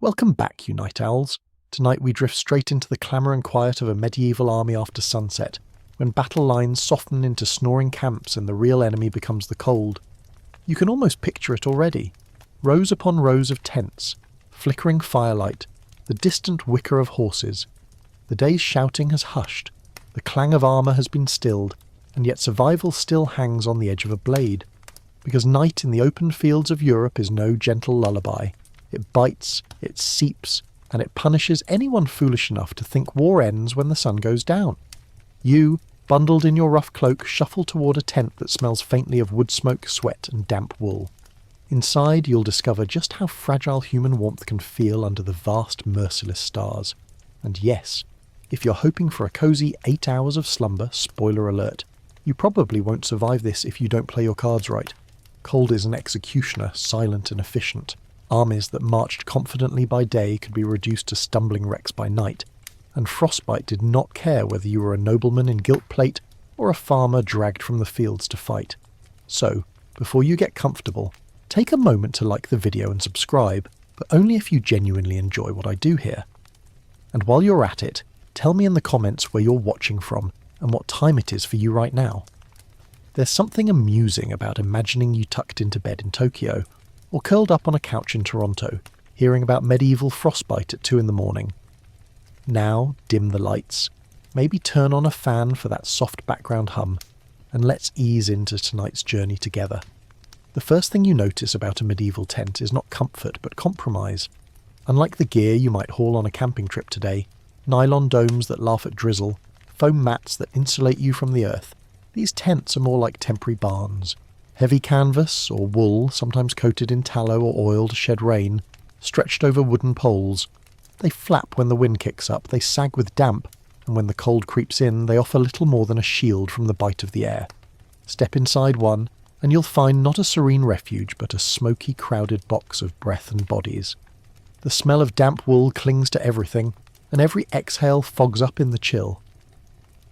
Welcome back, you night owls. Tonight we drift straight into the clamour and quiet of a medieval army after sunset, when battle lines soften into snoring camps and the real enemy becomes the cold. You can almost picture it already. Rows upon rows of tents, flickering firelight, the distant whicker of horses. The day's shouting has hushed, the clang of armour has been stilled, and yet survival still hangs on the edge of a blade. Because night in the open fields of Europe is no gentle lullaby. It bites, it seeps, and it punishes anyone foolish enough to think war ends when the sun goes down. You, bundled in your rough cloak, shuffle toward a tent that smells faintly of wood smoke, sweat, and damp wool. Inside, you'll discover just how fragile human warmth can feel under the vast, merciless stars. And yes, if you're hoping for a cosy 8 hours of slumber, spoiler alert, you probably won't survive this if you don't play your cards right. Cold is an executioner, silent and efficient. Armies that marched confidently by day could be reduced to stumbling wrecks by night, and frostbite did not care whether you were a nobleman in gilt plate or a farmer dragged from the fields to fight. So, before you get comfortable, take a moment to like the video and subscribe, but only if you genuinely enjoy what I do here. And while you're at it, tell me in the comments where you're watching from and what time it is for you right now. There's something amusing about imagining you tucked into bed in Tokyo, or curled up on a couch in Toronto, hearing about medieval frostbite at 2 in the morning. Now, dim the lights, maybe turn on a fan for that soft background hum, and let's ease into tonight's journey together. The first thing you notice about a medieval tent is not comfort but compromise. Unlike the gear you might haul on a camping trip today, nylon domes that laugh at drizzle, foam mats that insulate you from the earth, these tents are more like temporary barns. Heavy canvas, or wool, sometimes coated in tallow or oil to shed rain, stretched over wooden poles. They flap when the wind kicks up, they sag with damp, and when the cold creeps in, they offer little more than a shield from the bite of the air. Step inside one, and you'll find not a serene refuge, but a smoky, crowded box of breath and bodies. The smell of damp wool clings to everything, and every exhale fogs up in the chill.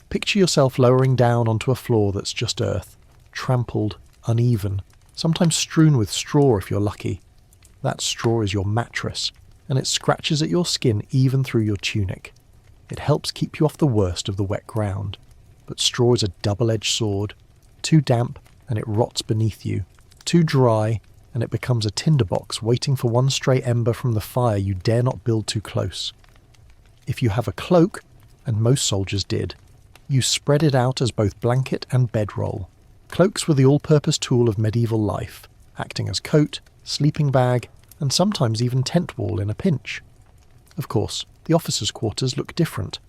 Picture yourself lowering down onto a floor that's just earth, trampled, uneven, sometimes strewn with straw if you're lucky. That straw is your mattress, and it scratches at your skin even through your tunic. It helps keep you off the worst of the wet ground. But straw is a double-edged sword. Too damp, and it rots beneath you. Too dry, and it becomes a tinderbox waiting for one stray ember from the fire you dare not build too close. If you have a cloak, and most soldiers did, you spread it out as both blanket and bedroll. Cloaks were the all-purpose tool of medieval life, acting as coat, sleeping bag, and sometimes even tent wall in a pinch. Of course, the officers' quarters look different.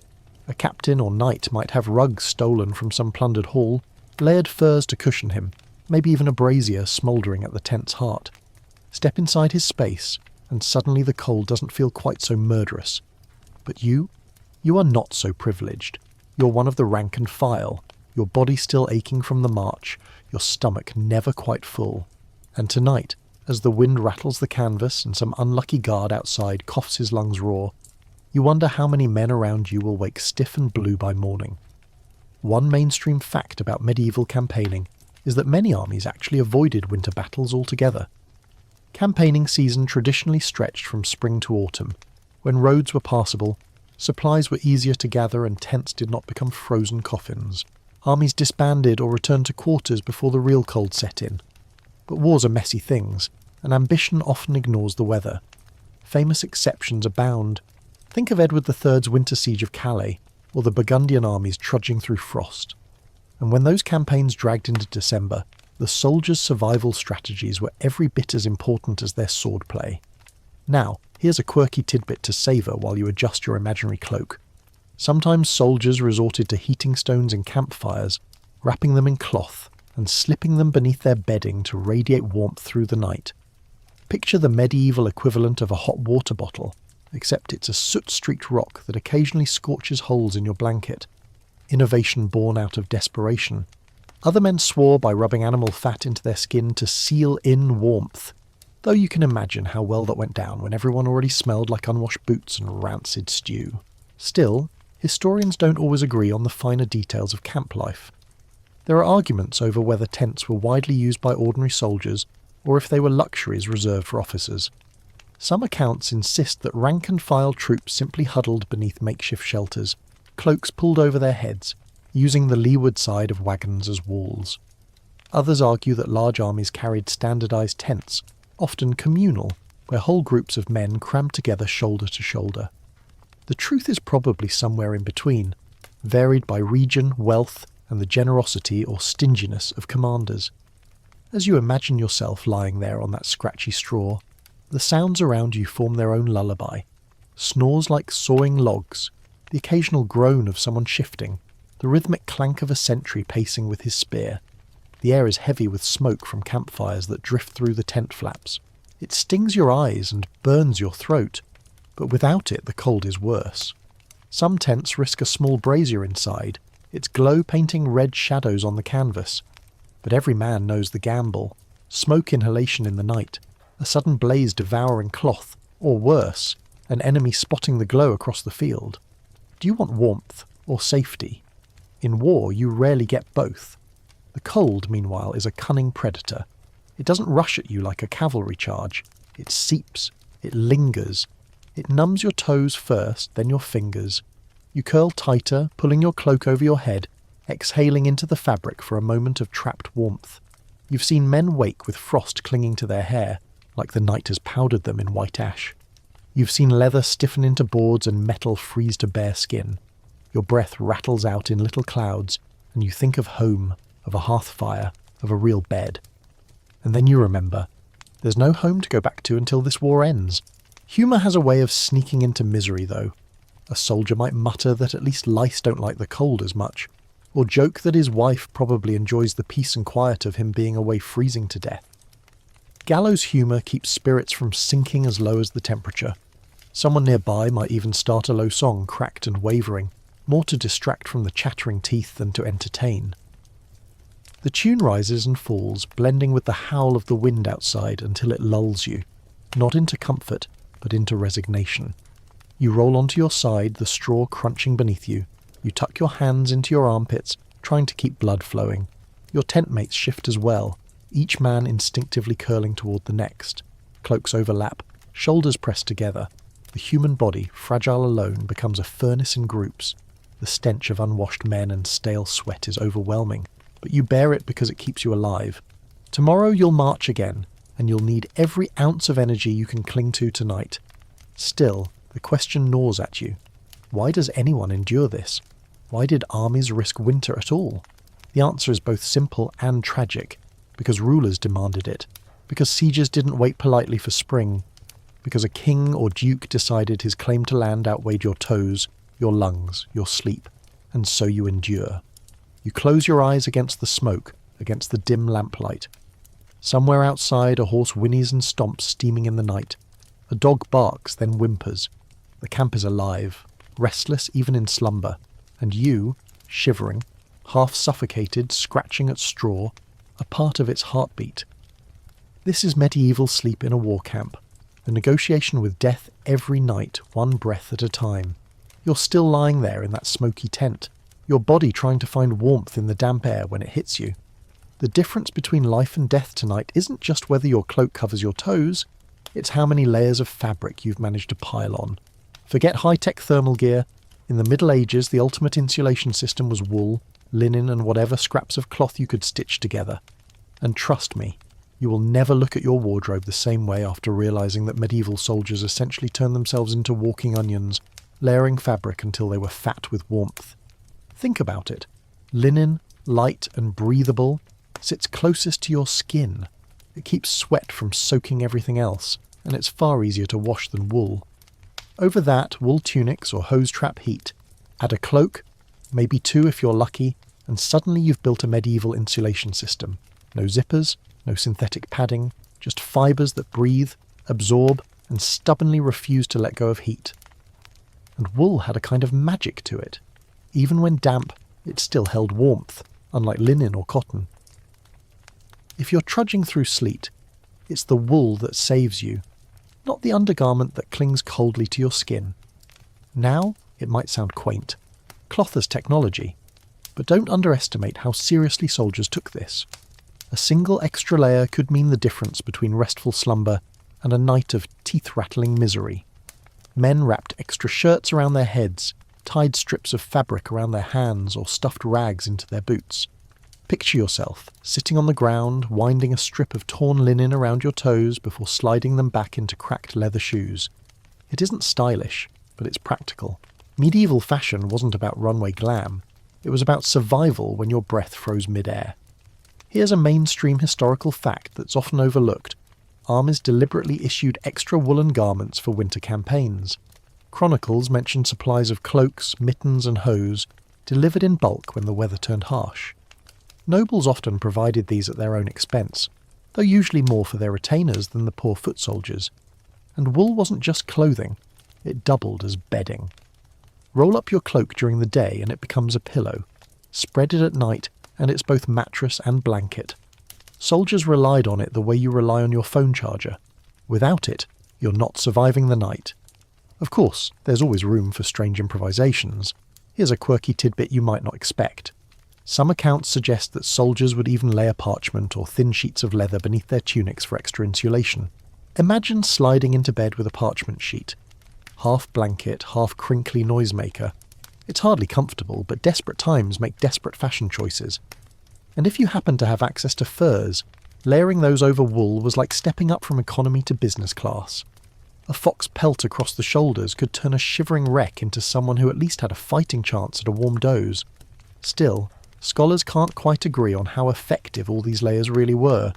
A captain or knight might have rugs stolen from some plundered hall, layered furs to cushion him, maybe even a brazier smouldering at the tent's heart. Step inside his space, and suddenly the cold doesn't feel quite so murderous. But you are not so privileged. You're one of the rank and file, your body still aching from the march, your stomach never quite full. And tonight, as the wind rattles the canvas and some unlucky guard outside coughs his lungs raw, you wonder how many men around you will wake stiff and blue by morning. One mainstream fact about medieval campaigning is that many armies actually avoided winter battles altogether. Campaigning season traditionally stretched from spring to autumn, when roads were passable, supplies were easier to gather and tents did not become frozen coffins. Armies disbanded or returned to quarters before the real cold set in. But wars are messy things, and ambition often ignores the weather. Famous exceptions abound. Think of Edward III's winter siege of Calais, or the Burgundian armies trudging through frost. And when those campaigns dragged into December, the soldiers' survival strategies were every bit as important as their swordplay. Now, here's a quirky tidbit to savour while you adjust your imaginary cloak. Sometimes soldiers resorted to heating stones in campfires, wrapping them in cloth and slipping them beneath their bedding to radiate warmth through the night. Picture the medieval equivalent of a hot water bottle, except it's a soot-streaked rock that occasionally scorches holes in your blanket. Innovation born out of desperation. Other men swore by rubbing animal fat into their skin to seal in warmth, though you can imagine how well that went down when everyone already smelled like unwashed boots and rancid stew. Still, historians don't always agree on the finer details of camp life. There are arguments over whether tents were widely used by ordinary soldiers or if they were luxuries reserved for officers. Some accounts insist that rank-and-file troops simply huddled beneath makeshift shelters, cloaks pulled over their heads, using the leeward side of wagons as walls. Others argue that large armies carried standardised tents, often communal, where whole groups of men crammed together shoulder to shoulder. The truth is probably somewhere in between, varied by region, wealth, and the generosity or stinginess of commanders. As you imagine yourself lying there on that scratchy straw, the sounds around you form their own lullaby. Snores like sawing logs, the occasional groan of someone shifting, the rhythmic clank of a sentry pacing with his spear. The air is heavy with smoke from campfires that drift through the tent flaps. It stings your eyes and burns your throat, but without it the cold is worse. Some tents risk a small brazier inside, its glow painting red shadows on the canvas. But every man knows the gamble. Smoke inhalation in the night, a sudden blaze devouring cloth, or worse, an enemy spotting the glow across the field. Do you want warmth or safety? In war, you rarely get both. The cold, meanwhile, is a cunning predator. It doesn't rush at you like a cavalry charge. It seeps. It lingers. It numbs your toes first, then your fingers. You curl tighter, pulling your cloak over your head, exhaling into the fabric for a moment of trapped warmth. You've seen men wake with frost clinging to their hair, like the night has powdered them in white ash. You've seen leather stiffen into boards and metal freeze to bare skin. Your breath rattles out in little clouds, and you think of home, of a hearth fire, of a real bed. And then you remember, there's no home to go back to until this war ends. Humour has a way of sneaking into misery, though. A soldier might mutter that at least lice don't like the cold as much, or joke that his wife probably enjoys the peace and quiet of him being away freezing to death. Gallows humour keeps spirits from sinking as low as the temperature. Someone nearby might even start a low song, cracked and wavering, more to distract from the chattering teeth than to entertain. The tune rises and falls, blending with the howl of the wind outside until it lulls you, not into comfort, but into resignation. You roll onto your side, the straw crunching beneath you. You tuck your hands into your armpits, trying to keep blood flowing. Your tent mates shift as well, each man instinctively curling toward the next. Cloaks overlap, shoulders pressed together. The human body, fragile alone, becomes a furnace in groups. The stench of unwashed men and stale sweat is overwhelming, but you bear it because it keeps you alive. Tomorrow you'll march again, and you'll need every ounce of energy you can cling to tonight. Still, the question gnaws at you. Why does anyone endure this? Why did armies risk winter at all? The answer is both simple and tragic, because rulers demanded it, because sieges didn't wait politely for spring, because a king or duke decided his claim to land outweighed your toes, your lungs, your sleep, and so you endure. You close your eyes against the smoke, against the dim lamplight. Somewhere outside a horse whinnies and stomps steaming in the night. A dog barks, then whimpers. The camp is alive, restless even in slumber, and you, shivering, half suffocated, scratching at straw, are part of its heartbeat. This is medieval sleep in a war camp, a negotiation with death every night, one breath at a time. You're still lying there in that smoky tent, your body trying to find warmth in the damp air when it hits you. The difference between life and death tonight isn't just whether your cloak covers your toes, it's how many layers of fabric you've managed to pile on. Forget high-tech thermal gear. In the Middle Ages, the ultimate insulation system was wool, linen and whatever scraps of cloth you could stitch together. And trust me, you will never look at your wardrobe the same way after realising that medieval soldiers essentially turned themselves into walking onions, layering fabric until they were fat with warmth. Think about it. Linen, light and breathable, sits closest to your skin. It keeps sweat from soaking everything else, and it's far easier to wash than wool. Over that, wool tunics or hose trap heat. Add a cloak, maybe two if you're lucky, and suddenly you've built a medieval insulation system. No zippers, no synthetic padding, just fibres that breathe, absorb, and stubbornly refuse to let go of heat. And wool had a kind of magic to it. Even when damp, it still held warmth, unlike linen or cotton. If you're trudging through sleet, it's the wool that saves you, not the undergarment that clings coldly to your skin. Now, it might sound quaint. Cloth as technology. But don't underestimate how seriously soldiers took this. A single extra layer could mean the difference between restful slumber and a night of teeth-rattling misery. Men wrapped extra shirts around their heads, tied strips of fabric around their hands or stuffed rags into their boots. Picture yourself sitting on the ground, winding a strip of torn linen around your toes before sliding them back into cracked leather shoes. It isn't stylish, but it's practical. Medieval fashion wasn't about runway glam. It was about survival when your breath froze mid-air. Here's a mainstream historical fact that's often overlooked. Armies deliberately issued extra woolen garments for winter campaigns. Chronicles mention supplies of cloaks, mittens and hose, delivered in bulk when the weather turned harsh. Nobles often provided these at their own expense, though usually more for their retainers than the poor foot soldiers. And wool wasn't just clothing, it doubled as bedding. Roll up your cloak during the day and it becomes a pillow. Spread it at night and it's both mattress and blanket. Soldiers relied on it the way you rely on your phone charger. Without it, you're not surviving the night. Of course, there's always room for strange improvisations. Here's a quirky tidbit you might not expect. Some accounts suggest that soldiers would even layer parchment or thin sheets of leather beneath their tunics for extra insulation. Imagine sliding into bed with a parchment sheet. Half blanket, half crinkly noisemaker. It's hardly comfortable, but desperate times make desperate fashion choices. And if you happen to have access to furs, layering those over wool was like stepping up from economy to business class. A fox pelt across the shoulders could turn a shivering wreck into someone who at least had a fighting chance at a warm doze. Still, scholars can't quite agree on how effective all these layers really were.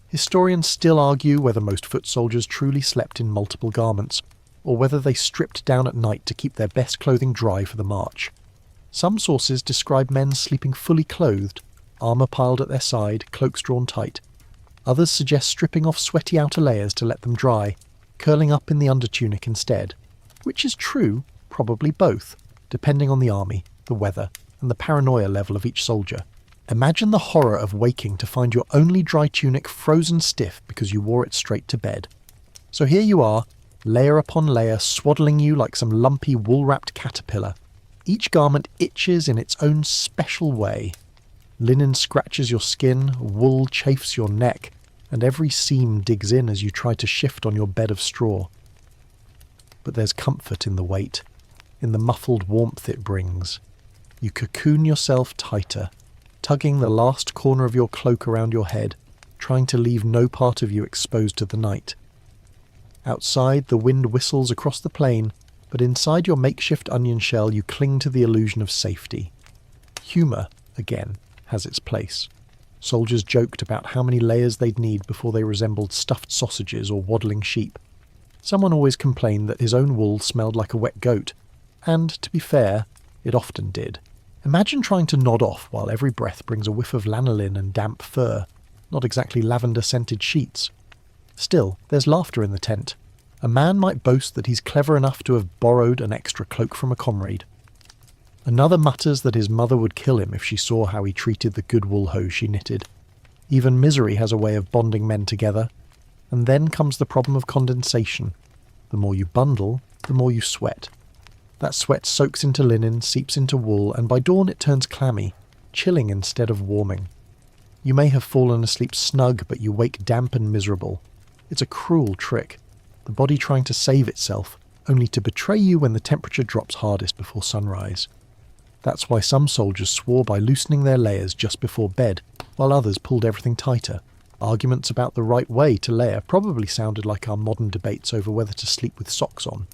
Historians still argue whether most foot soldiers truly slept in multiple garments, or whether they stripped down at night to keep their best clothing dry for the march. Some sources describe men sleeping fully clothed, armour piled at their side, cloaks drawn tight. Others suggest stripping off sweaty outer layers to let them dry, curling up in the undertunic instead. Which is true, probably both, depending on the army, the weather, and the paranoia level of each soldier. Imagine the horror of waking to find your only dry tunic frozen stiff because you wore it straight to bed. So here you are, layer upon layer, swaddling you like some lumpy wool-wrapped caterpillar. Each garment itches in its own special way. Linen scratches your skin, wool chafes your neck, and every seam digs in as you try to shift on your bed of straw. But there's comfort in the weight, in the muffled warmth it brings. You cocoon yourself tighter, tugging the last corner of your cloak around your head, trying to leave no part of you exposed to the night. Outside, the wind whistles across the plain, but inside your makeshift onion shell you cling to the illusion of safety. Humour, again, has its place. Soldiers joked about how many layers they'd need before they resembled stuffed sausages or waddling sheep. Someone always complained that his own wool smelled like a wet goat, and, to be fair, it often did. Imagine trying to nod off while every breath brings a whiff of lanolin and damp fur, not exactly lavender-scented sheets. Still, there's laughter in the tent. A man might boast that he's clever enough to have borrowed an extra cloak from a comrade. Another mutters that his mother would kill him if she saw how he treated the good wool hose she knitted. Even misery has a way of bonding men together. And then comes the problem of condensation. The more you bundle, the more you sweat. That sweat soaks into linen, seeps into wool, and by dawn it turns clammy, chilling instead of warming. You may have fallen asleep snug, but you wake damp and miserable. It's a cruel trick, the body trying to save itself, only to betray you when the temperature drops hardest before sunrise. That's why some soldiers swore by loosening their layers just before bed, while others pulled everything tighter. Arguments about the right way to layer probably sounded like our modern debates over whether to sleep with socks on.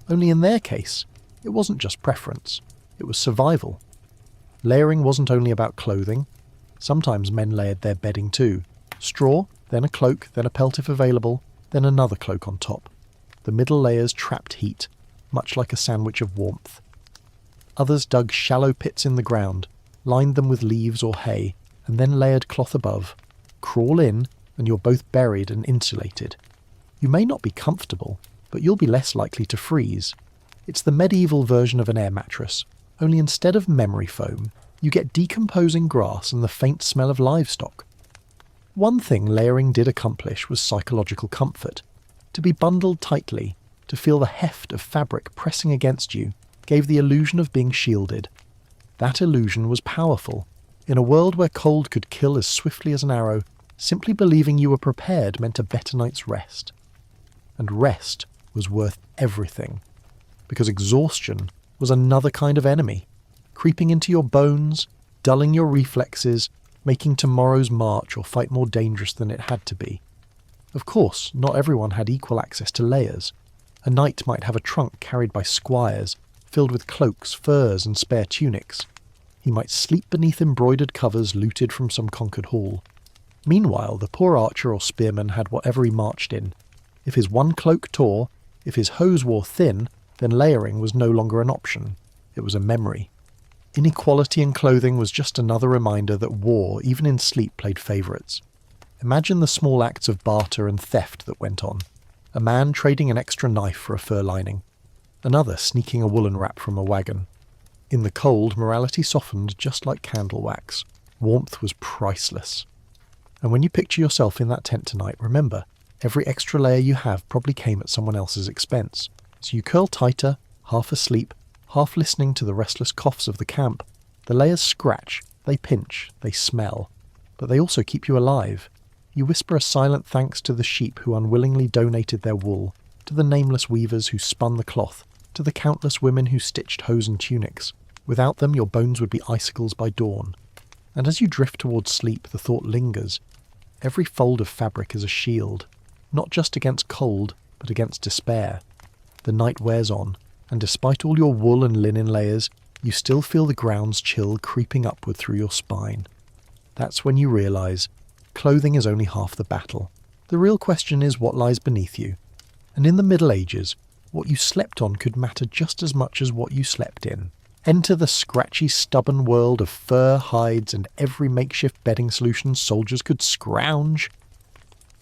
Only in their case, it wasn't just preference, it was survival. Layering wasn't only about clothing. Sometimes men layered their bedding too. Straw, then a cloak, then a pelt if available, then another cloak on top. The middle layers trapped heat, much like a sandwich of warmth. Others dug shallow pits in the ground, lined them with leaves or hay, and then layered cloth above. Crawl in, and you're both buried and insulated. You may not be comfortable, but you'll be less likely to freeze. It's the medieval version of an air mattress, only instead of memory foam, you get decomposing grass and the faint smell of livestock. One thing layering did accomplish was psychological comfort. To be bundled tightly, to feel the heft of fabric pressing against you, gave the illusion of being shielded. That illusion was powerful. In a world where cold could kill as swiftly as an arrow, simply believing you were prepared meant a better night's rest. and rest was worth everything. Because exhaustion was another kind of enemy, creeping into your bones, dulling your reflexes, making tomorrow's march or fight more dangerous than it had to be. Of course, not everyone had equal access to layers. A knight might have a trunk carried by squires, filled with cloaks, furs, and spare tunics. He might sleep beneath embroidered covers looted from some conquered hall. Meanwhile, the poor archer or spearman had whatever he marched in. If his one cloak tore, if his hose wore thin, then layering was no longer an option. It was a memory. Inequality in clothing was just another reminder that war, even in sleep, played favourites. Imagine the small acts of barter and theft that went on. A man trading an extra knife for a fur lining. Another sneaking a woolen wrap from a wagon. In the cold, morality softened just like candle wax. Warmth was priceless. And when you picture yourself in that tent tonight, remember, every extra layer you have probably came at someone else's expense. So you curl tighter, half asleep, half listening to the restless coughs of the camp. The layers scratch, they pinch, they smell. But they also keep you alive. You whisper a silent thanks to the sheep who unwillingly donated their wool, to the nameless weavers who spun the cloth, to the countless women who stitched hose and tunics. Without them, your bones would be icicles by dawn. And as you drift towards sleep, the thought lingers. Every fold of fabric is a shield, not just against cold, but against despair. The night wears on, and despite all your wool and linen layers, you still feel the ground's chill creeping upward through your spine. That's when you realise clothing is only half the battle. The real question is what lies beneath you. And in the Middle Ages, what you slept on could matter just as much as what you slept in. Enter the scratchy, stubborn world of fur, hides, and every makeshift bedding solution soldiers could scrounge.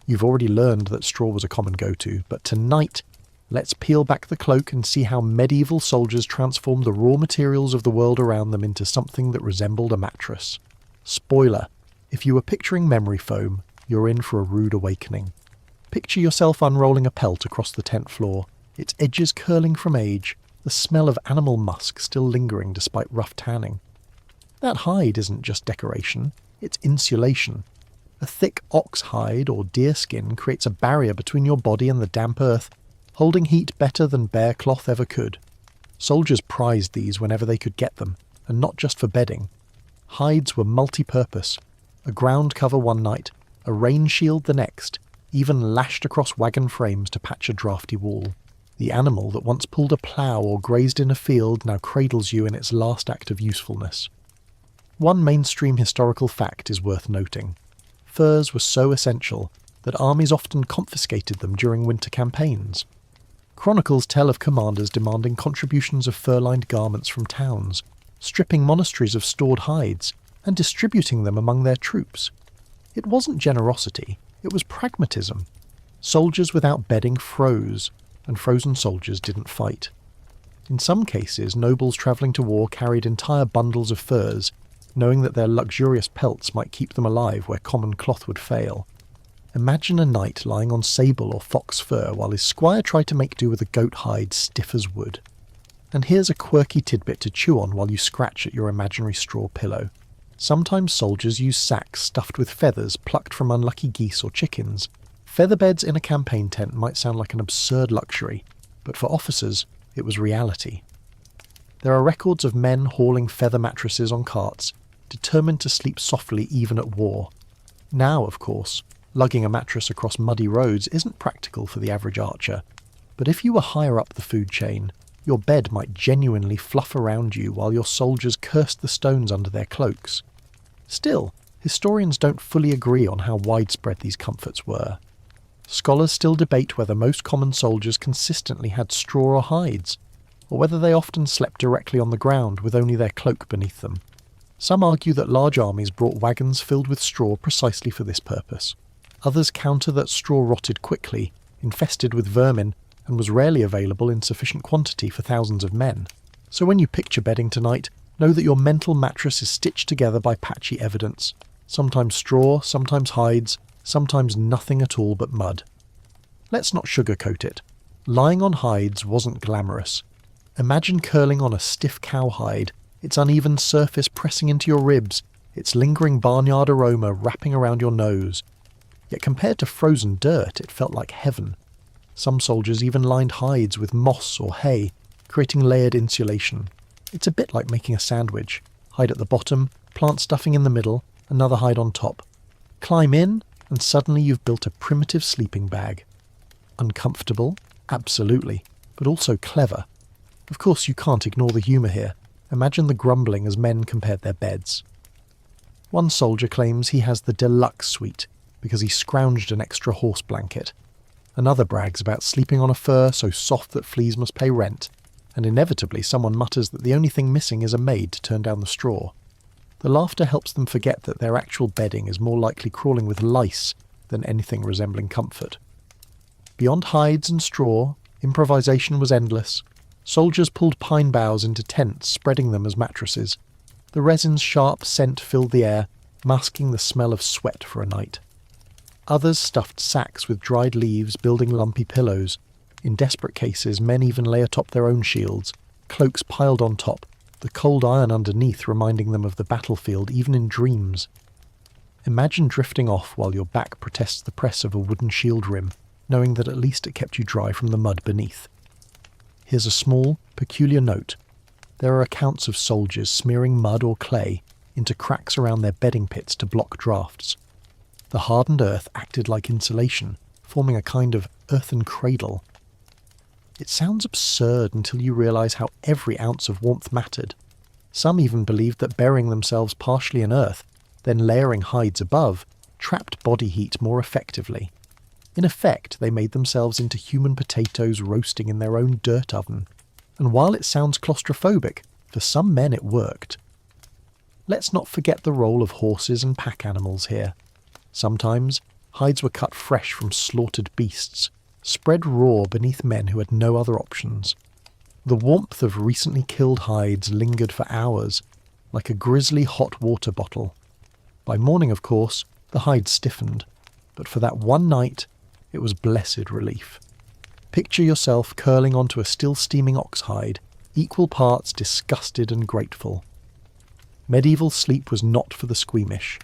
You've already learned that straw was a common go-to, but tonight, let's peel back the cloak and see how medieval soldiers transformed the raw materials of the world around them into something that resembled a mattress. Spoiler, if you were picturing memory foam, you're in for a rude awakening. Picture yourself unrolling a pelt across the tent floor, its edges curling from age, the smell of animal musk still lingering despite rough tanning. That hide isn't just decoration, it's insulation. A thick ox hide or deer skin creates a barrier between your body and the damp earth, holding heat better than bear cloth ever could. Soldiers prized these whenever they could get them, and not just for bedding. Hides were multi-purpose. A ground cover one night, a rain shield the next, even lashed across wagon frames to patch a drafty wall. The animal that once pulled a plough or grazed in a field now cradles you in its last act of usefulness. One mainstream historical fact is worth noting. Furs were so essential that armies often confiscated them during winter campaigns. Chronicles tell of commanders demanding contributions of fur-lined garments from towns, stripping monasteries of stored hides, and distributing them among their troops. It wasn't generosity, it was pragmatism. Soldiers without bedding froze, and frozen soldiers didn't fight. In some cases, nobles travelling to war carried entire bundles of furs, knowing that their luxurious pelts might keep them alive where common cloth would fail. Imagine a knight lying on sable or fox fur while his squire tried to make do with a goat hide stiff as wood. And here's a quirky tidbit to chew on while you scratch at your imaginary straw pillow. Sometimes soldiers use sacks stuffed with feathers plucked from unlucky geese or chickens. Feather beds in a campaign tent might sound like an absurd luxury, but for officers, it was reality. There are records of men hauling feather mattresses on carts, determined to sleep softly even at war. Now, of course, lugging a mattress across muddy roads isn't practical for the average archer, but if you were higher up the food chain, your bed might genuinely fluff around you while your soldiers cursed the stones under their cloaks. Still, historians don't fully agree on how widespread these comforts were. Scholars still debate whether most common soldiers consistently had straw or hides, or whether they often slept directly on the ground with only their cloak beneath them. Some argue that large armies brought wagons filled with straw precisely for this purpose. Others counter that straw rotted quickly, infested with vermin, and was rarely available in sufficient quantity for thousands of men. So when you picture bedding tonight, know that your mental mattress is stitched together by patchy evidence. Sometimes straw, sometimes hides, sometimes nothing at all but mud. Let's not sugarcoat it. Lying on hides wasn't glamorous. Imagine curling on a stiff cowhide, its uneven surface pressing into your ribs, its lingering barnyard aroma wrapping around your nose. Yet compared to frozen dirt, it felt like heaven. Some soldiers even lined hides with moss or hay, creating layered insulation. It's a bit like making a sandwich. Hide at the bottom, plant stuffing in the middle, another hide on top. Climb in, and suddenly you've built a primitive sleeping bag. Uncomfortable? Absolutely, but also clever. Of course, you can't ignore the humour here. Imagine the grumbling as men compared their beds. One soldier claims he has the deluxe suite because he scrounged an extra horse blanket. Another brags about sleeping on a fur so soft that fleas must pay rent, and inevitably someone mutters that the only thing missing is a maid to turn down the straw. The laughter helps them forget that their actual bedding is more likely crawling with lice than anything resembling comfort. Beyond hides and straw, improvisation was endless. Soldiers pulled pine boughs into tents, spreading them as mattresses. The resin's sharp scent filled the air, masking the smell of sweat for a night. Others stuffed sacks with dried leaves, building lumpy pillows. In desperate cases, men even lay atop their own shields, cloaks piled on top, the cold iron underneath reminding them of the battlefield even in dreams. Imagine drifting off while your back protests the press of a wooden shield rim, knowing that at least it kept you dry from the mud beneath. Here's a small, peculiar note. There are accounts of soldiers smearing mud or clay into cracks around their bedding pits to block drafts. The hardened earth acted like insulation, forming a kind of earthen cradle. It sounds absurd until you realise how every ounce of warmth mattered. Some even believed that burying themselves partially in earth, then layering hides above, trapped body heat more effectively. In effect, they made themselves into human potatoes roasting in their own dirt oven. And while it sounds claustrophobic, for some men it worked. Let's not forget the role of horses and pack animals here. Sometimes, hides were cut fresh from slaughtered beasts, spread raw beneath men who had no other options. The warmth of recently killed hides lingered for hours, like a grisly hot water bottle. By morning, of course, the hide stiffened, but for that one night, it was blessed relief. Picture yourself curling onto a still-steaming ox hide, equal parts disgusted and grateful. Medieval sleep was not for the squeamish.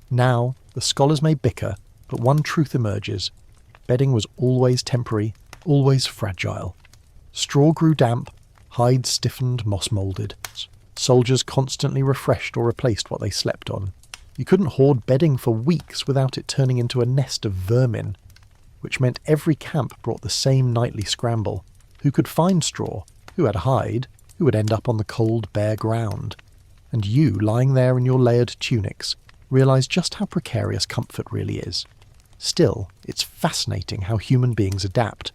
Now, the scholars may bicker, but one truth emerges. Bedding was always temporary, always fragile. Straw grew damp, hides stiffened, moss-moulded. Soldiers constantly refreshed or replaced what they slept on. You couldn't hoard bedding for weeks without it turning into a nest of vermin, which meant every camp brought the same nightly scramble. Who could find straw? Who had a hide? Who would end up on the cold, bare ground? And you, lying there in your layered tunics, realise just how precarious comfort really is. Still, it's fascinating how human beings adapt.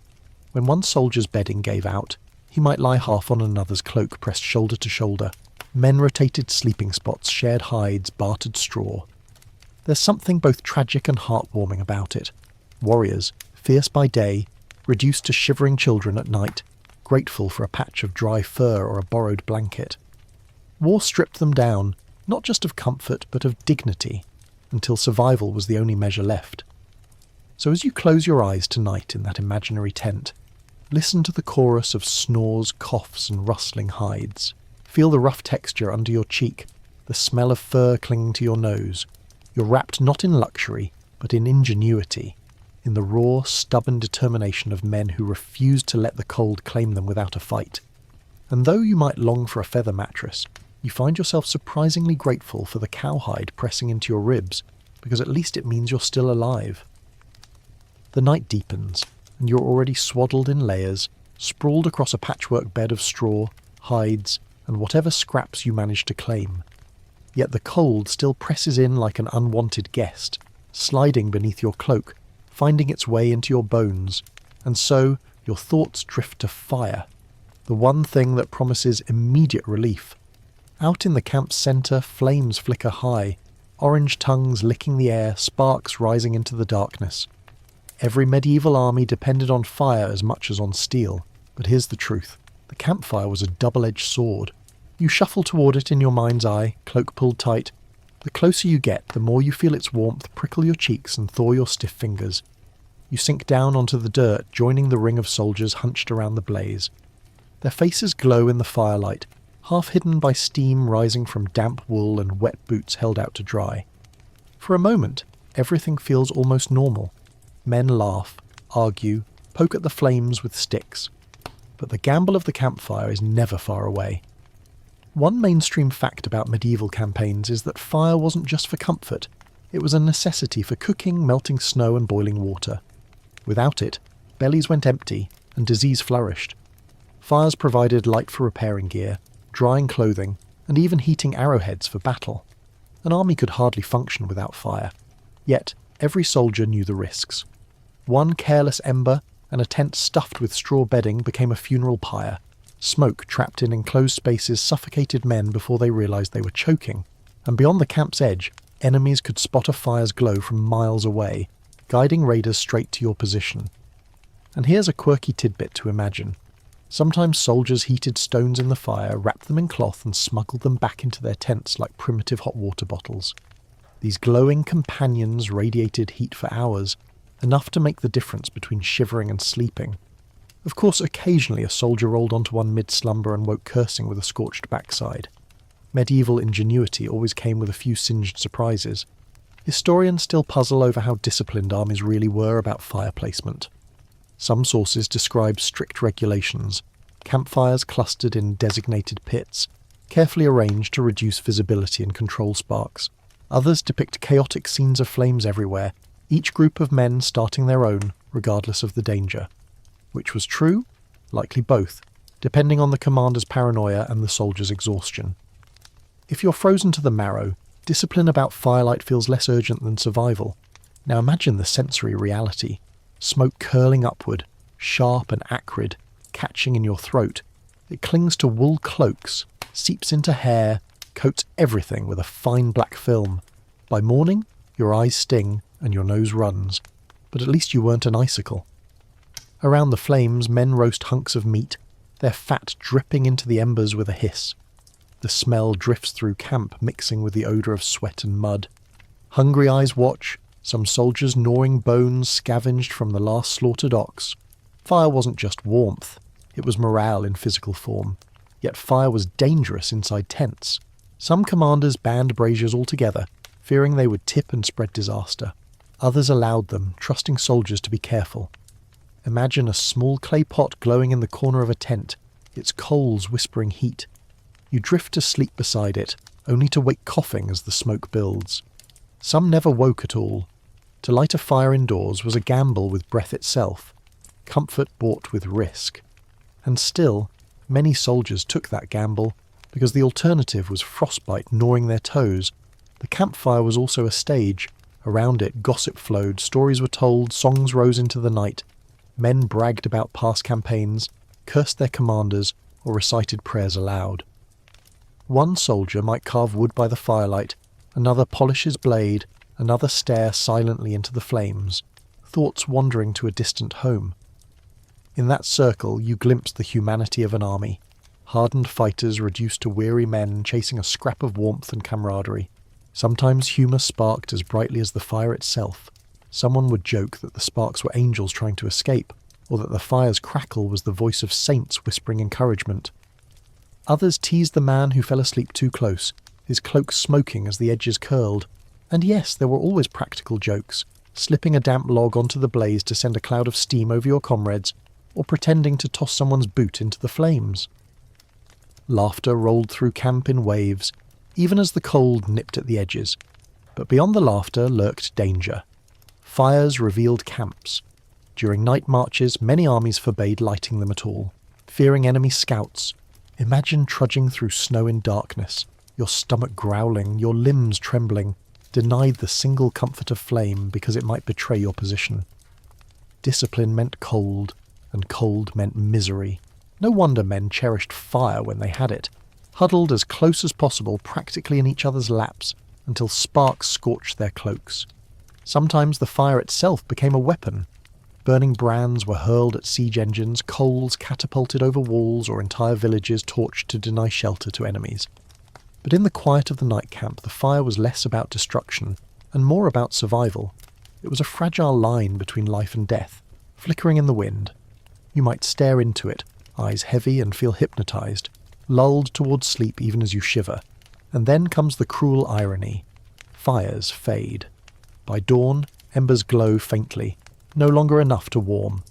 When one soldier's bedding gave out, he might lie half on another's cloak pressed shoulder to shoulder. Men rotated sleeping spots, shared hides, bartered straw. There's something both tragic and heartwarming about it. Warriors, fierce by day, reduced to shivering children at night, grateful for a patch of dry fur or a borrowed blanket. War stripped them down, not just of comfort but of dignity, until survival was the only measure left. So as you close your eyes tonight in that imaginary tent, listen to the chorus of snores, coughs and rustling hides. Feel the rough texture under your cheek, the smell of fur clinging to your nose. You're wrapped not in luxury, but in ingenuity, in the raw, stubborn determination of men who refused to let the cold claim them without a fight. And though you might long for a feather mattress, you find yourself surprisingly grateful for the cowhide pressing into your ribs, because at least it means you're still alive. The night deepens, and you're already swaddled in layers, sprawled across a patchwork bed of straw, hides, and whatever scraps you manage to claim. Yet the cold still presses in like an unwanted guest, sliding beneath your cloak, finding its way into your bones, and so your thoughts drift to fire, the one thing that promises immediate relief. Out in the camp's centre, flames flicker high, orange tongues licking the air, sparks rising into the darkness. Every medieval army depended on fire as much as on steel, but here's the truth. The campfire was a double-edged sword. You shuffle toward it in your mind's eye, cloak pulled tight. The closer you get, the more you feel its warmth prickle your cheeks and thaw your stiff fingers. You sink down onto the dirt, joining the ring of soldiers hunched around the blaze. Their faces glow in the firelight, half hidden by steam rising from damp wool and wet boots held out to dry. For a moment, everything feels almost normal. Men laugh, argue, poke at the flames with sticks. But the gamble of the campfire is never far away. One mainstream fact about medieval campaigns is that fire wasn't just for comfort, it was a necessity for cooking, melting snow and boiling water. Without it, bellies went empty and disease flourished. Fires provided light for repairing gear, drying clothing, and even heating arrowheads for battle. An army could hardly function without fire. Yet, every soldier knew the risks. One careless ember and a tent stuffed with straw bedding became a funeral pyre. Smoke trapped in enclosed spaces suffocated men before they realised they were choking. And beyond the camp's edge, enemies could spot a fire's glow from miles away, guiding raiders straight to your position. And here's a quirky tidbit to imagine. Sometimes soldiers heated stones in the fire, wrapped them in cloth and smuggled them back into their tents like primitive hot water bottles. These glowing companions radiated heat for hours, enough to make the difference between shivering and sleeping. Of course, occasionally a soldier rolled onto one mid-slumber and woke cursing with a scorched backside. Medieval ingenuity always came with a few singed surprises. Historians still puzzle over how disciplined armies really were about fire placement. Some sources describe strict regulations, campfires clustered in designated pits, carefully arranged to reduce visibility and control sparks. Others depict chaotic scenes of flames everywhere, each group of men starting their own, regardless of the danger. Which was true? Likely both, depending on the commander's paranoia and the soldier's exhaustion. If you're frozen to the marrow, discipline about firelight feels less urgent than survival. Now imagine the sensory reality. Smoke curling upward, sharp and acrid, catching in your throat. It clings to wool cloaks, seeps into hair, coats everything with a fine black film. By morning, your eyes sting and your nose runs. But at least you weren't an icicle. Around the flames, men roast hunks of meat, their fat dripping into the embers with a hiss. The smell drifts through camp, mixing with the odour of sweat and mud. Hungry eyes watch, some soldiers gnawing bones scavenged from the last slaughtered ox. Fire wasn't just warmth, it was morale in physical form. Yet fire was dangerous inside tents. Some commanders banned braziers altogether, fearing they would tip and spread disaster. Others allowed them, trusting soldiers to be careful. Imagine a small clay pot glowing in the corner of a tent, its coals whispering heat. You drift to sleep beside it, only to wake coughing as the smoke builds. Some never woke at all. To light a fire indoors was a gamble with breath itself, comfort bought with risk. And still, many soldiers took that gamble, because the alternative was frostbite gnawing their toes. The campfire was also a stage. Around it, gossip flowed, stories were told, songs rose into the night. Men bragged about past campaigns, cursed their commanders, or recited prayers aloud. One soldier might carve wood by the firelight, another polish his blade, another stare silently into the flames, thoughts wandering to a distant home. In that circle you glimpsed the humanity of an army, hardened fighters reduced to weary men chasing a scrap of warmth and camaraderie. Sometimes humour sparked as brightly as the fire itself. Someone would joke that the sparks were angels trying to escape, or that the fire's crackle was the voice of saints whispering encouragement. Others teased the man who fell asleep too close, his cloak smoking as the edges curled. And yes, there were always practical jokes, slipping a damp log onto the blaze to send a cloud of steam over your comrades, or pretending to toss someone's boot into the flames. Laughter rolled through camp in waves, even as the cold nipped at the edges. But beyond the laughter lurked danger. Fires revealed camps. During night marches, many armies forbade lighting them at all, fearing enemy scouts. Imagine trudging through snow in darkness, your stomach growling, your limbs trembling, denied the single comfort of flame because it might betray your position. Discipline meant cold, and cold meant misery. No wonder men cherished fire when they had it, huddled as close as possible practically in each other's laps until sparks scorched their cloaks. Sometimes the fire itself became a weapon. Burning brands were hurled at siege engines, coals catapulted over walls, or entire villages torched to deny shelter to enemies. But in the quiet of the night camp, the fire was less about destruction and more about survival. It was a fragile line between life and death, flickering in the wind. You might stare into it, eyes heavy and feel hypnotized, lulled towards sleep even as you shiver. And then comes the cruel irony. Fires fade. By dawn, embers glow faintly, no longer enough to warm.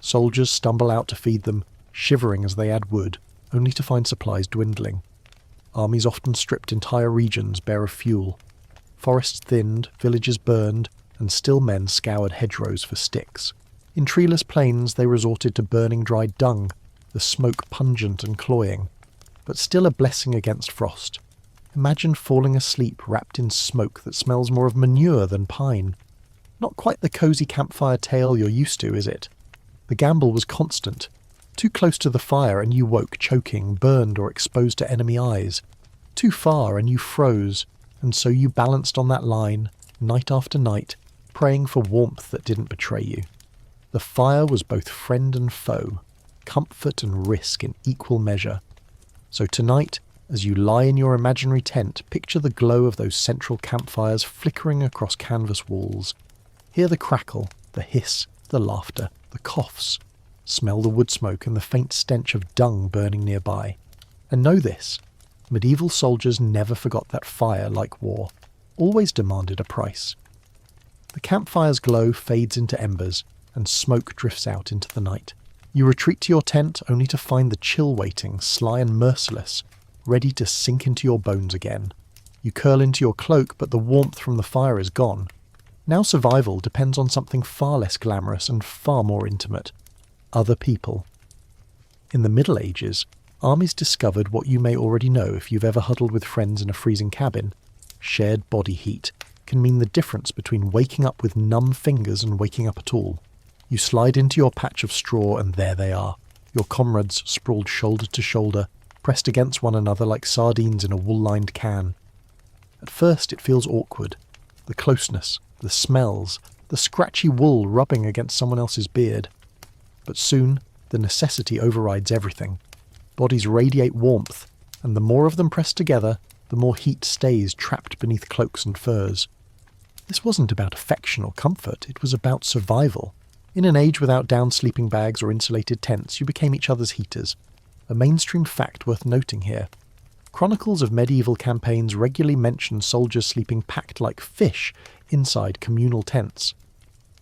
Soldiers stumble out to feed them, shivering as they add wood, only to find supplies dwindling. Armies often stripped entire regions bare of fuel. Forests thinned, villages burned, and still men scoured hedgerows for sticks. In treeless plains they resorted to burning dried dung, the smoke pungent and cloying, but still a blessing against frost. Imagine falling asleep wrapped in smoke that smells more of manure than pine. Not quite the cosy campfire tale you're used to, is it? The gamble was constant. Too close to the fire and you woke choking, burned or exposed to enemy eyes. Too far and you froze, and so you balanced on that line, night after night, praying for warmth that didn't betray you. The fire was both friend and foe, comfort and risk in equal measure. So tonight, as you lie in your imaginary tent, picture the glow of those central campfires flickering across canvas walls. Hear the crackle, the hiss, the laughter, the coughs. Smell the wood smoke and the faint stench of dung burning nearby. And know this, medieval soldiers never forgot that fire, like war, always demanded a price. The campfire's glow fades into embers, and smoke drifts out into the night. You retreat to your tent only to find the chill waiting, sly and merciless, ready to sink into your bones again. You curl into your cloak, but the warmth from the fire is gone. Now survival depends on something far less glamorous and far more intimate. Other people. In the Middle Ages, armies discovered what you may already know if you've ever huddled with friends in a freezing cabin. Shared body heat can mean the difference between waking up with numb fingers and waking up at all. You slide into your patch of straw and there they are, your comrades sprawled shoulder to shoulder, pressed against one another like sardines in a wool-lined can. At first it feels awkward. The closeness, the smells, the scratchy wool rubbing against someone else's beard. But soon, the necessity overrides everything. Bodies radiate warmth, and the more of them pressed together, the more heat stays trapped beneath cloaks and furs. This wasn't about affection or comfort, it was about survival. In an age without down sleeping bags or insulated tents, you became each other's heaters. A mainstream fact worth noting here. Chronicles of medieval campaigns regularly mention soldiers sleeping packed like fish inside communal tents.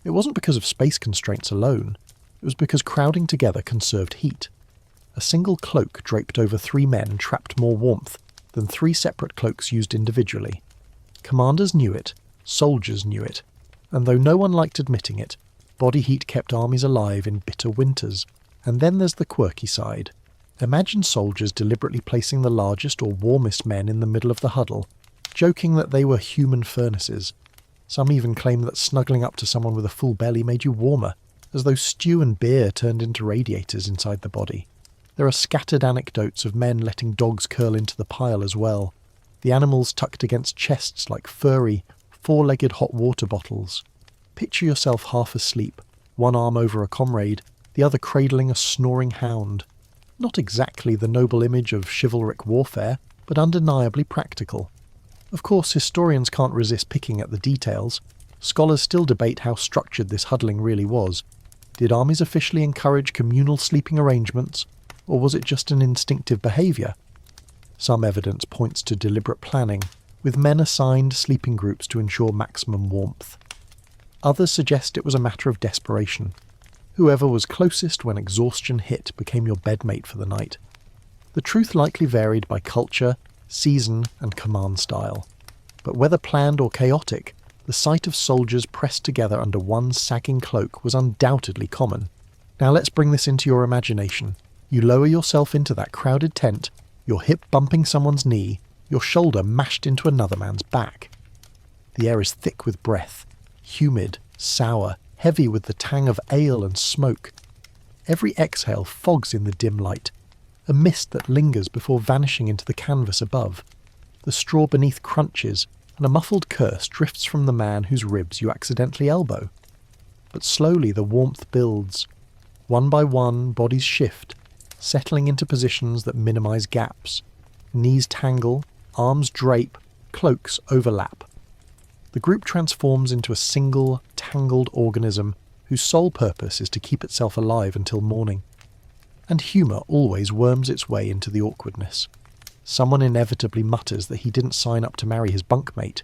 It wasn't because of space constraints alone. It was because crowding together conserved heat. A single cloak draped over 3 men trapped more warmth than 3 separate cloaks used individually. Commanders knew it, soldiers knew it, and though no one liked admitting it, body heat kept armies alive in bitter winters. And then there's the quirky side. Imagine soldiers deliberately placing the largest or warmest men in the middle of the huddle, joking that they were human furnaces. Some even claim that snuggling up to someone with a full belly made you warmer, as though stew and beer turned into radiators inside the body. There are scattered anecdotes of men letting dogs curl into the pile as well, the animals tucked against chests like furry, 4-legged hot water bottles. Picture yourself half asleep, one arm over a comrade, the other cradling a snoring hound. Not exactly the noble image of chivalric warfare, but undeniably practical. Of course, historians can't resist picking at the details. Scholars still debate how structured this huddling really was. Did armies officially encourage communal sleeping arrangements, or was it just an instinctive behaviour? Some evidence points to deliberate planning, with men assigned sleeping groups to ensure maximum warmth. Others suggest it was a matter of desperation. Whoever was closest when exhaustion hit became your bedmate for the night. The truth likely varied by culture, season, and command style. But whether planned or chaotic, the sight of soldiers pressed together under one sagging cloak was undoubtedly common. Now let's bring this into your imagination. You lower yourself into that crowded tent, your hip bumping someone's knee, your shoulder mashed into another man's back. The air is thick with breath, humid, sour, heavy with the tang of ale and smoke. Every exhale fogs in the dim light, a mist that lingers before vanishing into the canvas above. The straw beneath crunches, and a muffled curse drifts from the man whose ribs you accidentally elbow. But slowly the warmth builds. One by one, bodies shift, settling into positions that minimize gaps. Knees tangle, arms drape, cloaks overlap. The group transforms into a single, tangled organism whose sole purpose is to keep itself alive until morning. And humour always worms its way into the awkwardness. Someone inevitably mutters that he didn't sign up to marry his bunkmate.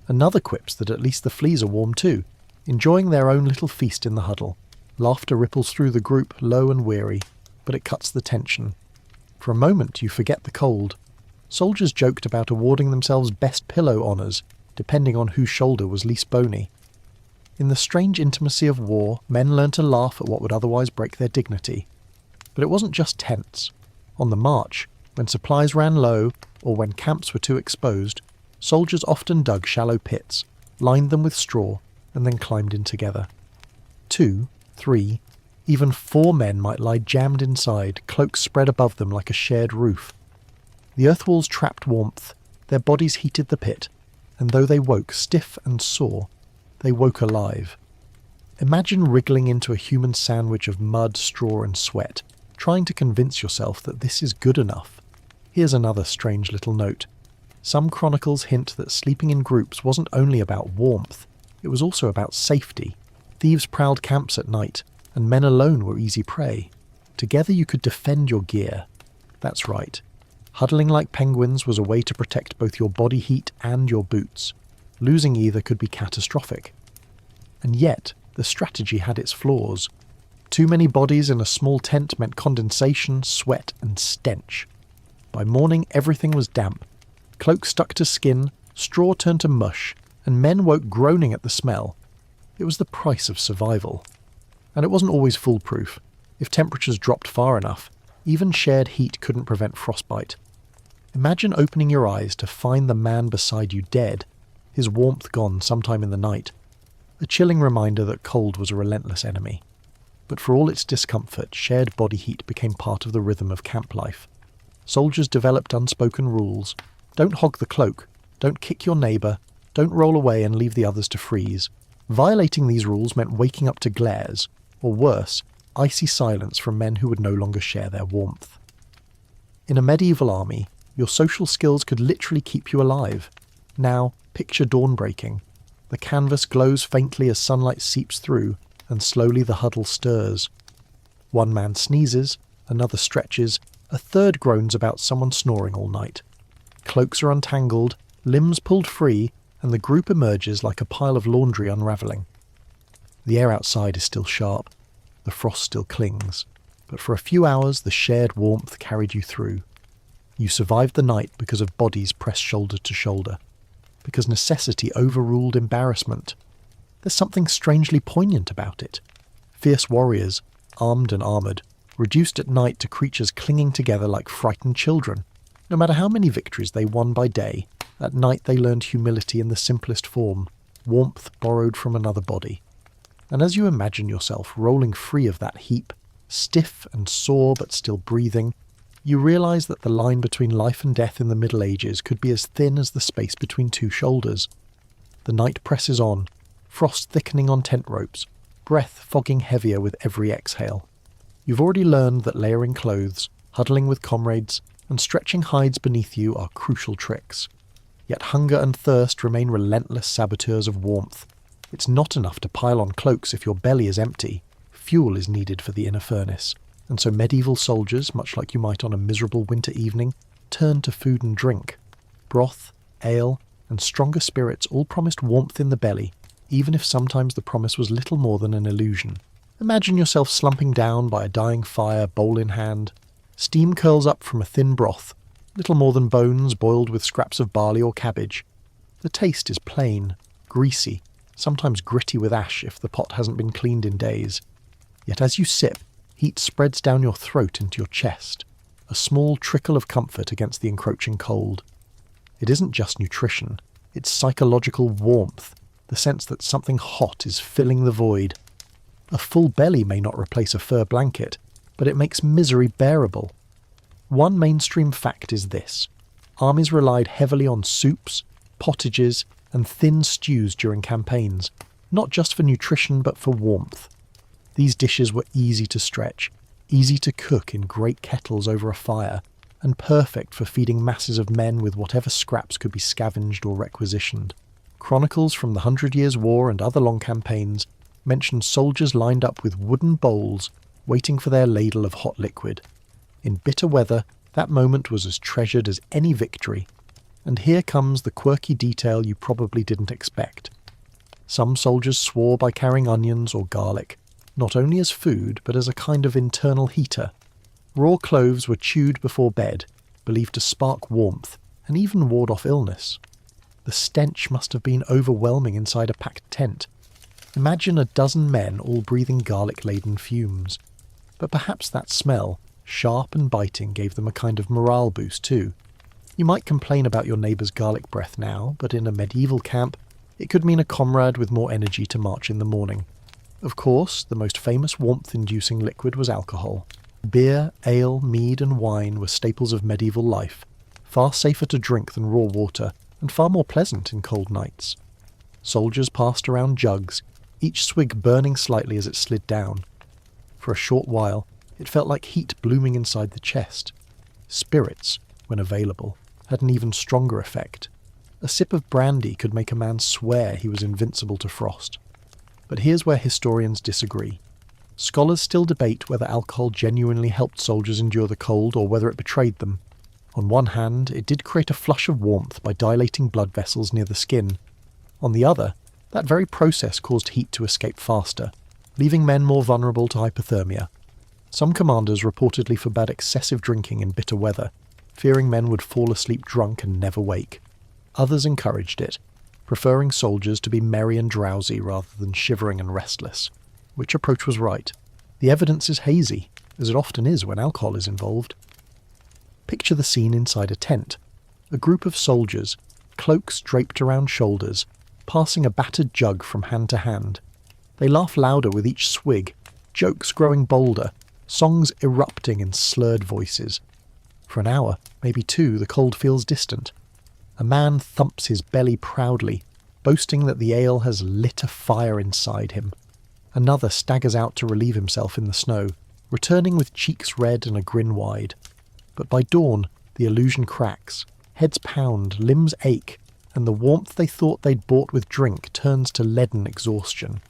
Another quips that at least the fleas are warm too, enjoying their own little feast in the huddle. Laughter ripples through the group, low and weary, but it cuts the tension. For a moment you forget the cold. Soldiers joked about awarding themselves best pillow honours, depending on whose shoulder was least bony. In the strange intimacy of war, men learned to laugh at what would otherwise break their dignity. But it wasn't just tents. On the march, when supplies ran low, or when camps were too exposed, soldiers often dug shallow pits, lined them with straw, and then climbed in together. 2, 3, even 4 men might lie jammed inside, cloaks spread above them like a shared roof. The earth walls trapped warmth, their bodies heated the pit, and though they woke stiff and sore, they woke alive. Imagine wriggling into a human sandwich of mud, straw and sweat, trying to convince yourself that this is good enough. Here's another strange little note. Some chronicles hint that sleeping in groups wasn't only about warmth, it was also about safety. Thieves prowled camps at night, and men alone were easy prey. Together you could defend your gear. That's right. Huddling like penguins was a way to protect both your body heat and your boots. Losing either could be catastrophic. And yet, the strategy had its flaws. Too many bodies in a small tent meant condensation, sweat, and stench. By morning, everything was damp. Cloaks stuck to skin, straw turned to mush, and men woke groaning at the smell. It was the price of survival. And it wasn't always foolproof. If temperatures dropped far enough, even shared heat couldn't prevent frostbite. Imagine opening your eyes to find the man beside you dead, his warmth gone sometime in the night. A chilling reminder that cold was a relentless enemy. But for all its discomfort, shared body heat became part of the rhythm of camp life. Soldiers developed unspoken rules. Don't hog the cloak, don't kick your neighbour, don't roll away and leave the others to freeze. Violating these rules meant waking up to glares, or worse, icy silence from men who would no longer share their warmth. In a medieval army, your social skills could literally keep you alive. Now, picture dawn breaking. The canvas glows faintly as sunlight seeps through, and slowly the huddle stirs. One man sneezes, another stretches, a third groans about someone snoring all night. Cloaks are untangled, limbs pulled free, and the group emerges like a pile of laundry unravelling. The air outside is still sharp, the frost still clings, but for a few hours the shared warmth carried you through. You survived the night because of bodies pressed shoulder to shoulder, because necessity overruled embarrassment. There's something strangely poignant about it. Fierce warriors, armed and armoured, reduced at night to creatures clinging together like frightened children. No matter how many victories they won by day, at night they learned humility in the simplest form, warmth borrowed from another body. And as you imagine yourself rolling free of that heap, stiff and sore but still breathing, you realise that the line between life and death in the Middle Ages could be as thin as the space between two shoulders. The night presses on, frost thickening on tent ropes, breath fogging heavier with every exhale. You've already learned that layering clothes, huddling with comrades, and stretching hides beneath you are crucial tricks. Yet hunger and thirst remain relentless saboteurs of warmth. It's not enough to pile on cloaks if your belly is empty. Fuel is needed for the inner furnace. And so medieval soldiers, much like you might on a miserable winter evening, turned to food and drink. Broth, ale, and stronger spirits all promised warmth in the belly, even if sometimes the promise was little more than an illusion. Imagine yourself slumping down by a dying fire, bowl in hand. Steam curls up from a thin broth, little more than bones boiled with scraps of barley or cabbage. The taste is plain, greasy, sometimes gritty with ash if the pot hasn't been cleaned in days. Yet as you sip, heat spreads down your throat into your chest, a small trickle of comfort against the encroaching cold. It isn't just nutrition, it's psychological warmth, the sense that something hot is filling the void. A full belly may not replace a fur blanket, but it makes misery bearable. One mainstream fact is this: armies relied heavily on soups, pottages, and thin stews during campaigns, not just for nutrition but for warmth. These dishes were easy to stretch, easy to cook in great kettles over a fire, and perfect for feeding masses of men with whatever scraps could be scavenged or requisitioned. Chronicles from the 100 Years' War and other long campaigns mention soldiers lined up with wooden bowls, waiting for their ladle of hot liquid. In bitter weather, that moment was as treasured as any victory. And here comes the quirky detail you probably didn't expect. Some soldiers swore by carrying onions or garlic. not only as food but as a kind of internal heater. Raw cloves were chewed before bed, believed to spark warmth and even ward off illness. The stench must have been overwhelming inside a packed tent. Imagine a dozen men all breathing garlic-laden fumes. But perhaps that smell, sharp and biting, gave them a kind of morale boost too. You might complain about your neighbour's garlic breath now, but in a medieval camp, it could mean a comrade with more energy to march in the morning. Of course, the most famous warmth-inducing liquid was alcohol. Beer, ale, mead and wine were staples of medieval life, far safer to drink than raw water, and far more pleasant in cold nights. Soldiers passed around jugs, each swig burning slightly as it slid down. For a short while, it felt like heat blooming inside the chest. Spirits, when available, had an even stronger effect. A sip of brandy could make a man swear he was invincible to frost. But here's where historians disagree. Scholars still debate whether alcohol genuinely helped soldiers endure the cold or whether it betrayed them. On one hand, it did create a flush of warmth by dilating blood vessels near the skin. On the other, that very process caused heat to escape faster, leaving men more vulnerable to hypothermia. Some commanders reportedly forbade excessive drinking in bitter weather, fearing men would fall asleep drunk and never wake. Others encouraged it, preferring soldiers to be merry and drowsy rather than shivering and restless. Which approach was right? The evidence is hazy, as it often is when alcohol is involved. Picture the scene inside a tent. A group of soldiers, cloaks draped around shoulders, passing a battered jug from hand to hand. They laugh louder with each swig, jokes growing bolder, songs erupting in slurred voices. For an hour, maybe two, the cold feels distant. A man thumps his belly proudly, boasting that the ale has lit a fire inside him. Another staggers out to relieve himself in the snow, returning with cheeks red and a grin wide. But by dawn, the illusion cracks, heads pound, limbs ache, and the warmth they thought they'd bought with drink turns to leaden exhaustion.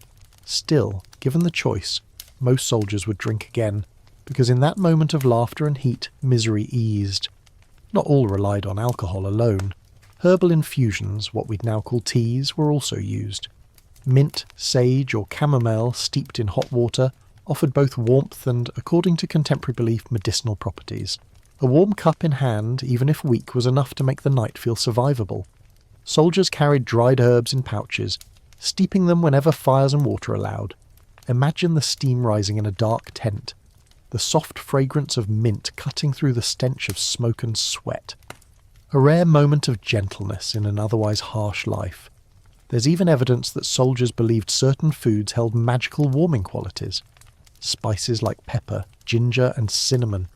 Still, given the choice, most soldiers would drink again, because in that moment of laughter and heat, misery eased. Not all relied on alcohol alone. Herbal infusions, what we'd now call teas, were also used. Mint, sage or chamomile steeped in hot water offered both warmth and, according to contemporary belief, medicinal properties. A warm cup in hand, even if weak, was enough to make the night feel survivable. Soldiers carried dried herbs in pouches, steeping them whenever fires and water allowed. Imagine the steam rising in a dark tent, the soft fragrance of mint cutting through the stench of smoke and sweat. A rare moment of gentleness in an otherwise harsh life. There's even evidence that soldiers believed certain foods held magical warming qualities. Spices like pepper, ginger and cinnamon,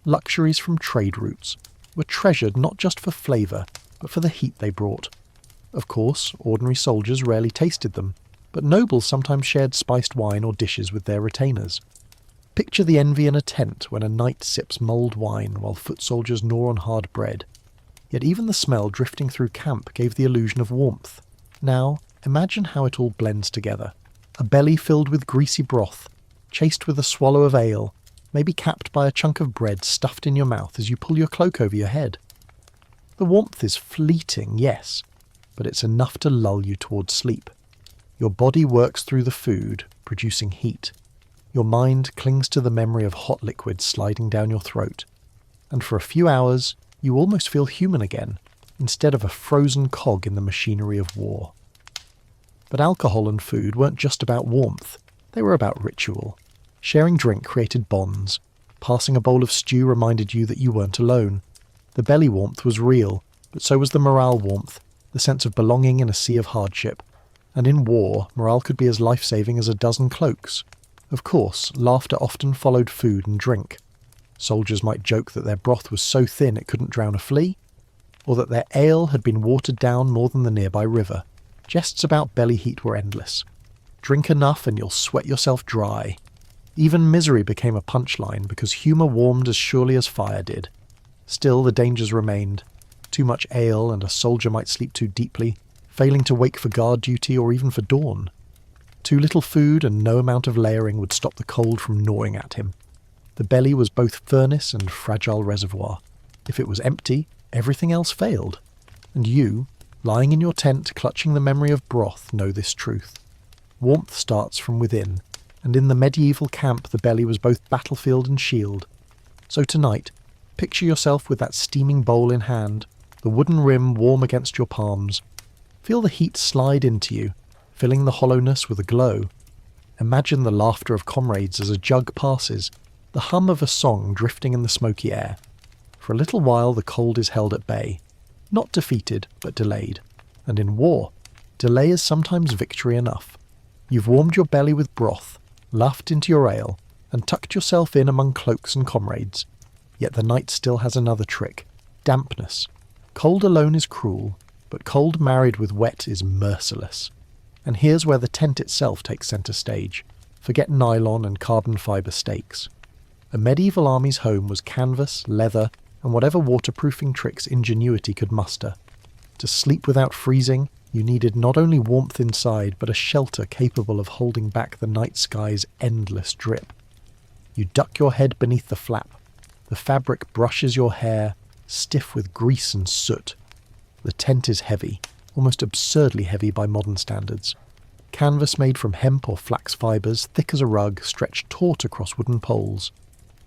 luxuries from trade routes, were treasured not just for flavour, but for the heat they brought. Of course, ordinary soldiers rarely tasted them, but nobles sometimes shared spiced wine or dishes with their retainers. Picture the envy in a tent when a knight sips mulled wine while foot soldiers gnaw on hard bread. Yet even the smell drifting through camp gave the illusion of warmth. Now, imagine how it all blends together. A belly filled with greasy broth, chased with a swallow of ale, maybe capped by a chunk of bread stuffed in your mouth as you pull your cloak over your head. The warmth is fleeting, yes, but it's enough to lull you towards sleep. Your body works through the food, producing heat. Your mind clings to the memory of hot liquid sliding down your throat. And for a few hours, you almost feel human again, instead of a frozen cog in the machinery of war. But alcohol and food weren't just about warmth, they were about ritual. Sharing drink created bonds. Passing a bowl of stew reminded you that you weren't alone. The belly warmth was real, but so was the morale warmth, the sense of belonging in a sea of hardship. And in war, morale could be as life-saving as a dozen cloaks. Of course, laughter often followed food and drink. Soldiers might joke that their broth was so thin it couldn't drown a flea, or that their ale had been watered down more than the nearby river. Jests about belly heat were endless. Drink enough and you'll sweat yourself dry. Even misery became a punchline because humour warmed as surely as fire did. Still, the dangers remained. Too much ale and a soldier might sleep too deeply, failing to wake for guard duty or even for dawn. Too little food and no amount of layering would stop the cold from gnawing at him. The belly was both furnace and fragile reservoir. If it was empty, everything else failed. And you, lying in your tent clutching the memory of broth, know this truth. Warmth starts from within. and in the medieval camp the belly was both battlefield and shield. So tonight, picture yourself with that steaming bowl in hand, the wooden rim warm against your palms. Feel the heat slide into you, filling the hollowness with a glow. Imagine the laughter of comrades as a jug passes, the hum of a song drifting in the smoky air. For a little while the cold is held at bay, not defeated but delayed. And in war, delay is sometimes victory enough. You've warmed your belly with broth, luffed into your ale, and tucked yourself in among cloaks and comrades. Yet the night still has another trick: dampness. Cold alone is cruel, but cold married with wet is merciless. And here's where the tent itself takes centre stage. Forget nylon and carbon fibre stakes. A medieval army's home was canvas, leather, and whatever waterproofing tricks ingenuity could muster. To sleep without freezing, you needed not only warmth inside, but a shelter capable of holding back the night sky's endless drip. You duck your head beneath the flap. The fabric brushes your hair, stiff with grease and soot. The tent is heavy, almost absurdly heavy by modern standards. Canvas made from hemp or flax fibres, thick as a rug, stretched taut across wooden poles.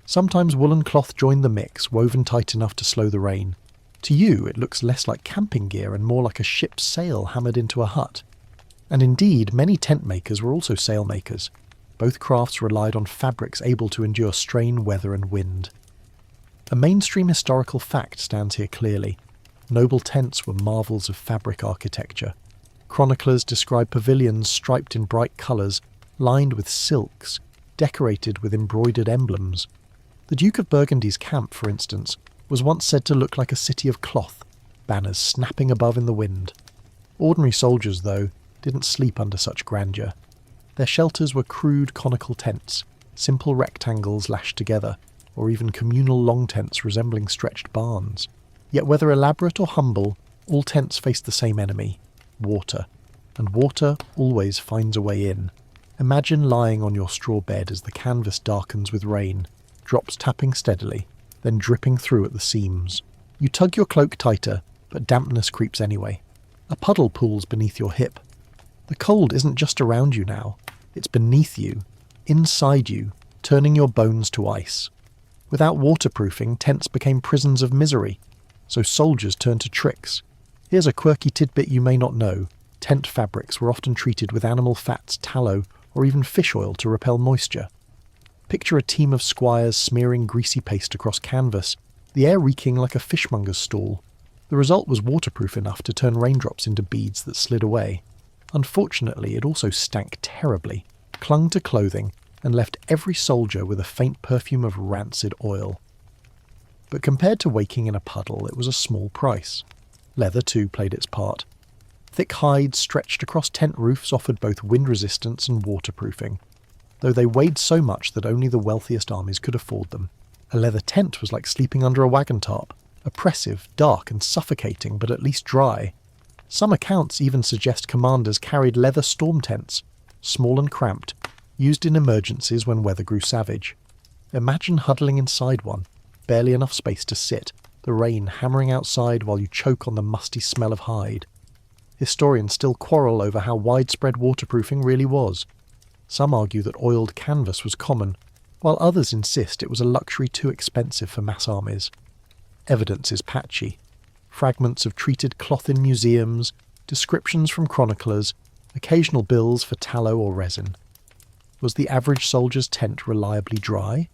Sometimes woolen cloth joined the mix, woven tight enough to slow the rain. To you, it looks less like camping gear and more like a ship's sail hammered into a hut. And indeed, many tent makers were also sail makers. Both crafts relied on fabrics able to endure strain, weather and wind. A mainstream historical fact stands here clearly. Noble tents were marvels of fabric architecture. Chroniclers describe pavilions striped in bright colours, lined with silks, decorated with embroidered emblems. The Duke of Burgundy's camp, for instance, was once said to look like a city of cloth, banners snapping above in the wind. Ordinary soldiers, though, didn't sleep under such grandeur. Their shelters were crude conical tents, simple rectangles lashed together, or even communal long tents resembling stretched barns. Yet whether elaborate or humble, all tents faced the same enemy: water. And water always finds a way in. Imagine lying on your straw bed as the canvas darkens with rain, drops tapping steadily, then dripping through at the seams. You tug your cloak tighter, but dampness creeps anyway. A puddle pools beneath your hip. The cold isn't just around you now, it's beneath you, inside you, turning your bones to ice. Without waterproofing, tents became prisons of misery, so soldiers turned to tricks. Here's a quirky tidbit you may not know. Tent fabrics were often treated with animal fats, tallow, or even fish oil to repel moisture. Picture a team of squires smearing greasy paste across canvas, the air reeking like a fishmonger's stall. The result was waterproof enough to turn raindrops into beads that slid away. Unfortunately, it also stank terribly, clung to clothing, and left every soldier with a faint perfume of rancid oil. But compared to waking in a puddle, it was a small price. Leather, too, played its part. Thick hides stretched across tent roofs offered both wind resistance and waterproofing, though they weighed so much that only the wealthiest armies could afford them. A leather tent was like sleeping under a wagon tarp, oppressive, dark and suffocating, but at least dry. Some accounts even suggest commanders carried leather storm tents, small and cramped, used in emergencies when weather grew savage. Imagine huddling inside one, barely enough space to sit, the rain hammering outside while you choke on the musty smell of hide. Historians still quarrel over how widespread waterproofing really was. Some argue that oiled canvas was common, while others insist it was a luxury too expensive for mass armies. Evidence is patchy. Fragments of treated cloth in museums, descriptions from chroniclers, occasional bills for tallow or resin. Was the average soldier's tent reliably dry?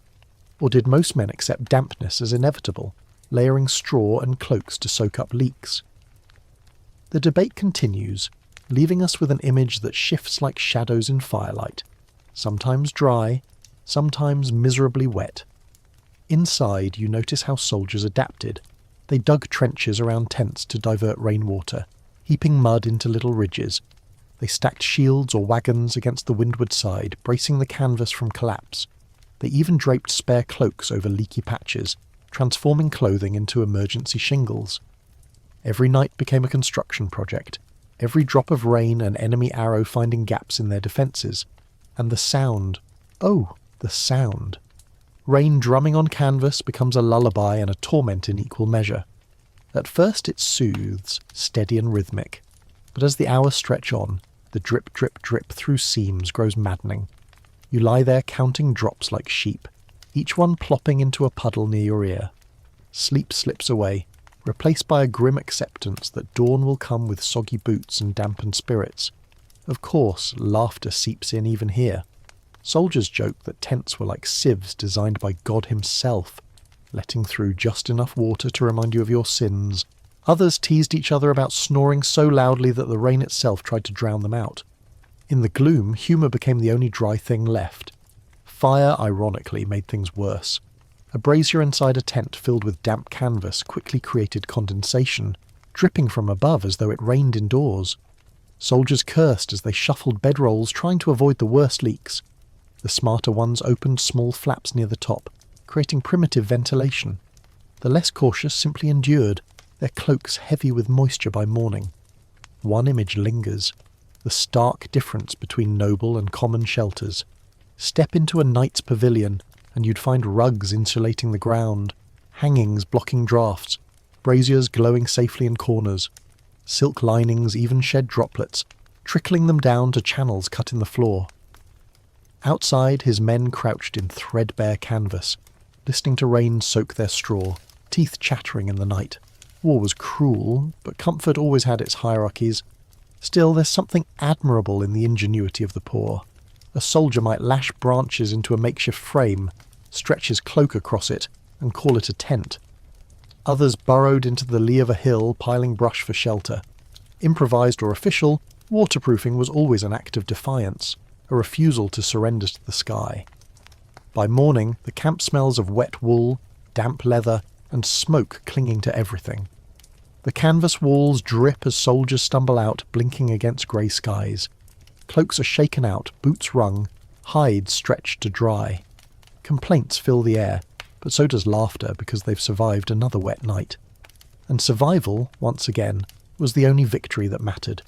Or did most men accept dampness as inevitable, layering straw and cloaks to soak up leaks? The debate continues, leaving us with an image that shifts like shadows in firelight, sometimes dry, sometimes miserably wet. Inside, you notice how soldiers adapted. They dug trenches around tents to divert rainwater, heaping mud into little ridges. They stacked shields or wagons against the windward side, bracing the canvas from collapse. They even draped spare cloaks over leaky patches, transforming clothing into emergency shingles. Every night became a construction project, every drop of rain an enemy arrow finding gaps in their defences. And the sound, oh, the sound. Rain drumming on canvas becomes a lullaby and a torment in equal measure. At first it soothes, steady and rhythmic, but as the hours stretch on, the drip, drip, drip through seams grows maddening. You lie there counting drops like sheep, each one plopping into a puddle near your ear. Sleep slips away, replaced by a grim acceptance that dawn will come with soggy boots and dampened spirits. Of course, laughter seeps in even here. Soldiers joke that tents were like sieves designed by God himself, letting through just enough water to remind you of your sins. Others teased each other about snoring so loudly that the rain itself tried to drown them out. In the gloom, humour became the only dry thing left. Fire, ironically, made things worse. A brazier inside a tent filled with damp canvas quickly created condensation, dripping from above as though it rained indoors. Soldiers cursed as they shuffled bedrolls trying to avoid the worst leaks. The smarter ones opened small flaps near the top, creating primitive ventilation. The less cautious simply endured, their cloaks heavy with moisture by morning. One image lingers, the stark difference between noble and common shelters. Step into a knight's pavilion, and you'd find rugs insulating the ground, hangings blocking draughts, braziers glowing safely in corners. Silk linings even shed droplets, trickling them down to channels cut in the floor. Outside, his men crouched in threadbare canvas, listening to rain soak their straw, teeth chattering in the night. War was cruel, but comfort always had its hierarchies. Still, there's something admirable in the ingenuity of the poor. A soldier might lash branches into a makeshift frame, stretch his cloak across it, and call it a tent. Others burrowed into the lee of a hill, piling brush for shelter. Improvised or official, waterproofing was always an act of defiance, a refusal to surrender to the sky. By morning, the camp smells of wet wool, damp leather, and smoke clinging to everything. The canvas walls drip as soldiers stumble out, blinking against grey skies. Cloaks are shaken out, boots wrung, hides stretched to dry. Complaints fill the air, but so does laughter because they've survived another wet night. And survival, once again, was the only victory that mattered.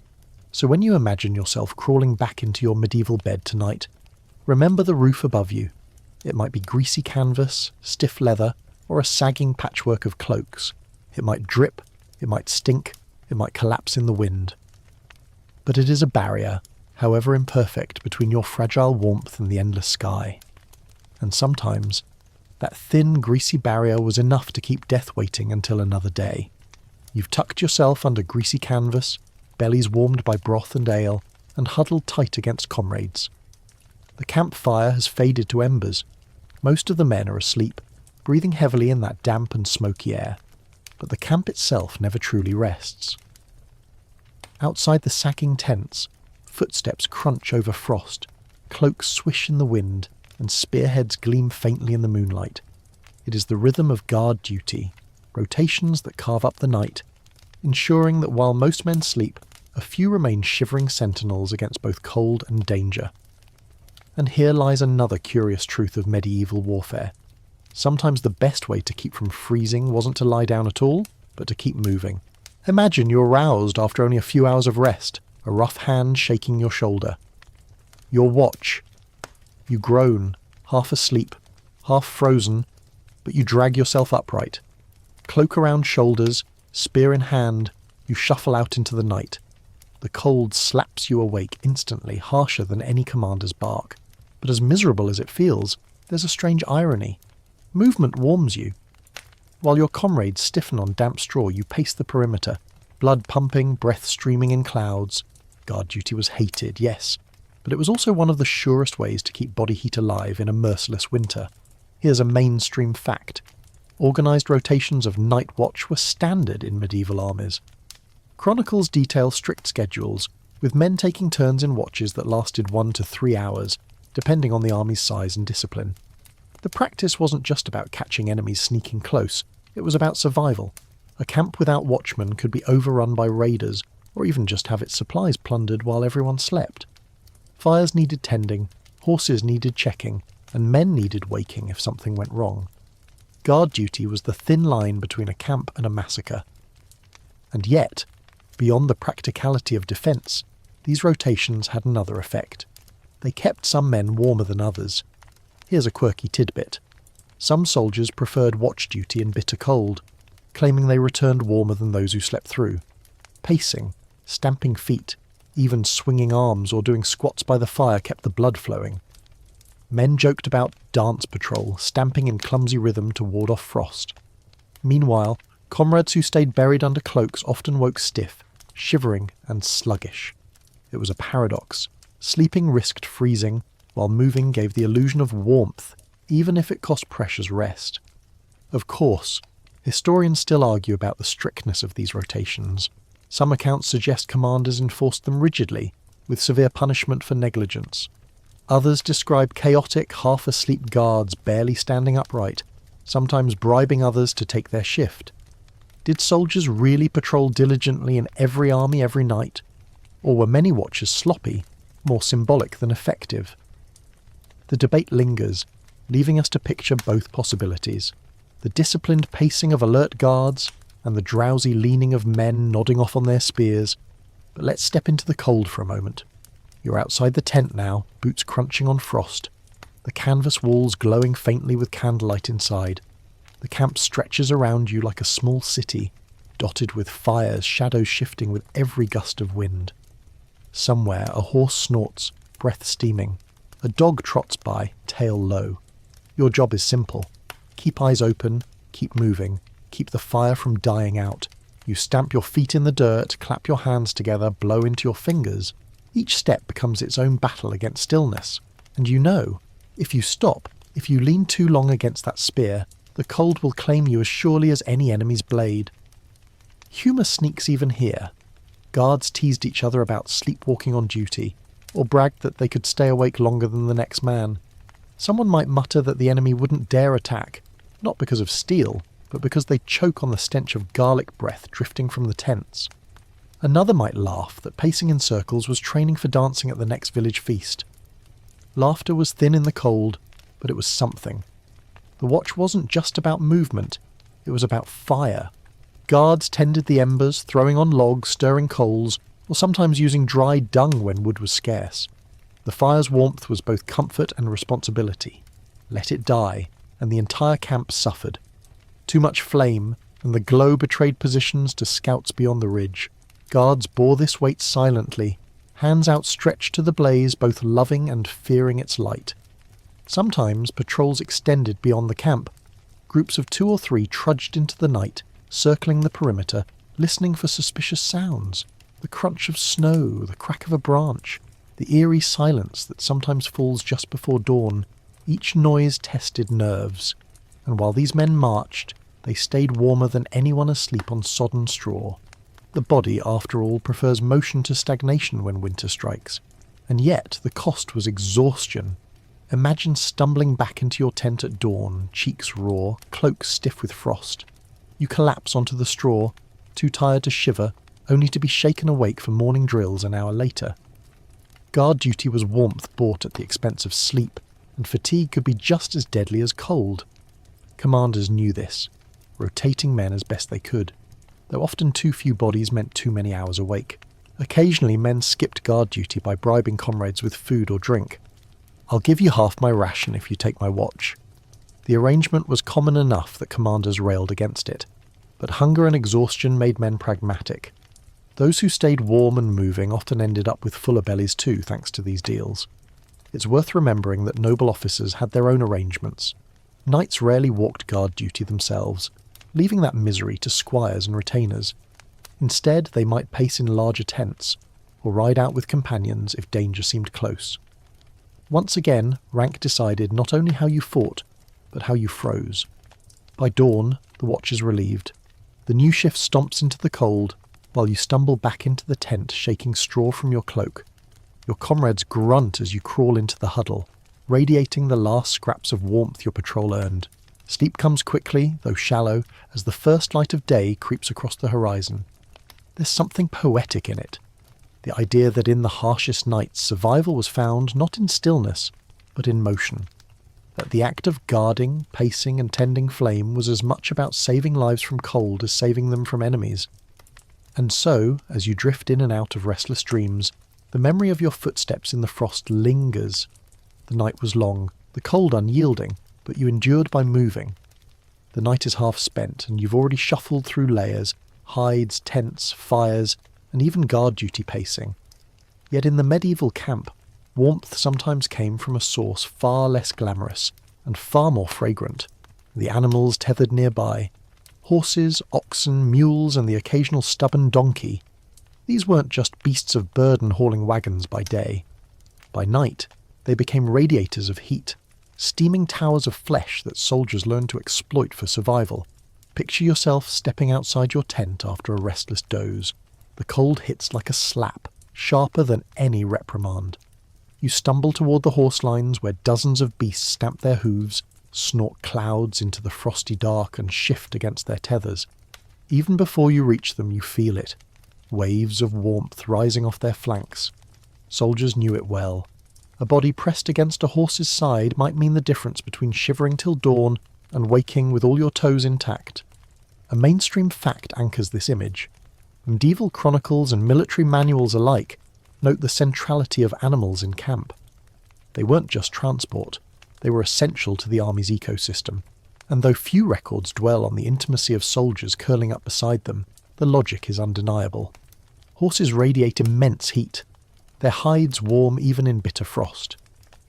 So when you imagine yourself crawling back into your medieval bed tonight, remember the roof above you. It might be greasy canvas, stiff leather, or a sagging patchwork of cloaks. It might drip, it might stink, it might collapse in the wind. But it is a barrier, however imperfect, between your fragile warmth and the endless sky. And sometimes, that thin, greasy barrier was enough to keep death waiting until another day. You've tucked yourself under greasy canvas, bellies warmed by broth and ale, and huddled tight against comrades. The campfire has faded to embers. Most of the men are asleep, breathing heavily in that damp and smoky air. But the camp itself never truly rests. Outside the sagging tents, footsteps crunch over frost, cloaks swish in the wind, and spearheads gleam faintly in the moonlight. It is the rhythm of guard duty, rotations that carve up the night, ensuring that while most men sleep, a few remain shivering sentinels against both cold and danger. And here lies another curious truth of medieval warfare. Sometimes the best way to keep from freezing wasn't to lie down at all, but to keep moving. Imagine you're roused after only a few hours of rest, a rough hand shaking your shoulder. Your watch. You groan, half asleep, half frozen, but you drag yourself upright. Cloak around shoulders, spear in hand, you shuffle out into the night. The cold slaps you awake instantly, harsher than any commander's bark. But as miserable as it feels, there's a strange irony. Movement warms you. While your comrades stiffen on damp straw, you pace the perimeter, blood pumping, breath streaming in clouds. Guard duty was hated, yes, but it was also one of the surest ways to keep body heat alive in a merciless winter. Here's a mainstream fact. Organised rotations of night watch were standard in medieval armies. Chronicles detail strict schedules, with men taking turns in watches that lasted 1 to 3 hours, depending on the army's size and discipline. The practice wasn't just about catching enemies sneaking close, it was about survival. A camp without watchmen could be overrun by raiders, or even just have its supplies plundered while everyone slept. Fires needed tending, horses needed checking, and men needed waking if something went wrong. Guard duty was the thin line between a camp and a massacre. And yet, beyond the practicality of defence, these rotations had another effect. They kept some men warmer than others. Here's a quirky tidbit. Some soldiers preferred watch duty in bitter cold, claiming they returned warmer than those who slept through. Pacing, stamping feet, even swinging arms or doing squats by the fire kept the blood flowing. Men joked about dance patrol, stamping in clumsy rhythm to ward off frost. Meanwhile, comrades who stayed buried under cloaks often woke stiff, shivering and sluggish. It was a paradox. Sleeping risked freezing, while moving gave the illusion of warmth, even if it cost precious rest. Of course, historians still argue about the strictness of these rotations. Some accounts suggest commanders enforced them rigidly, with severe punishment for negligence. Others describe chaotic, half-asleep guards barely standing upright, sometimes bribing others to take their shift. Did soldiers really patrol diligently in every army every night? Or were many watches sloppy, more symbolic than effective? The debate lingers, leaving us to picture both possibilities. The disciplined pacing of alert guards, and the drowsy leaning of men nodding off on their spears. But let's step into the cold for a moment. You're outside the tent now, boots crunching on frost, the canvas walls glowing faintly with candlelight inside. The camp stretches around you like a small city, dotted with fires, shadows shifting with every gust of wind. Somewhere a horse snorts, breath steaming. A dog trots by, tail low. Your job is simple. Keep eyes open, keep moving, keep the fire from dying out. You stamp your feet in the dirt, clap your hands together, blow into your fingers. Each step becomes its own battle against stillness. And you know, if you stop, if you lean too long against that spear, the cold will claim you as surely as any enemy's blade. Humour sneaks even here. Guards teased each other about sleepwalking on duty, or bragged that they could stay awake longer than the next man. Someone might mutter that the enemy wouldn't dare attack, not because of steel, but because they'd choke on the stench of garlic breath drifting from the tents. Another might laugh that pacing in circles was training for dancing at the next village feast. Laughter was thin in the cold, but it was something. The watch wasn't just about movement, it was about fire. Guards tended the embers, throwing on logs, stirring coals, or sometimes using dry dung when wood was scarce. The fire's warmth was both comfort and responsibility. Let it die, and the entire camp suffered. Too much flame, and the glow betrayed positions to scouts beyond the ridge. Guards bore this weight silently, hands outstretched to the blaze, both loving and fearing its light. Sometimes patrols extended beyond the camp. Groups of 2 or 3 trudged into the night, circling the perimeter, listening for suspicious sounds. The crunch of snow, the crack of a branch, the eerie silence that sometimes falls just before dawn. Each noise tested nerves, and while these men marched, they stayed warmer than anyone asleep on sodden straw. The body, after all, prefers motion to stagnation when winter strikes. And yet the cost was exhaustion. Imagine stumbling back into your tent at dawn, cheeks raw, cloak stiff with frost. You collapse onto the straw, too tired to shiver, only to be shaken awake for morning drills an hour later. Guard duty was warmth bought at the expense of sleep, and fatigue could be just as deadly as cold. Commanders knew this, rotating men as best they could, though often too few bodies meant too many hours awake. Occasionally men skipped guard duty by bribing comrades with food or drink. "I'll give you half my ration if you take my watch." The arrangement was common enough that commanders railed against it, but hunger and exhaustion made men pragmatic. Those who stayed warm and moving often ended up with fuller bellies too, thanks to these deals. It's worth remembering that noble officers had their own arrangements. Knights rarely walked guard duty themselves, leaving that misery to squires and retainers. Instead, they might pace in larger tents, or ride out with companions if danger seemed close. Once again, rank decided not only how you fought, but how you froze. By dawn, the watch is relieved. The new shift stomps into the cold, while you stumble back into the tent shaking straw from your cloak. Your comrades grunt as you crawl into the huddle, radiating the last scraps of warmth your patrol earned. Sleep comes quickly, though shallow, as the first light of day creeps across the horizon. There's something poetic in it. The idea that in the harshest nights survival was found not in stillness, but in motion. That the act of guarding, pacing and tending flame was as much about saving lives from cold as saving them from enemies. And so, as you drift in and out of restless dreams, the memory of your footsteps in the frost lingers. The night was long, the cold unyielding, but you endured by moving. The night is half spent, and you've already shuffled through layers, hides, tents, fires, and even guard duty pacing. Yet in the medieval camp, Warmth sometimes came from a source far less glamorous and far more fragrant: the animals tethered nearby. Horses, oxen, mules, and the occasional stubborn donkey. These weren't just beasts of burden hauling wagons by day. By night, they became radiators of heat, steaming towers of flesh that soldiers learned to exploit for survival. Picture yourself stepping outside your tent after a restless doze. The cold hits like a slap, sharper than any reprimand. You stumble toward the horse lines where dozens of beasts stamp their hooves, snort clouds into the frosty dark, and shift against their tethers. Even before you reach them, you feel it. Waves of warmth rising off their flanks. Soldiers knew it well. A body pressed against a horse's side might mean the difference between shivering till dawn and waking with all your toes intact. A mainstream fact anchors this image. Medieval chronicles and military manuals alike note the centrality of animals in camp. They weren't just transport. They were essential to the army's ecosystem, and though few records dwell on the intimacy of soldiers curling up beside them, the logic is undeniable. Horses radiate immense heat. Their hides warm even in bitter frost.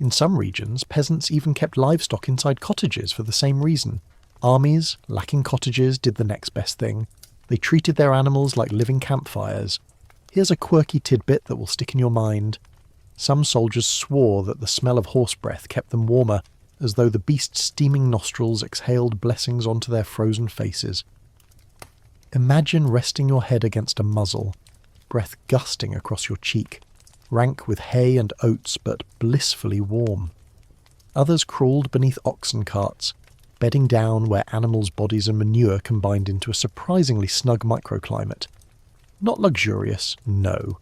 In some regions, peasants even kept livestock inside cottages for the same reason. Armies, lacking cottages, did the next best thing. They treated their animals like living campfires. Here's a quirky tidbit that will stick in your mind. Some soldiers swore that the smell of horse breath kept them warmer, as though the beast's steaming nostrils exhaled blessings onto their frozen faces. Imagine resting your head against a muzzle, breath gusting across your cheek, rank with hay and oats but blissfully warm. Others crawled beneath oxen carts, bedding down where animals' bodies and manure combined into a surprisingly snug microclimate. Not luxurious, no,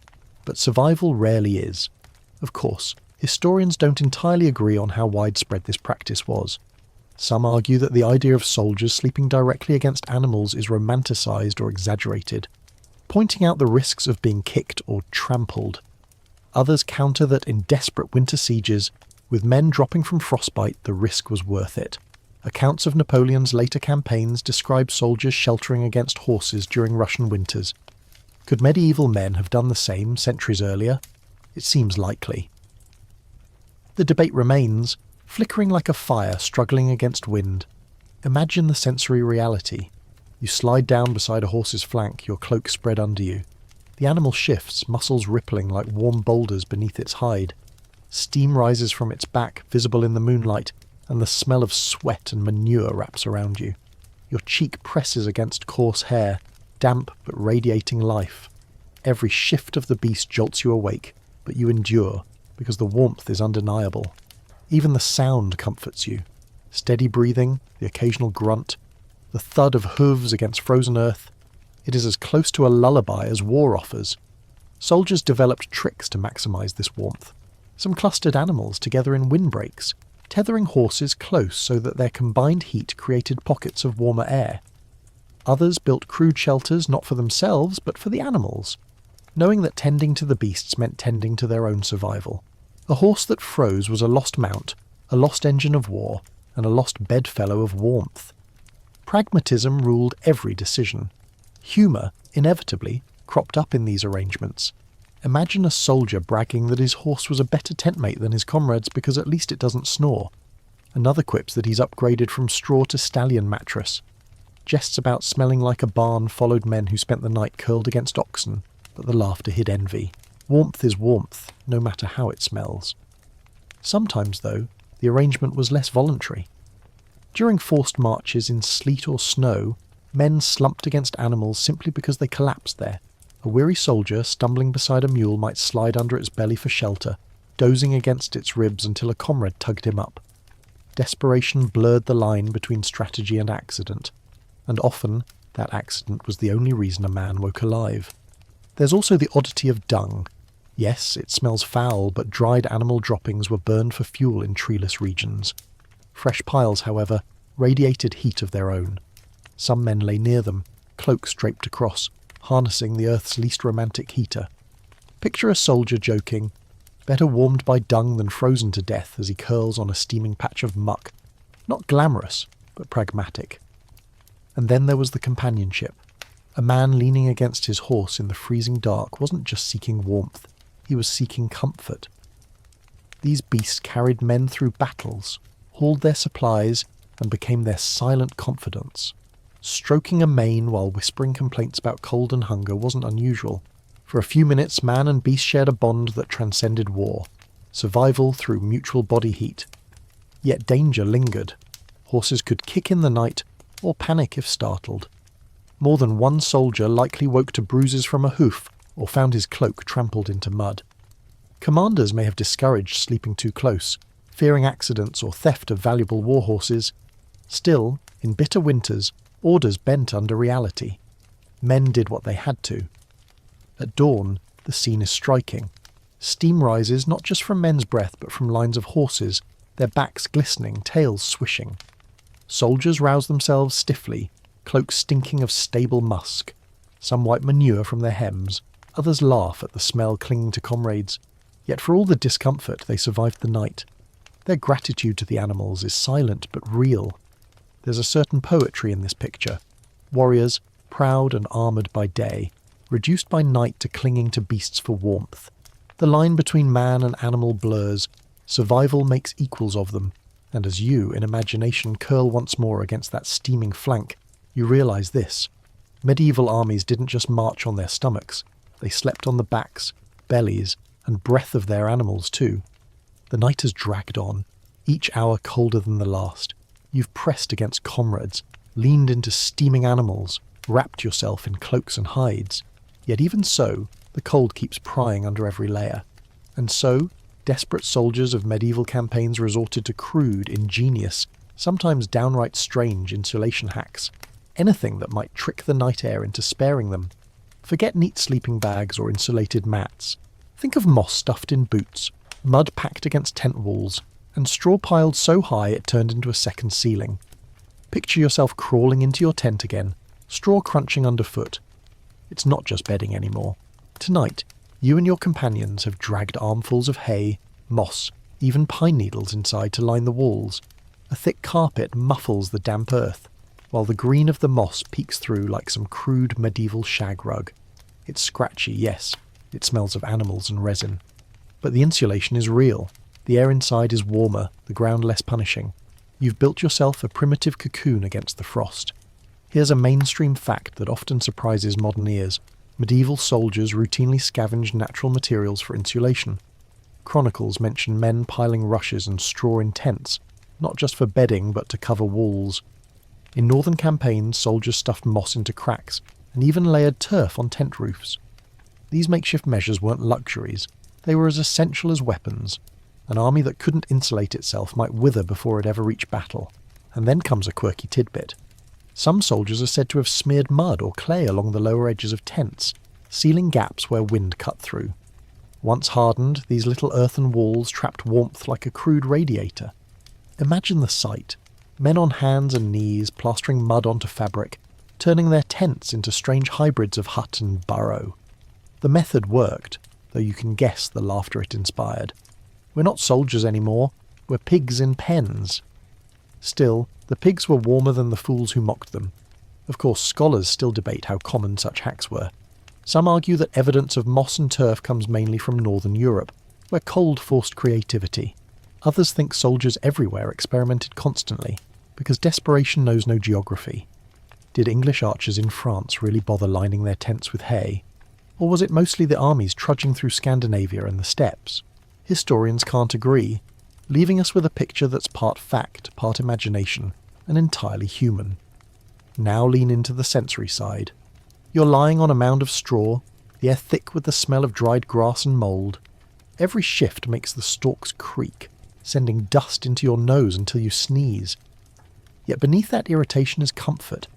but survival rarely is. Of course, historians don't entirely agree on how widespread this practice was. Some argue that the idea of soldiers sleeping directly against animals is romanticised or exaggerated, pointing out the risks of being kicked or trampled. Others counter that in desperate winter sieges, with men dropping from frostbite, the risk was worth it. Accounts of Napoleon's later campaigns describe soldiers sheltering against horses during Russian winters. Could medieval men have done the same centuries earlier? It seems likely. The debate remains, flickering like a fire struggling against wind. Imagine the sensory reality. You slide down beside a horse's flank, your cloak spread under you. The animal shifts, muscles rippling like warm boulders beneath its hide. Steam rises from its back, visible in the moonlight, and the smell of sweat and manure wraps around you. Your cheek presses against coarse hair, damp but radiating life. Every shift of the beast jolts you awake, but you endure, because the warmth is undeniable. Even the sound comforts you. Steady breathing, the occasional grunt, the thud of hooves against frozen earth. It is as close to a lullaby as war offers. Soldiers developed tricks to maximise this warmth. Some clustered animals together in windbreaks, tethering horses close so that their combined heat created pockets of warmer air. Others built crude shelters not for themselves but for the animals, knowing that tending to the beasts meant tending to their own survival. A horse that froze was a lost mount, a lost engine of war, and a lost bedfellow of warmth. Pragmatism ruled every decision. Humour, inevitably, cropped up in these arrangements. Imagine a soldier bragging that his horse was a better tent mate than his comrades because at least it doesn't snore. Another quips that he's upgraded from straw to stallion mattress. Jests about smelling like a barn followed men who spent the night curled against oxen, but the laughter hid envy. Warmth is warmth, no matter how it smells. Sometimes, though, the arrangement was less voluntary. During forced marches in sleet or snow, men slumped against animals simply because they collapsed there. A weary soldier stumbling beside a mule might slide under its belly for shelter, dozing against its ribs until a comrade tugged him up. Desperation blurred the line between strategy and accident, and often that accident was the only reason a man woke alive. There's also the oddity of dung. Yes, it smells foul, but dried animal droppings were burned for fuel in treeless regions. Fresh piles, however, radiated heat of their own. Some men lay near them, cloaks draped across, harnessing the earth's least romantic heater. Picture a soldier joking, better warmed by dung than frozen to death as he curls on a steaming patch of muck. Not glamorous, but pragmatic. And then there was the companionship. A man leaning against his horse in the freezing dark wasn't just seeking warmth, he was seeking comfort. These beasts carried men through battles, hauled their supplies, and became their silent confidants. Stroking a mane while whispering complaints about cold and hunger wasn't unusual. For a few minutes, man and beast shared a bond that transcended war, survival through mutual body heat. Yet danger lingered. Horses could kick in the night, or panic if startled. More than one soldier likely woke to bruises from a hoof, or found his cloak trampled into mud. Commanders may have discouraged sleeping too close, fearing accidents or theft of valuable war horses. Still, in bitter winters, orders bent under reality. Men did what they had to. At dawn, the scene is striking. Steam rises not just from men's breath but from lines of horses, their backs glistening, tails swishing. Soldiers rouse themselves stiffly, cloaks stinking of stable musk. Some wipe manure from their hems, others laugh at the smell clinging to comrades. Yet for all the discomfort, they survived the night. Their gratitude to the animals is silent but real. There's a certain poetry in this picture. Warriors, proud and armoured by day, reduced by night to clinging to beasts for warmth. The line between man and animal blurs. Survival makes equals of them. And as you, in imagination, curl once more against that steaming flank, you realise this. Medieval armies didn't just march on their stomachs. They slept on the backs, bellies, and breath of their animals too. The night has dragged on, each hour colder than the last. You've pressed against comrades, leaned into steaming animals, wrapped yourself in cloaks and hides. Yet even so, the cold keeps prying under every layer. And so, desperate soldiers of medieval campaigns resorted to crude, ingenious, sometimes downright strange insulation hacks. Anything that might trick the night air into sparing them. Forget neat sleeping bags or insulated mats. Think of moss stuffed in boots, mud packed against tent walls, and straw piled so high it turned into a second ceiling. Picture yourself crawling into your tent again, straw crunching underfoot. It's not just bedding anymore. Tonight, you and your companions have dragged armfuls of hay, moss, even pine needles inside to line the walls. A thick carpet muffles the damp earth, while the green of the moss peeks through like some crude medieval shag rug. It's scratchy, yes. It smells of animals and resin. But the insulation is real. The air inside is warmer, the ground less punishing. You've built yourself a primitive cocoon against the frost. Here's a mainstream fact that often surprises modern ears. Medieval soldiers routinely scavenged natural materials for insulation. Chronicles mention men piling rushes and straw in tents, not just for bedding but to cover walls. In northern campaigns, soldiers stuffed moss into cracks and even layered turf on tent roofs. These makeshift measures weren't luxuries. They were as essential as weapons. An army that couldn't insulate itself might wither before it ever reached battle. And then comes a quirky tidbit. Some soldiers are said to have smeared mud or clay along the lower edges of tents, sealing gaps where wind cut through. Once hardened, these little earthen walls trapped warmth like a crude radiator. Imagine the sight. Men on hands and knees plastering mud onto fabric, turning their tents into strange hybrids of hut and burrow. The method worked, though you can guess the laughter it inspired. We're not soldiers anymore, we're pigs in pens. Still, the pigs were warmer than the fools who mocked them. Of course, scholars still debate how common such hacks were. Some argue that evidence of moss and turf comes mainly from northern Europe, where cold forced creativity. Others think soldiers everywhere experimented constantly, because desperation knows no geography. Did English archers in France really bother lining their tents with hay? Or was it mostly the armies trudging through Scandinavia and the steppes? Historians can't agree, leaving us with a picture that's part fact, part imagination, and entirely human. Now lean into the sensory side. You're lying on a mound of straw, the air thick with the smell of dried grass and mould. Every shift makes the stalks creak, sending dust into your nose until you sneeze. Yet beneath that irritation is comfort.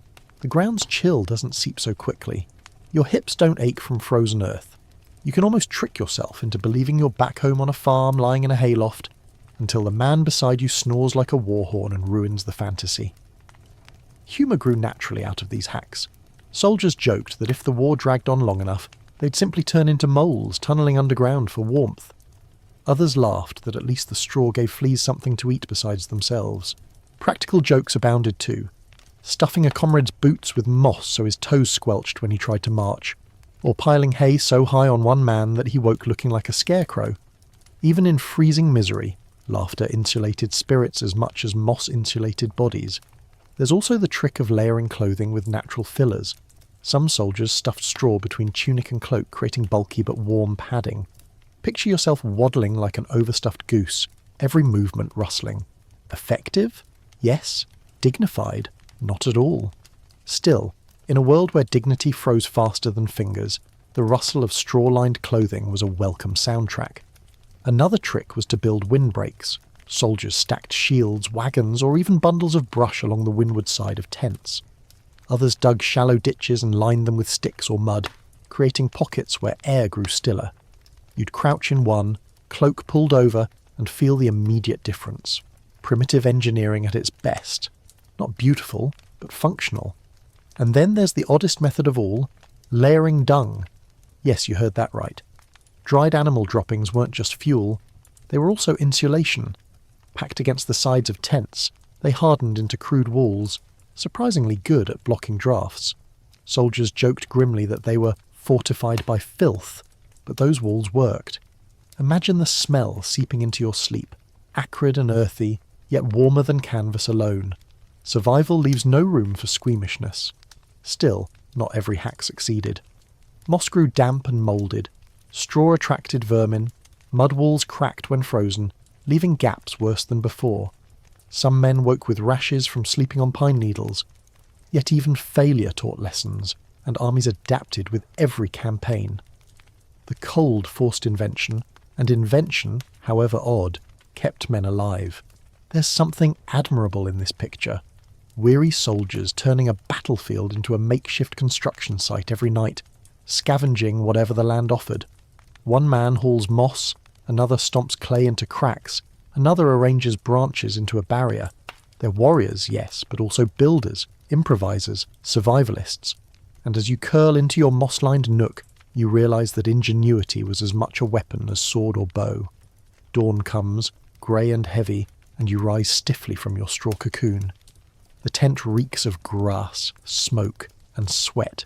The ground's chill doesn't seep so quickly. Your hips don't ache from frozen earth. You can almost trick yourself into believing you're back home on a farm lying in a hayloft, until the man beside you snores like a war horn and ruins the fantasy. Humour grew naturally out of these hacks. Soldiers joked that if the war dragged on long enough, they'd simply turn into moles tunnelling underground for warmth. Others laughed that at least the straw gave fleas something to eat besides themselves. Practical jokes abounded too. Stuffing a comrade's boots with moss so his toes squelched when he tried to march, or piling hay so high on one man that he woke looking like a scarecrow. Even in freezing misery, laughter insulated spirits as much as moss insulated bodies. There's also the trick of layering clothing with natural fillers. Some soldiers stuffed straw between tunic and cloak, creating bulky but warm padding. Picture yourself waddling like an overstuffed goose, every movement rustling. Effective? Yes. Dignified? Not at all. Still, in a world where dignity froze faster than fingers, the rustle of straw-lined clothing was a welcome soundtrack. Another trick was to build windbreaks. Soldiers stacked shields, wagons, or even bundles of brush along the windward side of tents. Others dug shallow ditches and lined them with sticks or mud, creating pockets where air grew stiller. You'd crouch in one, cloak pulled over, and feel the immediate difference. Primitive engineering at its best. Not beautiful, but functional. And then there's the oddest method of all, layering dung. Yes, you heard that right. Dried animal droppings weren't just fuel, they were also insulation. Packed against the sides of tents, they hardened into crude walls, surprisingly good at blocking drafts. Soldiers joked grimly that they were fortified by filth, but those walls worked. Imagine the smell seeping into your sleep, acrid and earthy, yet warmer than canvas alone. Survival leaves no room for squeamishness. Still, not every hack succeeded. Moss grew damp and moulded. Straw attracted vermin. Mud walls cracked when frozen, leaving gaps worse than before. Some men woke with rashes from sleeping on pine needles. Yet even failure taught lessons, and armies adapted with every campaign. The cold forced invention, and invention, however odd, kept men alive. There's something admirable in this picture. Weary soldiers turning a battlefield into a makeshift construction site every night, scavenging whatever the land offered. One man hauls moss, another stomps clay into cracks, another arranges branches into a barrier. They're warriors, yes, but also builders, improvisers, survivalists. And as you curl into your moss-lined nook, you realise that ingenuity was as much a weapon as sword or bow. Dawn comes, grey and heavy, and you rise stiffly from your straw cocoon. The tent reeks of grass, smoke, and sweat.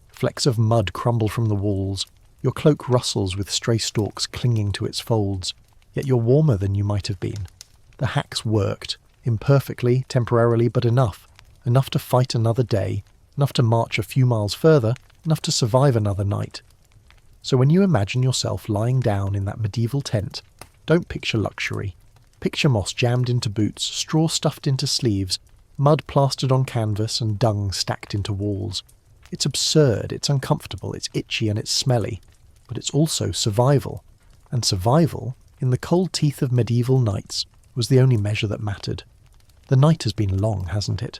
Flecks of mud crumble from the walls. Your cloak rustles with stray stalks clinging to its folds, yet you're warmer than you might have been. The hacks worked, imperfectly, temporarily, but enough. Enough to fight another day, enough to march a few miles further, enough to survive another night. So when you imagine yourself lying down in that medieval tent, don't picture luxury. Picture moss jammed into boots, straw stuffed into sleeves, mud plastered on canvas, and dung stacked into walls. It's absurd, it's uncomfortable, it's itchy and it's smelly, but it's also survival. And survival, in the cold teeth of medieval nights, was the only measure that mattered. The night has been long, hasn't it?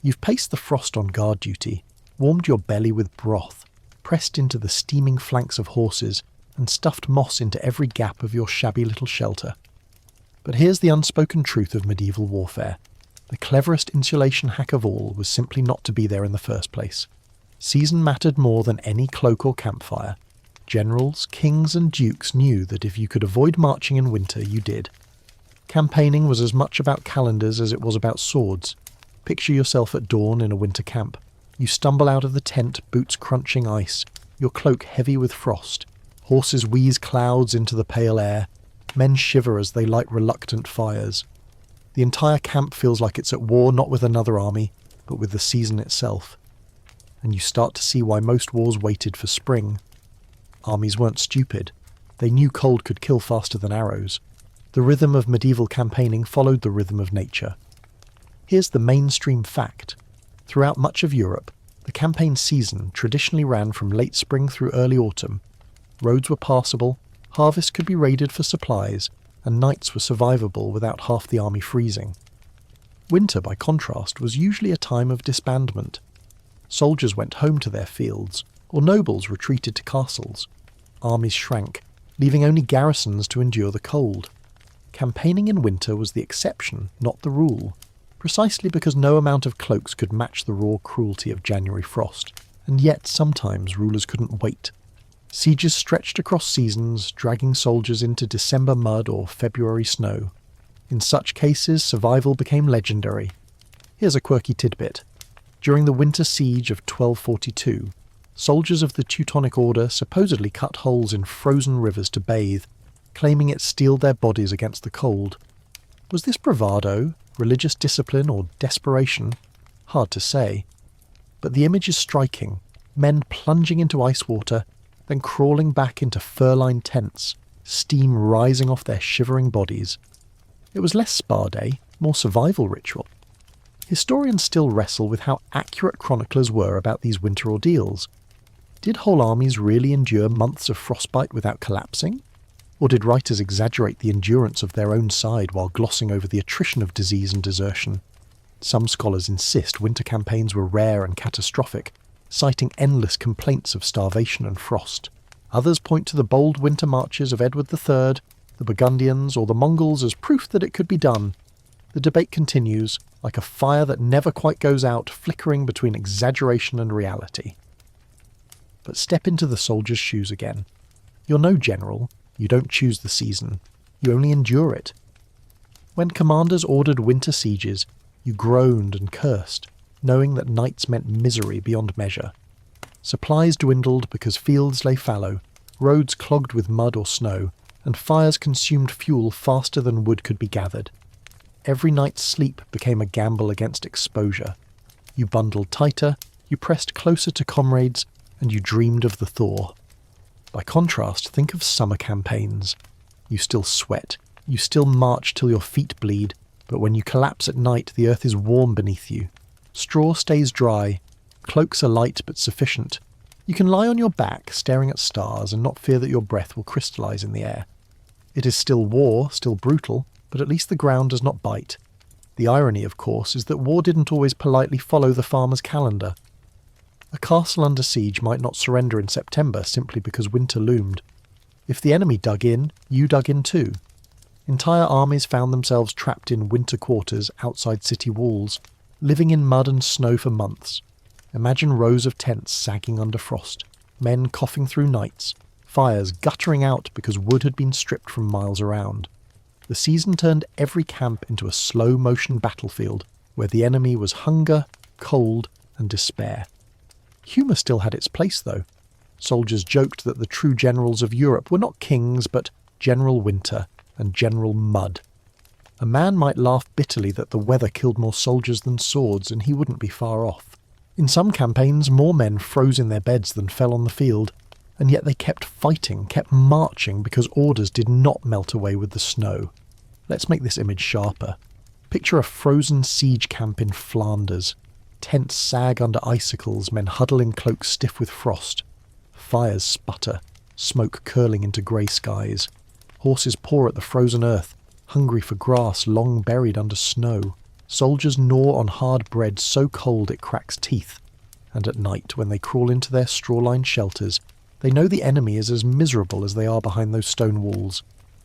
You've paced the frost on guard duty, warmed your belly with broth, pressed into the steaming flanks of horses, and stuffed moss into every gap of your shabby little shelter. But here's the unspoken truth of medieval warfare. The cleverest insulation hack of all was simply not to be there in the first place. Season mattered more than any cloak or campfire. Generals, kings and dukes knew that if you could avoid marching in winter, you did. Campaigning was as much about calendars as it was about swords. Picture yourself at dawn in a winter camp. You stumble out of the tent, boots crunching ice, your cloak heavy with frost. Horses wheeze clouds into the pale air. Men shiver as they light reluctant fires. The entire camp feels like it's at war not with another army, but with the season itself. And you start to see why most wars waited for spring. Armies weren't stupid. They knew cold could kill faster than arrows. The rhythm of medieval campaigning followed the rhythm of nature. Here's the mainstream fact. Throughout much of Europe, the campaign season traditionally ran from late spring through early autumn. Roads were passable, harvests could be raided for supplies, and nights were survivable without half the army freezing. Winter, by contrast, was usually a time of disbandment. Soldiers went home to their fields, or nobles retreated to castles. Armies shrank, leaving only garrisons to endure the cold. Campaigning in winter was the exception, not the rule, precisely because no amount of cloaks could match the raw cruelty of January frost, and yet sometimes rulers couldn't wait. Sieges stretched across seasons, dragging soldiers into December mud or February snow. In such cases, survival became legendary. Here's a quirky tidbit. During the winter siege of 1242, soldiers of the Teutonic Order supposedly cut holes in frozen rivers to bathe. claiming it steeled their bodies against the cold. Was this bravado, religious discipline, or desperation? Hard to say. But the image is striking. Men plunging into ice water, then crawling back into fur-lined tents, steam rising off their shivering bodies. It was less spa day, more survival ritual. Historians still wrestle with how accurate chroniclers were about these winter ordeals. Did whole armies really endure months of frostbite without collapsing? Or did writers exaggerate the endurance of their own side while glossing over the attrition of disease and desertion? Some scholars insist winter campaigns were rare and catastrophic, citing endless complaints of starvation and frost. Others point to the bold winter marches of Edward III, the Burgundians, or the Mongols as proof that it could be done. The debate continues, like a fire that never quite goes out, flickering between exaggeration and reality. But step into the soldier's shoes again. You're no general. You don't choose the season. You only endure it. When commanders ordered winter sieges, you groaned and cursed, knowing that nights meant misery beyond measure. Supplies dwindled because fields lay fallow, roads clogged with mud or snow, and fires consumed fuel faster than wood could be gathered. Every night's sleep became a gamble against exposure. You bundled tighter, you pressed closer to comrades, and you dreamed of the thaw. By contrast, think of summer campaigns. You still sweat, you still march till your feet bleed, but when you collapse at night, the earth is warm beneath you. Straw stays dry, cloaks are light but sufficient. You can lie on your back, staring at stars, and not fear that your breath will crystallize in the air. It is still war, still brutal, but at least the ground does not bite. The irony, of course, is that war didn't always politely follow the farmer's calendar. A castle under siege might not surrender in September simply because winter loomed. If the enemy dug in, you dug in too. Entire armies found themselves trapped in winter quarters outside city walls, living in mud and snow for months. Imagine rows of tents sagging under frost, men coughing through nights, fires guttering out because wood had been stripped from miles around. The season turned every camp into a slow-motion battlefield where the enemy was hunger, cold, and despair. Humour still had its place, though. Soldiers joked that the true generals of Europe were not kings, but General Winter and General Mud. A man might laugh bitterly that the weather killed more soldiers than swords, and he wouldn't be far off. In some campaigns, more men froze in their beds than fell on the field, and yet they kept fighting, kept marching, because orders did not melt away with the snow. Let's make this image sharper. Picture a frozen siege camp in Flanders. Tents sag under icicles, men huddle in cloaks stiff with frost. Fires sputter, smoke curling into grey skies. Horses paw at the frozen earth, hungry for grass long buried under snow. Soldiers gnaw on hard bread so cold it cracks teeth. And at night, when they crawl into their straw-lined shelters, they know the enemy is as miserable as they are behind those stone walls.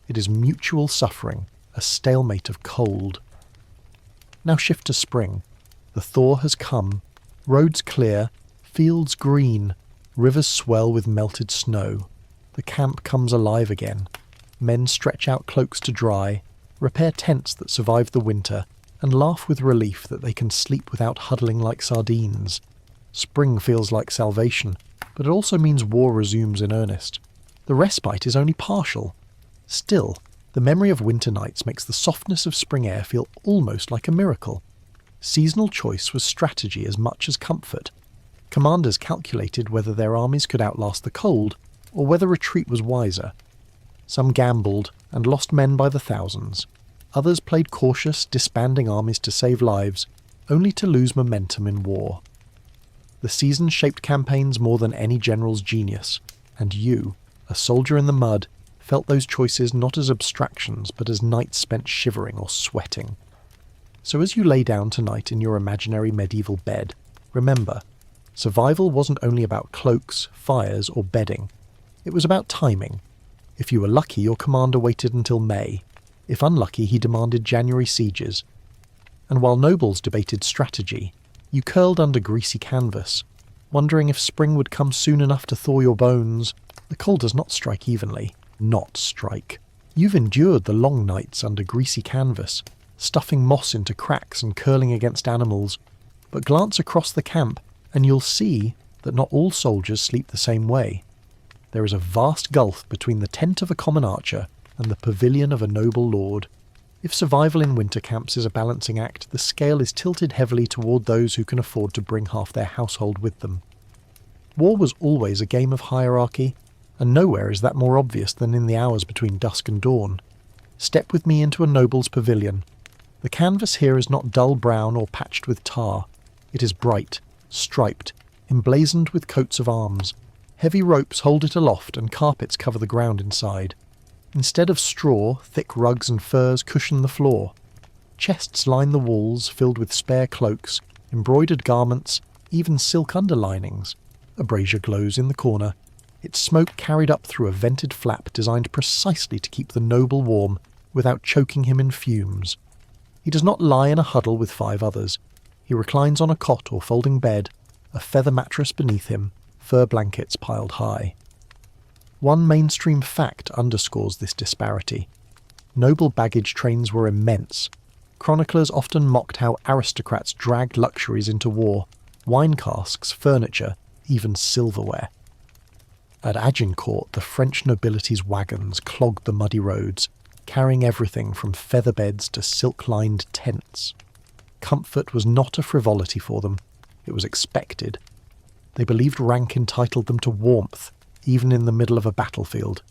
It is mutual suffering, a stalemate of cold. Now shift to spring. The thaw has come, roads clear, fields green, rivers swell with melted snow. The camp comes alive again. Men stretch out cloaks to dry, repair tents that survived the winter, and laugh with relief that they can sleep without huddling like sardines. Spring feels like salvation, but it also means war resumes in earnest. The respite is only partial. Still, the memory of winter nights makes the softness of spring air feel almost like a miracle. Seasonal choice was strategy as much as comfort. Commanders calculated whether their armies could outlast the cold, or whether retreat was wiser. Some gambled and lost men by the thousands. Others played cautious, disbanding armies to save lives, only to lose momentum in war. The season shaped campaigns more than any general's genius, and you, a soldier in the mud, felt those choices not as abstractions but as nights spent shivering or sweating. So as you lay down tonight in your imaginary medieval bed, remember, survival wasn't only about cloaks, fires, or bedding. It was about timing. If you were lucky, your commander waited until May. If unlucky, he demanded January sieges. And while nobles debated strategy, you curled under greasy canvas, wondering if spring would come soon enough to thaw your bones. The cold does not strike evenly. Not strike. You've endured the long nights under greasy canvas, stuffing moss into cracks and curling against animals, but glance across the camp and you'll see that not all soldiers sleep the same way. There is a vast gulf between the tent of a common archer and the pavilion of a noble lord. If survival in winter camps is a balancing act, the scale is tilted heavily toward those who can afford to bring half their household with them. War was always a game of hierarchy, and nowhere is that more obvious than in the hours between dusk and dawn. Step with me into a noble's pavilion. The canvas here is not dull brown or patched with tar. It is bright, striped, emblazoned with coats of arms. Heavy ropes hold it aloft and carpets cover the ground inside. Instead of straw, thick rugs and furs cushion the floor. Chests line the walls, filled with spare cloaks, embroidered garments, even silk underlinings. A brazier glows in the corner, its smoke carried up through a vented flap designed precisely to keep the noble warm without choking him in fumes. He does not lie in a huddle with 5 others. He reclines on a cot or folding bed, a feather mattress beneath him, fur blankets piled high. One mainstream fact underscores this disparity. Noble baggage trains were immense. Chroniclers often mocked how aristocrats dragged luxuries into war, wine casks, furniture, even silverware. At Agincourt, the French nobility's wagons clogged the muddy roads, carrying everything from feather beds to silk-lined tents. Comfort was not a frivolity for them, it was expected. They believed rank entitled them to warmth, even in the middle of a battlefield.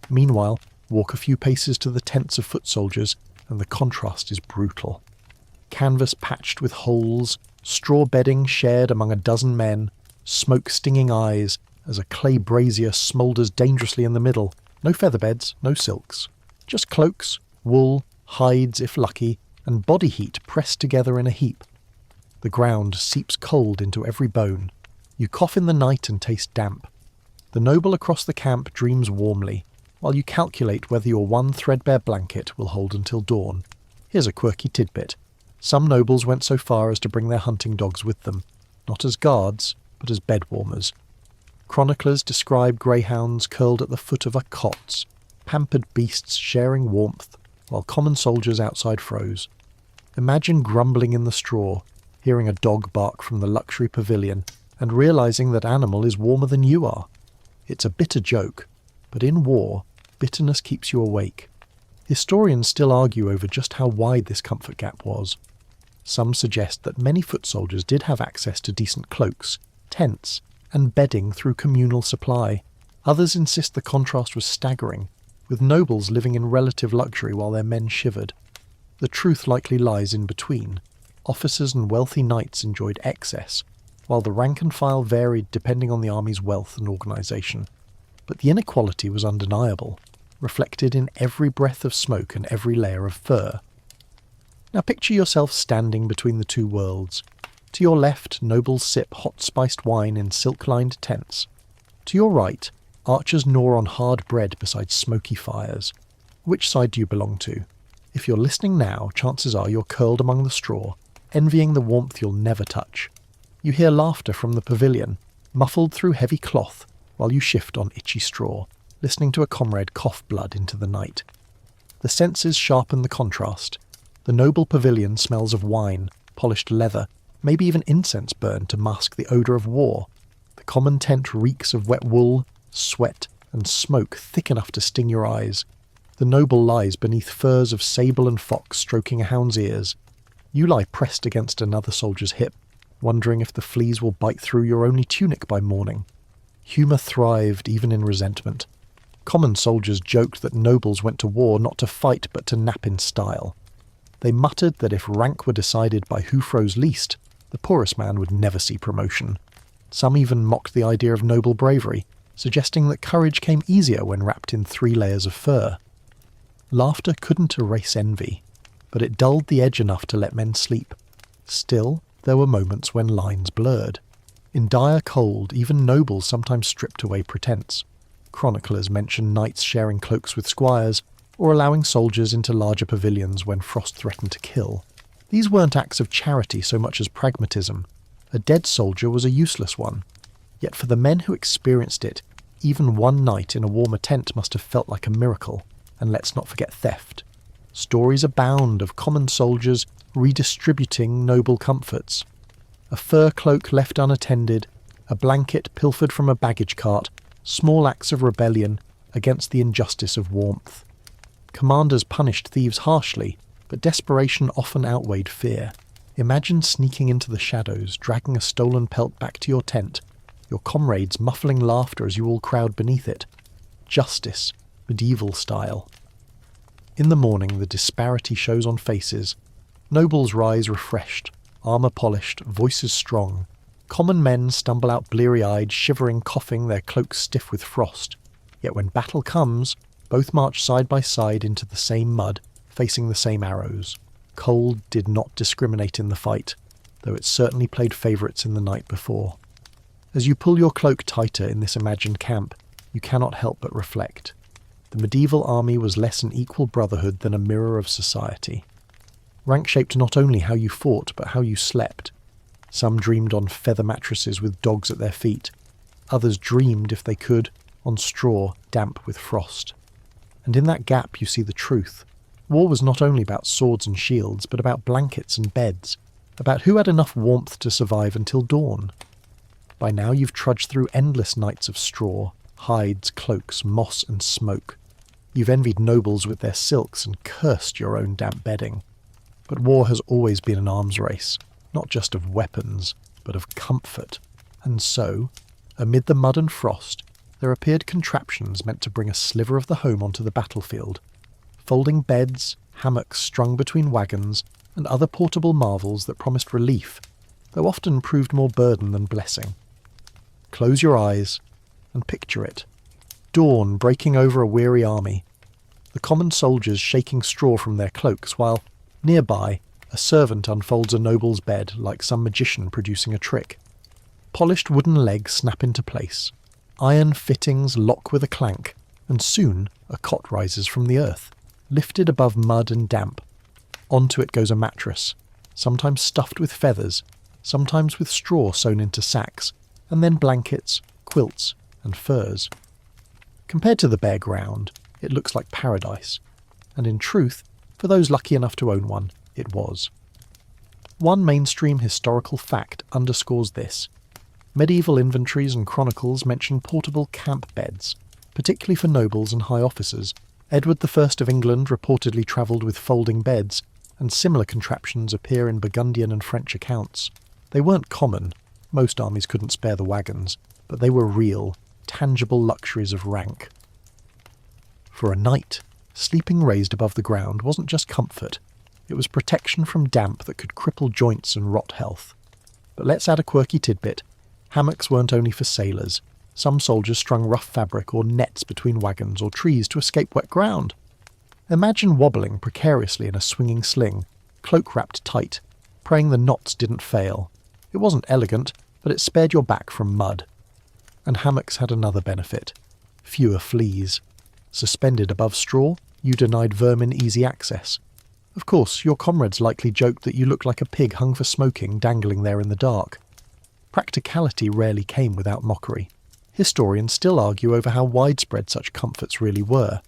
Meanwhile, walk a few paces to the tents of foot soldiers, and the contrast is brutal. Canvas patched with holes, straw bedding shared among a dozen men, smoke-stinging eyes, as a clay brazier smoulders dangerously in the middle. No featherbeds, no silks. Just cloaks, wool, hides if lucky, and body heat pressed together in a heap. The ground seeps cold into every bone. You cough in the night and taste damp. The noble across the camp dreams warmly, while you calculate whether your one threadbare blanket will hold until dawn. Here's a quirky tidbit. Some nobles went so far as to bring their hunting dogs with them, not as guards, but as bed warmers. Chroniclers describe greyhounds curled at the foot of cots, pampered beasts sharing warmth, while common soldiers outside froze. Imagine grumbling in the straw, hearing a dog bark from the luxury pavilion, and realizing that animal is warmer than you are. It's a bitter joke, but in war, bitterness keeps you awake. Historians still argue over just how wide this comfort gap was. Some suggest that many foot soldiers did have access to decent cloaks, tents, and bedding through communal supply. Others insist the contrast was staggering, with nobles living in relative luxury while their men shivered. The truth likely lies in between. Officers and wealthy knights enjoyed excess, while the rank and file varied depending on the army's wealth and organisation. But the inequality was undeniable, reflected in every breath of smoke and every layer of fur. Now picture yourself standing between the two worlds. To your left, nobles sip hot-spiced wine in silk-lined tents. To your right, archers gnaw on hard bread beside smoky fires. Which side do you belong to? If you're listening now, chances are you're curled among the straw, envying the warmth you'll never touch. You hear laughter from the pavilion, muffled through heavy cloth, while you shift on itchy straw, listening to a comrade cough blood into the night. The senses sharpen the contrast. The noble pavilion smells of wine, polished leather, maybe even incense burned to mask the odour of war. The common tent reeks of wet wool, sweat, and smoke thick enough to sting your eyes. The noble lies beneath furs of sable and fox stroking a hound's ears. You lie pressed against another soldier's hip, wondering if the fleas will bite through your only tunic by morning. Humour thrived even in resentment. Common soldiers joked that nobles went to war not to fight but to nap in style. They muttered that if rank were decided by who froze least, the poorest man would never see promotion. Some even mocked the idea of noble bravery, suggesting that courage came easier when wrapped in 3 layers of fur. Laughter couldn't erase envy, but it dulled the edge enough to let men sleep. Still, there were moments when lines blurred. In dire cold, even nobles sometimes stripped away pretense. Chroniclers mention knights sharing cloaks with squires, or allowing soldiers into larger pavilions when frost threatened to kill. These weren't acts of charity so much as pragmatism. A dead soldier was a useless one. Yet for the men who experienced it, even one night in a warmer tent must have felt like a miracle. And let's not forget theft. Stories abound of common soldiers redistributing noble comforts. A fur cloak left unattended, a blanket pilfered from a baggage cart, small acts of rebellion against the injustice of warmth. Commanders punished thieves harshly, but desperation often outweighed fear. Imagine sneaking into the shadows, dragging a stolen pelt back to your tent, your comrades muffling laughter as you all crowd beneath it. Justice, medieval style. In the morning, the disparity shows on faces. Nobles rise refreshed, armour polished, voices strong. Common men stumble out bleary-eyed, shivering, coughing, their cloaks stiff with frost. Yet when battle comes, both march side by side into the same mud, facing the same arrows. Cold did not discriminate in the fight, though it certainly played favourites in the night before. As you pull your cloak tighter in this imagined camp, you cannot help but reflect. The medieval army was less an equal brotherhood than a mirror of society. Rank shaped not only how you fought, but how you slept. Some dreamed on feather mattresses with dogs at their feet. Others dreamed, if they could, on straw damp with frost. And in that gap you see the truth. War was not only about swords and shields, but about blankets and beds, about who had enough warmth to survive until dawn. By now you've trudged through endless nights of straw, hides, cloaks, moss and smoke. You've envied nobles with their silks and cursed your own damp bedding. But war has always been an arms race, not just of weapons, but of comfort. And so, amid the mud and frost, there appeared contraptions meant to bring a sliver of the home onto the battlefield. Folding beds, hammocks strung between wagons, and other portable marvels that promised relief, though often proved more burden than blessing. Close your eyes and picture it. Dawn breaking over a weary army, the common soldiers shaking straw from their cloaks, while, nearby, a servant unfolds a noble's bed like some magician producing a trick. Polished wooden legs snap into place. Iron fittings lock with a clank, and soon a cot rises from the earth, lifted above mud and damp. Onto it goes a mattress, sometimes stuffed with feathers, sometimes with straw sewn into sacks, and then blankets, quilts, and furs. Compared to the bare ground, it looks like paradise, and in truth, for those lucky enough to own one, it was. One mainstream historical fact underscores this. Medieval inventories and chronicles mention portable camp beds, particularly for nobles and high officers. Edward I of England reportedly travelled with folding beds, and similar contraptions appear in Burgundian and French accounts. They weren't common, most armies couldn't spare the wagons, but they were real, tangible luxuries of rank. For a knight, sleeping raised above the ground wasn't just comfort, it was protection from damp that could cripple joints and rot health. But let's add a quirky tidbit. Hammocks weren't only for sailors. Some soldiers strung rough fabric or nets between wagons or trees to escape wet ground. Imagine wobbling precariously in a swinging sling, cloak wrapped tight, praying the knots didn't fail. It wasn't elegant, but it spared your back from mud. And hammocks had another benefit. Fewer fleas. Suspended above straw, you denied vermin easy access. Of course, your comrades likely joked that you looked like a pig hung for smoking dangling there in the dark. Practicality rarely came without mockery. Historians still argue over how widespread such comforts really were.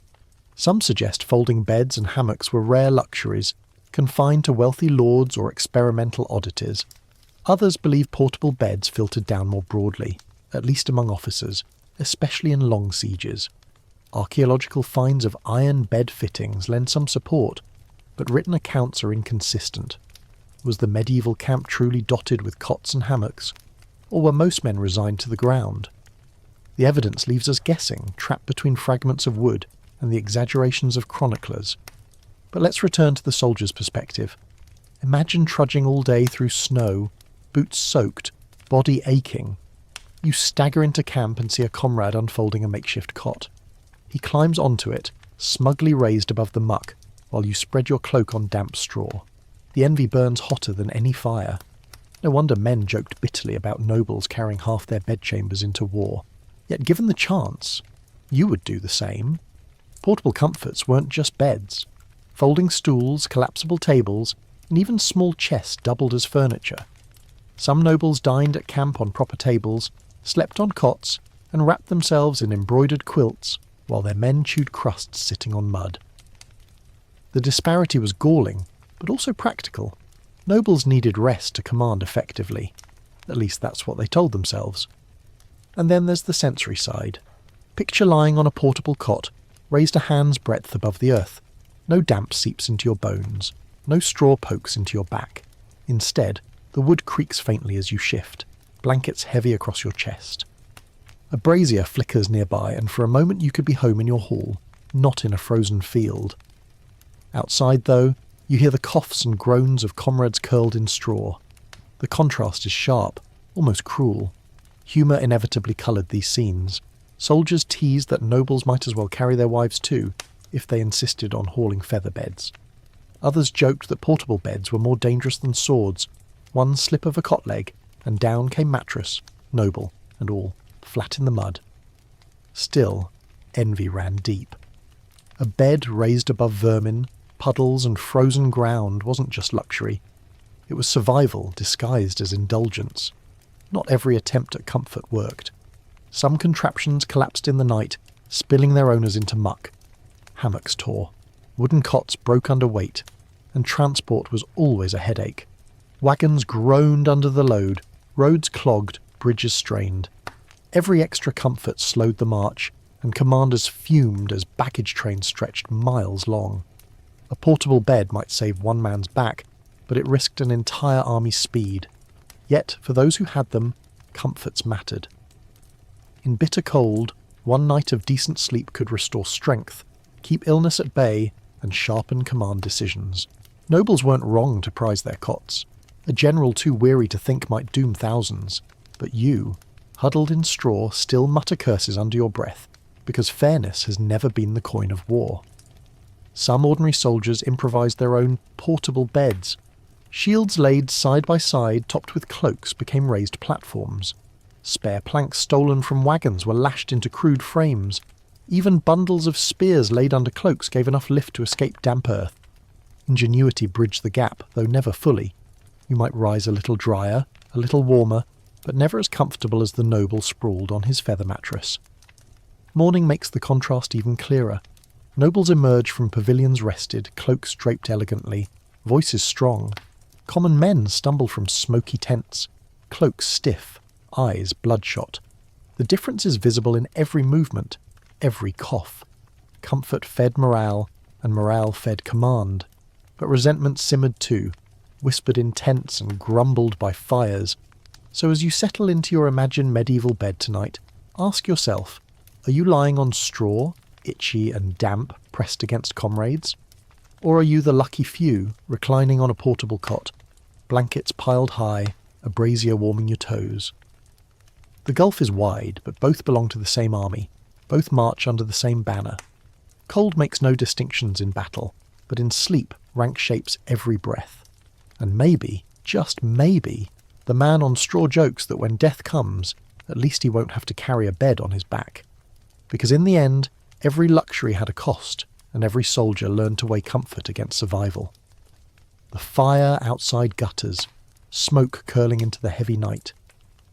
Some suggest folding beds and hammocks were rare luxuries, confined to wealthy lords or experimental oddities. Others believe portable beds filtered down more broadly, at least among officers, especially in long sieges. Archaeological finds of iron bed fittings lend some support, but written accounts are inconsistent. Was the medieval camp truly dotted with cots and hammocks, or were most men resigned to the ground? The evidence leaves us guessing, trapped between fragments of wood and the exaggerations of chroniclers. But let's return to the soldier's perspective. Imagine trudging all day through snow, boots soaked, body aching. You stagger into camp and see a comrade unfolding a makeshift cot. He climbs onto it, smugly raised above the muck, while you spread your cloak on damp straw. The envy burns hotter than any fire. No wonder men joked bitterly about nobles carrying half their bedchambers into war. Yet given the chance, you would do the same. Portable comforts weren't just beds. Folding stools, collapsible tables, and even small chests doubled as furniture. Some nobles dined at camp on proper tables, slept on cots, and wrapped themselves in embroidered quilts, while their men chewed crusts sitting on mud. The disparity was galling, but also practical. Nobles needed rest to command effectively. At least that's what they told themselves. And then there's the sensory side. Picture lying on a portable cot, raised a hand's breadth above the earth, No damp seeps into your bones, no straw pokes into your back. Instead, the wood creaks faintly as you shift, blankets heavy across your chest. A brazier flickers nearby, and for a moment you could be home in your hall, not in a frozen field. Outside, though, you hear the coughs and groans of comrades curled in straw. The contrast is sharp, almost cruel. Humour inevitably coloured these scenes. Soldiers teased that nobles might as well carry their wives too, if they insisted on hauling feather beds. Others joked that portable beds were more dangerous than swords. One slip of a cot leg, and down came mattress, noble and all, flat in the mud. Still, envy ran deep. A bed raised above vermin, puddles and frozen ground wasn't just luxury. It was survival disguised as indulgence. Not every attempt at comfort worked. Some contraptions collapsed in the night, spilling their owners into muck. Hammocks tore, wooden cots broke under weight, and transport was always a headache. Wagons groaned under the load, roads clogged, bridges strained. Every extra comfort slowed the march, and commanders fumed as baggage trains stretched miles long. A portable bed might save one man's back, but it risked an entire army's speed. Yet, for those who had them, comforts mattered. In bitter cold, one night of decent sleep could restore strength, keep illness at bay, and sharpen command decisions. Nobles weren't wrong to prize their cots. A general too weary to think might doom thousands. But you, huddled in straw, still mutter curses under your breath, because fairness has never been the coin of war. Some ordinary soldiers improvised their own portable beds. Shields laid side by side, topped with cloaks, became raised platforms. Spare planks stolen from wagons were lashed into crude frames. Even bundles of spears laid under cloaks gave enough lift to escape damp earth. Ingenuity bridged the gap, though never fully. You might rise a little drier, a little warmer, but never as comfortable as the noble sprawled on his feather mattress. Morning makes the contrast even clearer. Nobles emerge from pavilions rested, cloaks draped elegantly, voices strong. Common men stumble from smoky tents, cloaks stiff, eyes bloodshot. The difference is visible in every movement, every cough. Comfort fed morale, and morale fed command. But resentment simmered too, whispered in tents and grumbled by fires. So as you settle into your imagined medieval bed tonight, ask yourself, are you lying on straw, itchy and damp, pressed against comrades? Or are you the lucky few, reclining on a portable cot, blankets piled high, a brazier warming your toes? The gulf is wide, but both belong to the same army. Both march under the same banner. Cold makes no distinctions in battle, but in sleep rank shapes every breath. And maybe, just maybe, the man on straw jokes that when death comes, at least he won't have to carry a bed on his back. Because in the end, every luxury had a cost, and every soldier learned to weigh comfort against survival. The fire outside gutters, smoke curling into the heavy night.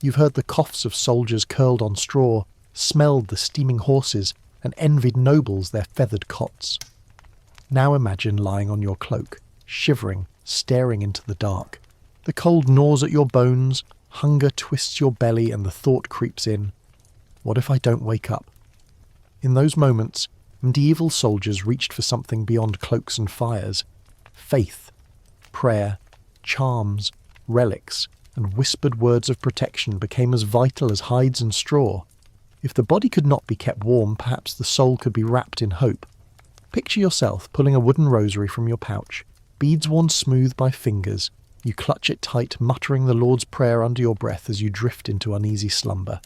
You've heard the coughs of soldiers curled on straw, smelled the steaming horses, and envied nobles their feathered cots. Now imagine lying on your cloak, shivering, staring into the dark. The cold gnaws at your bones, hunger twists your belly, and the thought creeps in, what if I don't wake up? In those moments, medieval soldiers reached for something beyond cloaks and fires. Faith, prayer, charms, relics, and whispered words of protection became as vital as hides and straw. If the body could not be kept warm, perhaps the soul could be wrapped in hope. Picture yourself pulling a wooden rosary from your pouch, beads worn smooth by fingers. You clutch it tight, muttering the Lord's Prayer under your breath as you drift into uneasy slumber.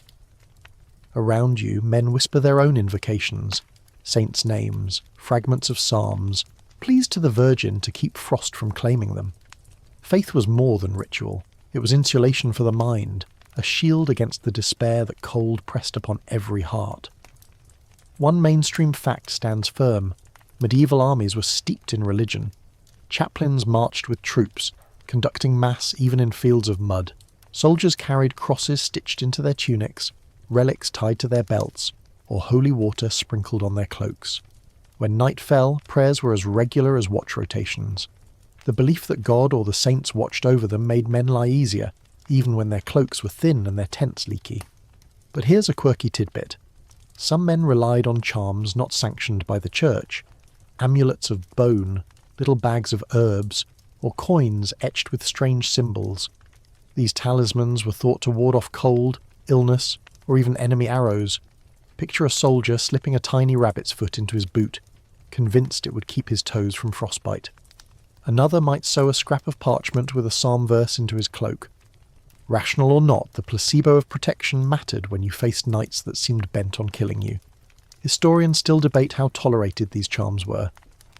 Around you, men whisper their own invocations, saints' names, fragments of psalms, pleas to the Virgin to keep frost from claiming them. Faith was more than ritual. It was insulation for the mind, a shield against the despair that cold pressed upon every heart. One mainstream fact stands firm. Medieval armies were steeped in religion. Chaplains marched with troops, conducting mass even in fields of mud. Soldiers carried crosses stitched into their tunics, relics tied to their belts, or holy water sprinkled on their cloaks. When night fell, prayers were as regular as watch rotations. The belief that God or the saints watched over them made men lie easier, even when their cloaks were thin and their tents leaky. But here's a quirky tidbit. Some men relied on charms not sanctioned by the church. amulets of bone, little bags of herbs, or coins etched with strange symbols. These talismans were thought to ward off cold, illness, or even enemy arrows. Picture a soldier slipping a tiny rabbit's foot into his boot, convinced it would keep his toes from frostbite. Another might sew a scrap of parchment with a psalm verse into his cloak. Rational or not, the placebo of protection mattered when you faced knights that seemed bent on killing you. Historians still debate how tolerated these charms were.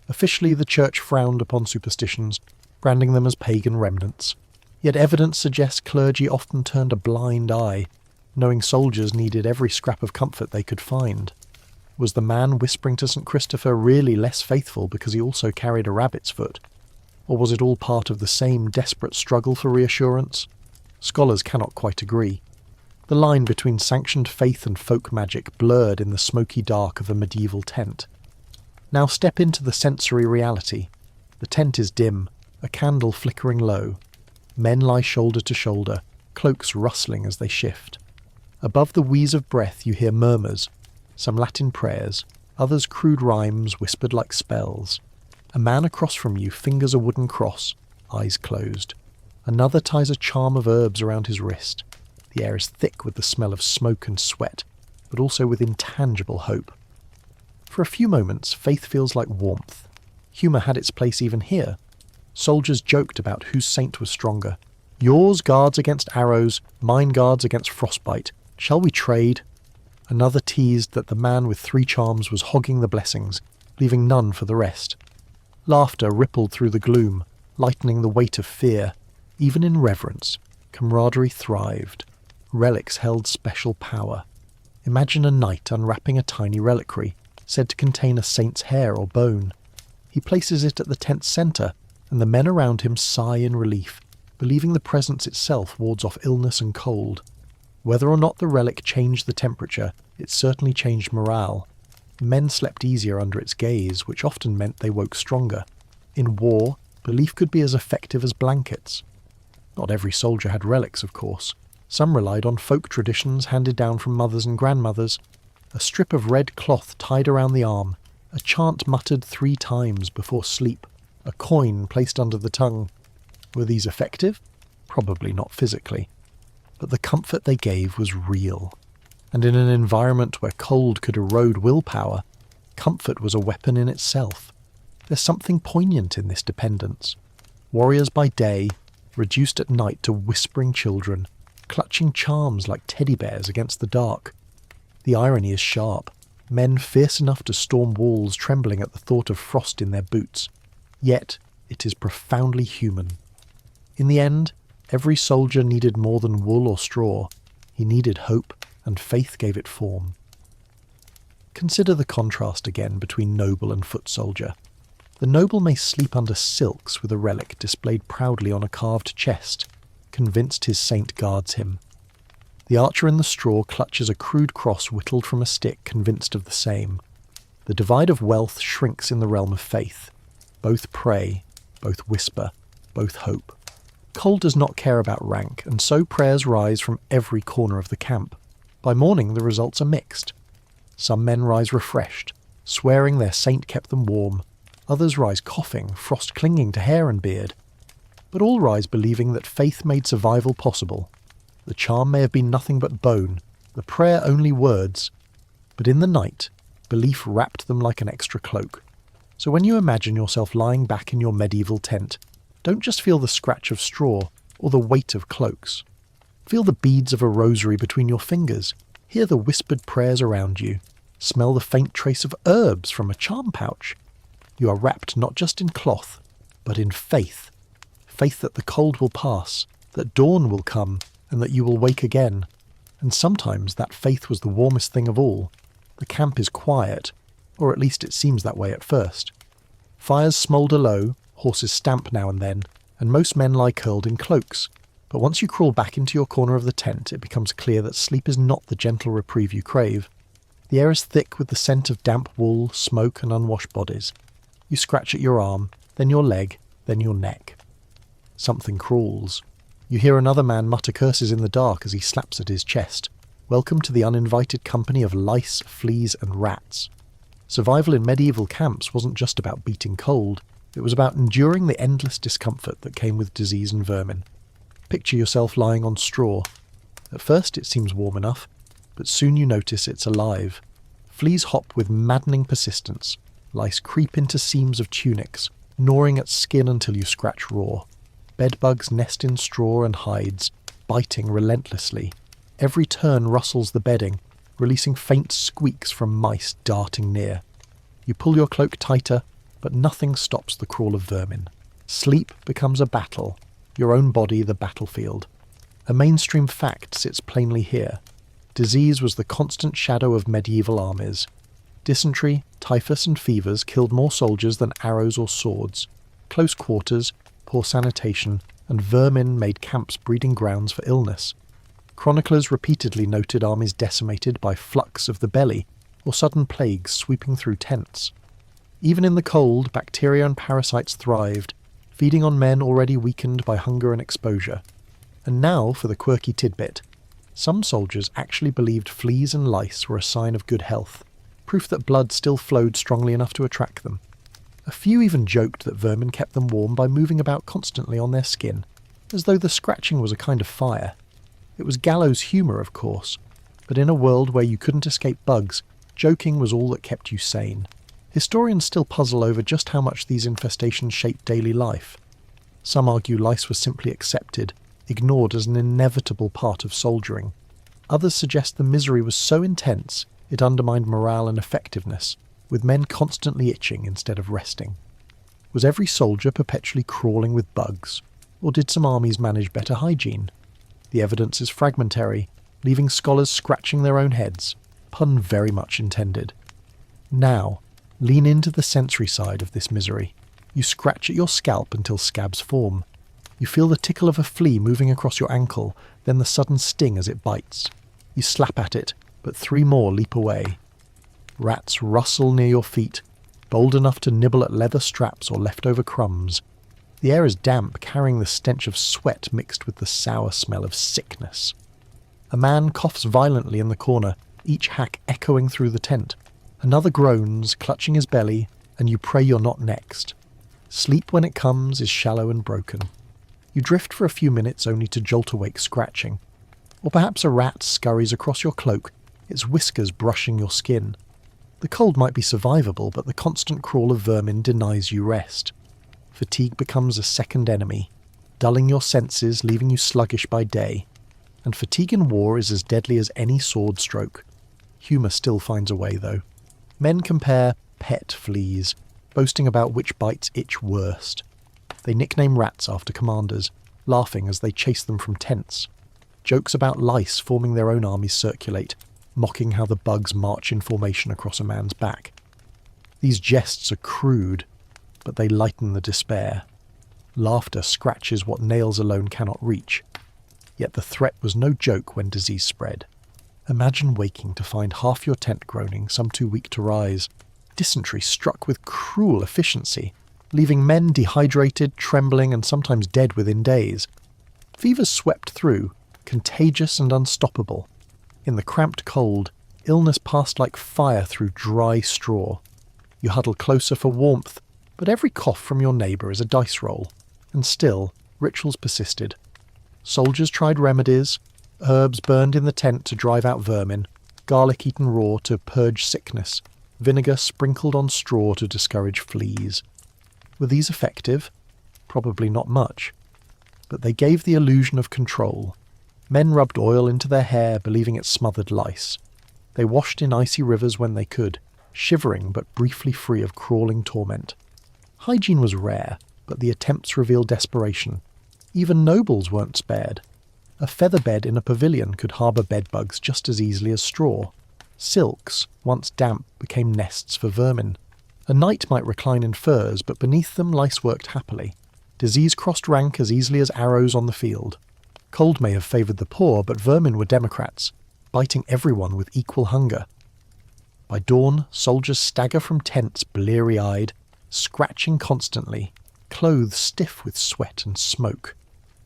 Officially, the church frowned upon superstitions, branding them as pagan remnants. Yet evidence suggests clergy often turned a blind eye, knowing soldiers needed every scrap of comfort they could find. Was the man whispering to St. Christopher really less faithful because he also carried a rabbit's foot? Or was it all part of the same desperate struggle for reassurance? Scholars cannot quite agree. The line between sanctioned faith and folk magic blurred in the smoky dark of a medieval tent. Now step into the sensory reality. The tent is dim, a candle flickering low. Men lie shoulder to shoulder, cloaks rustling as they shift. Above the wheeze of breath you hear murmurs, some Latin prayers, others crude rhymes whispered like spells. A man across from you fingers a wooden cross, eyes closed. Another ties a charm of herbs around his wrist. The air is thick with the smell of smoke and sweat, but also with intangible hope. For a few moments, faith feels like warmth. Humour had its place even here. Soldiers joked about whose saint was stronger. Yours guards against arrows, mine guards against frostbite. Shall we trade? Another teased that the man with 3 charms was hogging the blessings, leaving none for the rest. Laughter rippled through the gloom, lightening the weight of fear. Even in reverence, camaraderie thrived. Relics held special power. Imagine a knight unwrapping a tiny reliquary, said to contain a saint's hair or bone. He places it at the tent's centre, and the men around him sigh in relief, believing the presence itself wards off illness and cold. Whether or not the relic changed the temperature, it certainly changed morale. Men slept easier under its gaze, which often meant they woke stronger. In war, belief could be as effective as blankets. Not every soldier had relics, of course. Some relied on folk traditions handed down from mothers and grandmothers. A strip of red cloth tied around the arm, a chant muttered 3 times before sleep, a coin placed under the tongue. Were these effective? Probably not physically. But the comfort they gave was real. And in an environment where cold could erode willpower, comfort was a weapon in itself. There's something poignant in this dependence. Warriors by day, reduced at night to whispering children, clutching charms like teddy bears against the dark. The irony is sharp. Men fierce enough to storm walls trembling at the thought of frost in their boots. Yet it is profoundly human. In the end, every soldier needed more than wool or straw. He needed hope, and faith gave it form. Consider the contrast again between noble and foot soldier. The noble may sleep under silks with a relic displayed proudly on a carved chest, convinced his saint guards him. The archer in the straw clutches a crude cross whittled from a stick, convinced of the same. The divide of wealth shrinks in the realm of faith. Both pray, both whisper, both hope. Cold does not care about rank, and so prayers rise from every corner of the camp. By morning the results are mixed. Some men rise refreshed, swearing their saint kept them warm. Others rise coughing, frost clinging to hair and beard. But all rise believing that faith made survival possible. The charm may have been nothing but bone, the prayer only words, but in the night, belief wrapped them like an extra cloak. So when you imagine yourself lying back in your medieval tent, don't just feel the scratch of straw or the weight of cloaks. Feel the beads of a rosary between your fingers, hear the whispered prayers around you, smell the faint trace of herbs from a charm pouch. You are wrapped not just in cloth, but in faith. Faith that the cold will pass, that dawn will come, and that you will wake again. And sometimes that faith was the warmest thing of all. The camp is quiet, or at least it seems that way at first. Fires smoulder low, horses stamp now and then, and most men lie curled in cloaks. But once you crawl back into your corner of the tent, it becomes clear that sleep is not the gentle reprieve you crave. The air is thick with the scent of damp wool, smoke, and unwashed bodies. You scratch at your arm, then your leg, then your neck. Something crawls. You hear another man mutter curses in the dark as he slaps at his chest. Welcome to the uninvited company of lice, fleas, and rats. Survival in medieval camps wasn't just about beating cold, it was about enduring the endless discomfort that came with disease and vermin. Picture yourself lying on straw. At first it seems warm enough, but soon you notice it's alive. Fleas hop with maddening persistence. Lice creep into seams of tunics, gnawing at skin until you scratch raw. Bedbugs nest in straw and hides, biting relentlessly. Every turn rustles the bedding, releasing faint squeaks from mice darting near. You pull your cloak tighter, but nothing stops the crawl of vermin. Sleep becomes a battle, your own body the battlefield. A mainstream fact sits plainly here. Disease was the constant shadow of medieval armies. Dysentery, typhus and fevers killed more soldiers than arrows or swords. Close quarters, poor sanitation, and vermin made camps breeding grounds for illness. Chroniclers repeatedly noted armies decimated by flux of the belly or sudden plagues sweeping through tents. Even in the cold, bacteria and parasites thrived, feeding on men already weakened by hunger and exposure. And now for the quirky tidbit. Some soldiers actually believed fleas and lice were a sign of good health, proof that blood still flowed strongly enough to attract them. A few even joked that vermin kept them warm by moving about constantly on their skin, as though the scratching was a kind of fire. It was gallows humour, of course, but in a world where you couldn't escape bugs, joking was all that kept you sane. Historians still puzzle over just how much these infestations shaped daily life. Some argue lice were simply accepted, ignored as an inevitable part of soldiering. Others suggest the misery was so intense it undermined morale and effectiveness, with men constantly itching instead of resting. Was every soldier perpetually crawling with bugs, or did some armies manage better hygiene? The evidence is fragmentary, leaving scholars scratching their own heads, pun very much intended. Now, lean into the sensory side of this misery. You scratch at your scalp until scabs form. You feel the tickle of a flea moving across your ankle, then the sudden sting as it bites. You slap at it, but 3 more leap away. Rats rustle near your feet, bold enough to nibble at leather straps or leftover crumbs. The air is damp, carrying the stench of sweat mixed with the sour smell of sickness. A man coughs violently in the corner, each hack echoing through the tent. Another groans, clutching his belly, and you pray you're not next. Sleep, when it comes, is shallow and broken. You drift for a few minutes only to jolt awake scratching. Or perhaps a rat scurries across your cloak, its whiskers brushing your skin. The cold might be survivable, but the constant crawl of vermin denies you rest. Fatigue becomes a second enemy, dulling your senses, leaving you sluggish by day. And fatigue in war is as deadly as any sword stroke. Humour still finds a way, though. Men compare pet fleas, boasting about which bites itch worst. They nickname rats after commanders, laughing as they chase them from tents. Jokes about lice forming their own armies circulate, mocking how the bugs march in formation across a man's back. These jests are crude, but they lighten the despair. Laughter scratches what nails alone cannot reach. Yet the threat was no joke when disease spread. Imagine waking to find half your tent groaning, some too weak to rise. Dysentery struck with cruel efficiency, leaving men dehydrated, trembling, and sometimes dead within days. Fevers swept through, contagious and unstoppable. In the cramped cold, illness passed like fire through dry straw. You huddle closer for warmth, but every cough from your neighbour is a dice roll. And still, rituals persisted. Soldiers tried remedies, herbs burned in the tent to drive out vermin, garlic eaten raw to purge sickness, vinegar sprinkled on straw to discourage fleas. Were these effective? Probably not much. But they gave the illusion of control. Men rubbed oil into their hair, believing it smothered lice. They washed in icy rivers when they could, shivering but briefly free of crawling torment. Hygiene was rare, but the attempts revealed desperation. Even nobles weren't spared. A feather bed in a pavilion could harbour bedbugs just as easily as straw. Silks, once damp, became nests for vermin. A knight might recline in furs, but beneath them lice worked happily. Disease crossed rank as easily as arrows on the field. Cold may have favoured the poor, but vermin were democrats, biting everyone with equal hunger. By dawn, soldiers stagger from tents bleary-eyed, scratching constantly, clothes stiff with sweat and smoke.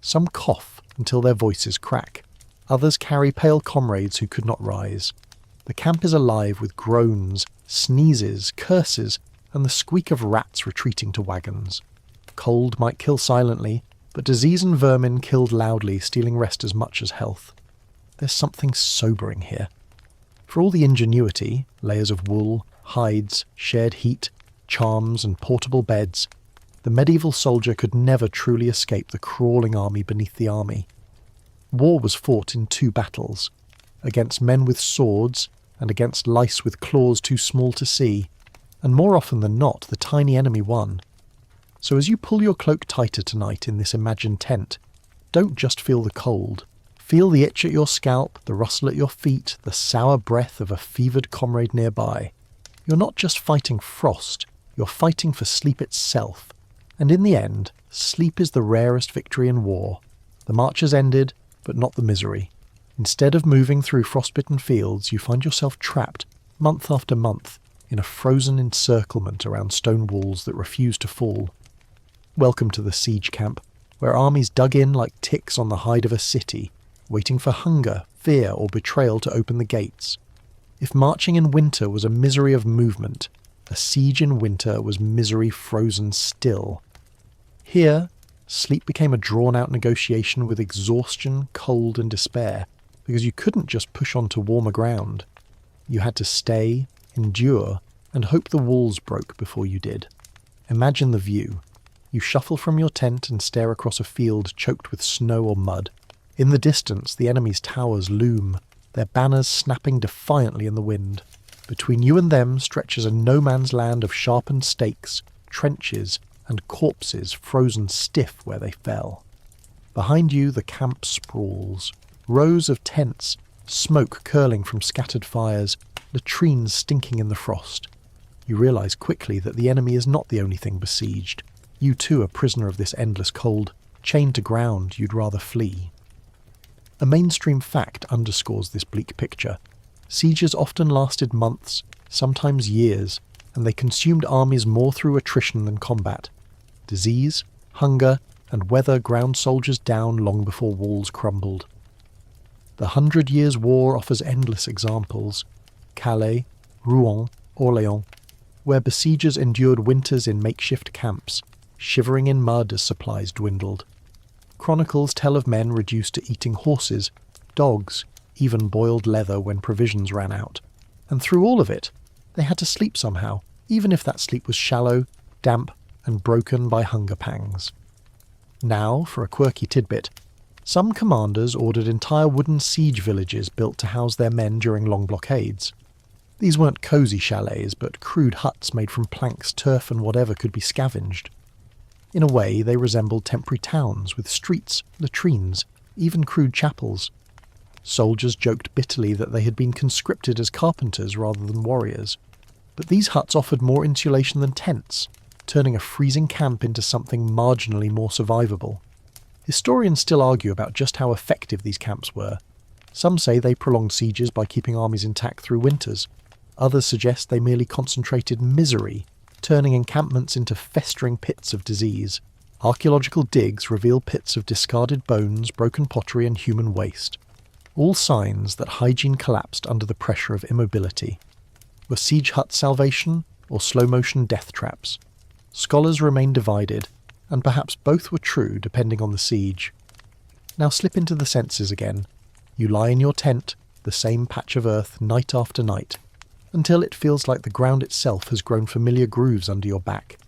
Some cough until their voices crack. Others carry pale comrades who could not rise. The camp is alive with groans, sneezes, curses, and the squeak of rats retreating to wagons. Cold might kill silently, but disease and vermin killed loudly, stealing rest as much as health. There's something sobering here. For all the ingenuity, layers of wool, hides, shared heat, charms, and portable beds, the medieval soldier could never truly escape the crawling army beneath the army. War was fought in two battles, against men with swords and against lice with claws too small to see, and more often than not the tiny enemy won. So as you pull your cloak tighter tonight in this imagined tent, don't just feel the cold. Feel the itch at your scalp, the rustle at your feet, the sour breath of a fevered comrade nearby. You're not just fighting frost, you're fighting for sleep itself. And in the end, sleep is the rarest victory in war. The march has ended, but not the misery. Instead of moving through frostbitten fields, you find yourself trapped, month after month, in a frozen encirclement around stone walls that refuse to fall. Welcome to the siege camp, where armies dug in like ticks on the hide of a city, waiting for hunger, fear, or betrayal to open the gates. If marching in winter was a misery of movement, a siege in winter was misery frozen still. Here, sleep became a drawn-out negotiation with exhaustion, cold, and despair, because you couldn't just push on to warmer ground. You had to stay, endure, and hope the walls broke before you did. Imagine the view. You shuffle from your tent and stare across a field choked with snow or mud. In the distance, the enemy's towers loom, their banners snapping defiantly in the wind. Between you and them stretches a no-man's land of sharpened stakes, trenches, and corpses frozen stiff where they fell. Behind you the camp sprawls. Rows of tents, smoke curling from scattered fires, latrines stinking in the frost. You realise quickly that the enemy is not the only thing besieged. You too are prisoner of this endless cold, chained to ground you'd rather flee. A mainstream fact underscores this bleak picture. Sieges often lasted months, sometimes years, and they consumed armies more through attrition than combat. Disease, hunger, and weather ground soldiers down long before walls crumbled. The 100 Years' War offers endless examples. Calais, Rouen, Orléans, where besiegers endured winters in makeshift camps, shivering in mud as supplies dwindled. Chronicles tell of men reduced to eating horses, dogs, even boiled leather when provisions ran out. And through all of it, they had to sleep somehow, even if that sleep was shallow, damp, and broken by hunger pangs. Now, for a quirky tidbit, some commanders ordered entire wooden siege villages built to house their men during long blockades. These weren't cosy chalets, but crude huts made from planks, turf, and whatever could be scavenged. In a way, they resembled temporary towns with streets, latrines, even crude chapels. Soldiers joked bitterly that they had been conscripted as carpenters rather than warriors. But these huts offered more insulation than tents, turning a freezing camp into something marginally more survivable. Historians still argue about just how effective these camps were. Some say they prolonged sieges by keeping armies intact through winters. Others suggest they merely concentrated misery, turning encampments into festering pits of disease. Archaeological digs reveal pits of discarded bones, broken pottery, and human waste. All signs that hygiene collapsed under the pressure of immobility. Were siege huts salvation or slow-motion death traps? Scholars remain divided, and perhaps both were true depending on the siege. Now slip into the senses again. You lie in your tent, the same patch of earth, night after night, until it feels like the ground itself has grown familiar grooves under your back.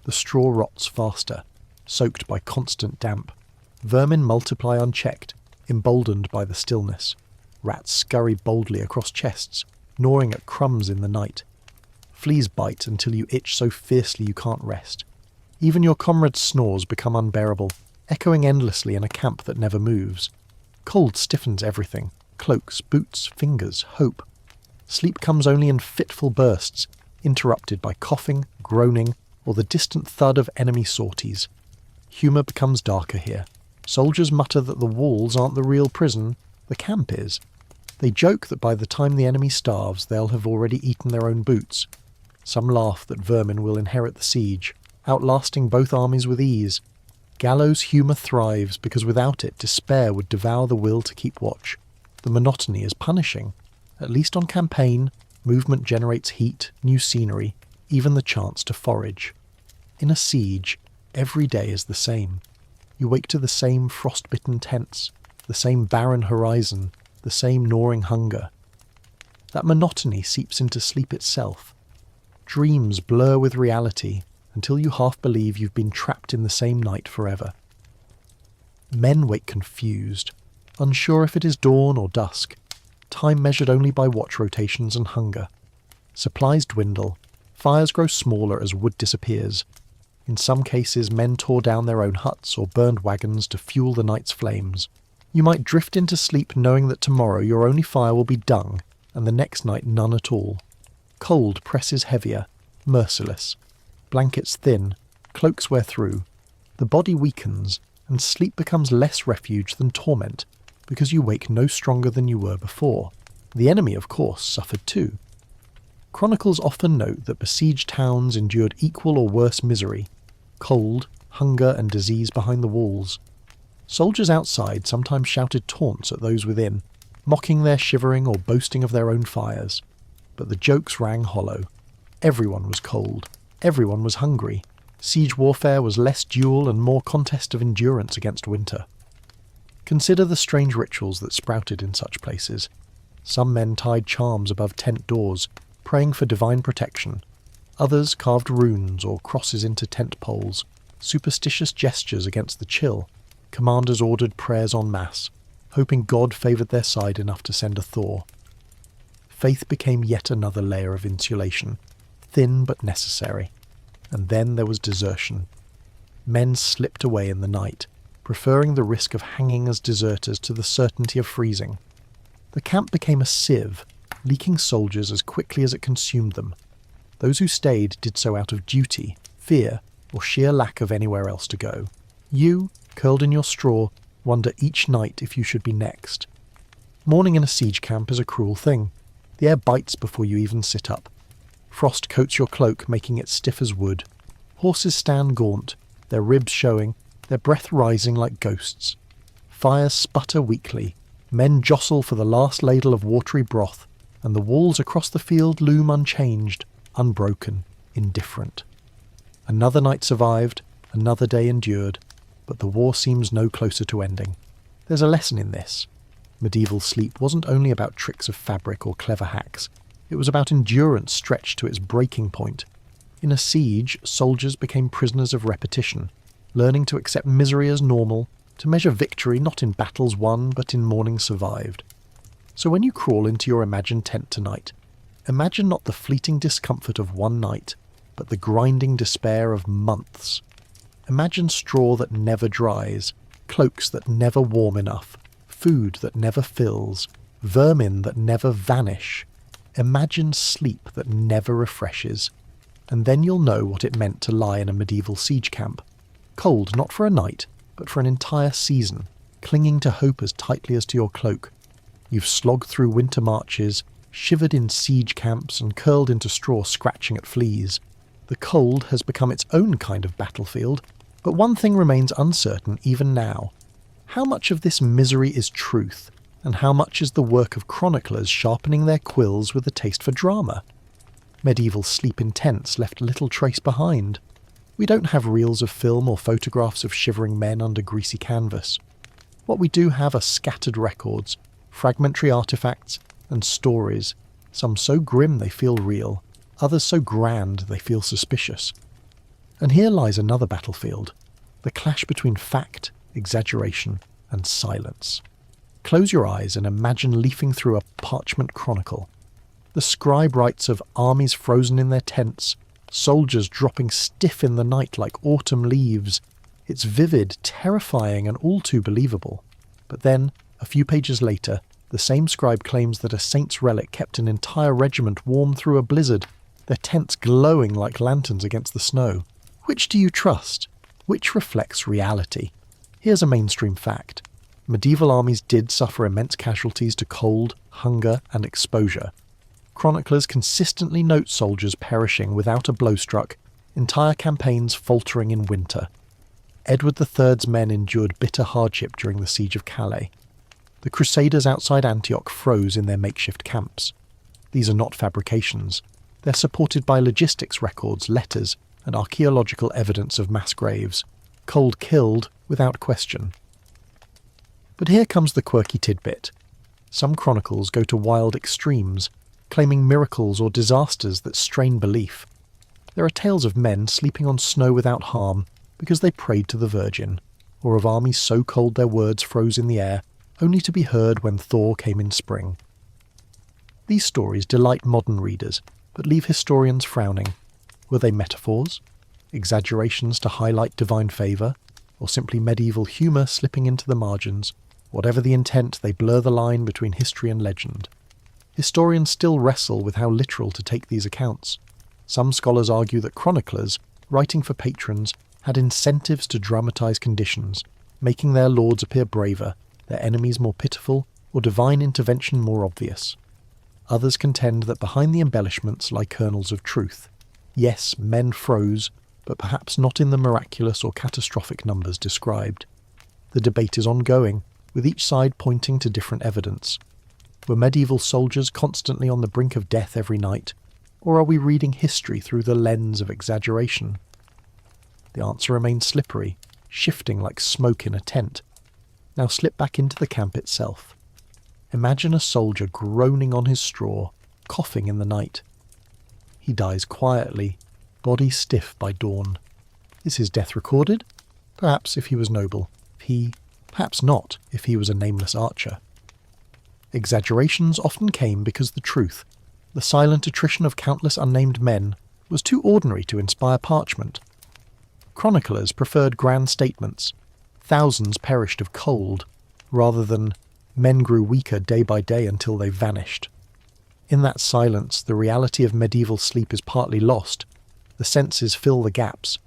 The straw rots faster, soaked by constant damp. Vermin multiply unchecked, emboldened by the stillness. Rats scurry boldly across chests, gnawing at crumbs in the night. Fleas bite until you itch so fiercely you can't rest. Even your comrades' snores become unbearable, echoing endlessly in a camp that never moves. Cold stiffens everything. Cloaks, boots, fingers, hope. Sleep comes only in fitful bursts, interrupted by coughing, groaning, or the distant thud of enemy sorties. Humour becomes darker here. Soldiers mutter that the walls aren't the real prison, the camp is. They joke that by the time the enemy starves, they'll have already eaten their own boots. Some laugh that vermin will inherit the siege, outlasting both armies with ease. Gallows humour thrives because without it, despair would devour the will to keep watch. The monotony is punishing, At least on campaign, movement generates heat, new scenery, even the chance to forage. In a siege, every day is the same. You wake to the same frost-bitten tents, the same barren horizon, the same gnawing hunger. That monotony seeps into sleep itself. Dreams blur with reality until you half believe you've been trapped in the same night forever. Men wake confused, unsure if it is dawn or dusk, time measured only by watch rotations and hunger. Supplies dwindle, fires grow smaller as wood disappears. In some cases, men tore down their own huts or burned wagons to fuel the night's flames. You might drift into sleep knowing that tomorrow your only fire will be dung, and the next night none at all. Cold presses heavier, merciless. Blankets thin, cloaks wear through. The body weakens, and sleep becomes less refuge than torment, because you wake no stronger than you were before. The enemy, of course, suffered too. Chronicles often note that besieged towns endured equal or worse misery, cold, hunger and disease behind the walls. Soldiers outside sometimes shouted taunts at those within, mocking their shivering or boasting of their own fires. But the jokes rang hollow. Everyone was cold. Everyone was hungry. Siege warfare was less duel and more contest of endurance against winter. Consider the strange rituals that sprouted in such places. Some men tied charms above tent doors, praying for divine protection. Others carved runes or crosses into tent poles, superstitious gestures against the chill. Commanders ordered prayers en masse, hoping God favoured their side enough to send a thaw. Faith became yet another layer of insulation, thin but necessary. And then there was desertion. Men slipped away in the night, preferring the risk of hanging as deserters to the certainty of freezing. The camp became a sieve, leaking soldiers as quickly as it consumed them. Those who stayed did so out of duty, fear, or sheer lack of anywhere else to go. You, curled in your straw, wonder each night if you should be next. Morning in a siege camp is a cruel thing. The air bites before you even sit up. Frost coats your cloak, making it stiff as wood. Horses stand gaunt, their ribs showing, their breath rising like ghosts. Fires sputter weakly. Men jostle for the last ladle of watery broth, and the walls across the field loom unchanged, unbroken, indifferent. Another night survived, another day endured, but the war seems no closer to ending. There's a lesson in this. Medieval sleep wasn't only about tricks of fabric or clever hacks. It was about endurance stretched to its breaking point. In a siege, soldiers became prisoners of repetition, learning to accept misery as normal, to measure victory not in battles won but in mornings survived. So when you crawl into your imagined tent tonight, imagine not the fleeting discomfort of one night, but the grinding despair of months. Imagine straw that never dries, cloaks that never warm enough, food that never fills, vermin that never vanish. Imagine sleep that never refreshes. And then you'll know what it meant to lie in a medieval siege camp. Cold not for a night, but for an entire season, clinging to hope as tightly as to your cloak. You've slogged through winter marches, shivered in siege camps and curled into straw scratching at fleas. The cold has become its own kind of battlefield, but one thing remains uncertain even now. How much of this misery is truth, and how much is the work of chroniclers sharpening their quills with a taste for drama? Medieval sleep in tents left little trace behind. We don't have reels of film or photographs of shivering men under greasy canvas. What we do have are scattered records, fragmentary artifacts, and stories, some so grim they feel real, others so grand they feel suspicious. And here lies another battlefield, the clash between fact, exaggeration, and silence. Close your eyes and imagine leafing through a parchment chronicle. The scribe writes of armies frozen in their tents, soldiers dropping stiff in the night like autumn leaves. It's vivid, terrifying, and all too believable. But then, a few pages later, the same scribe claims that a saint's relic kept an entire regiment warm through a blizzard, their tents glowing like lanterns against the snow. Which do you trust? Which reflects reality? Here's a mainstream fact. Medieval armies did suffer immense casualties to cold, hunger, and exposure. Chroniclers consistently note soldiers perishing without a blow struck, entire campaigns faltering in winter. Edward III's men endured bitter hardship during the siege of Calais. The Crusaders outside Antioch froze in their makeshift camps. These are not fabrications. They're supported by logistics records, letters, and archaeological evidence of mass graves. Cold killed, without question. But here comes the quirky tidbit. Some chronicles go to wild extremes, claiming miracles or disasters that strain belief. There are tales of men sleeping on snow without harm because they prayed to the Virgin, or of armies so cold their words froze in the air, only to be heard when thaw came in spring. These stories delight modern readers, but leave historians frowning. Were they metaphors? Exaggerations to highlight divine favour? Or simply medieval humour slipping into the margins? Whatever the intent, they blur the line between history and legend. Historians still wrestle with how literal to take these accounts. Some scholars argue that chroniclers, writing for patrons, had incentives to dramatise conditions, making their lords appear braver, their enemies more pitiful, or divine intervention more obvious. Others contend that behind the embellishments lie kernels of truth. Yes, men froze, but perhaps not in the miraculous or catastrophic numbers described. The debate is ongoing, with each side pointing to different evidence. Were medieval soldiers constantly on the brink of death every night, or are we reading history through the lens of exaggeration? The answer remains slippery, shifting like smoke in a tent. Now slip back into the camp itself. Imagine a soldier groaning on his straw, coughing in the night. He dies quietly, body stiff by dawn. Is his death recorded? Perhaps if he was noble. Perhaps not if he was a nameless archer. Exaggerations often came because the truth, the silent attrition of countless unnamed men, was too ordinary to inspire parchment. Chroniclers preferred grand statements. Thousands perished of cold, rather than men grew weaker day by day until they vanished. In that silence, the reality of medieval sleep is partly lost. The senses fill the gaps.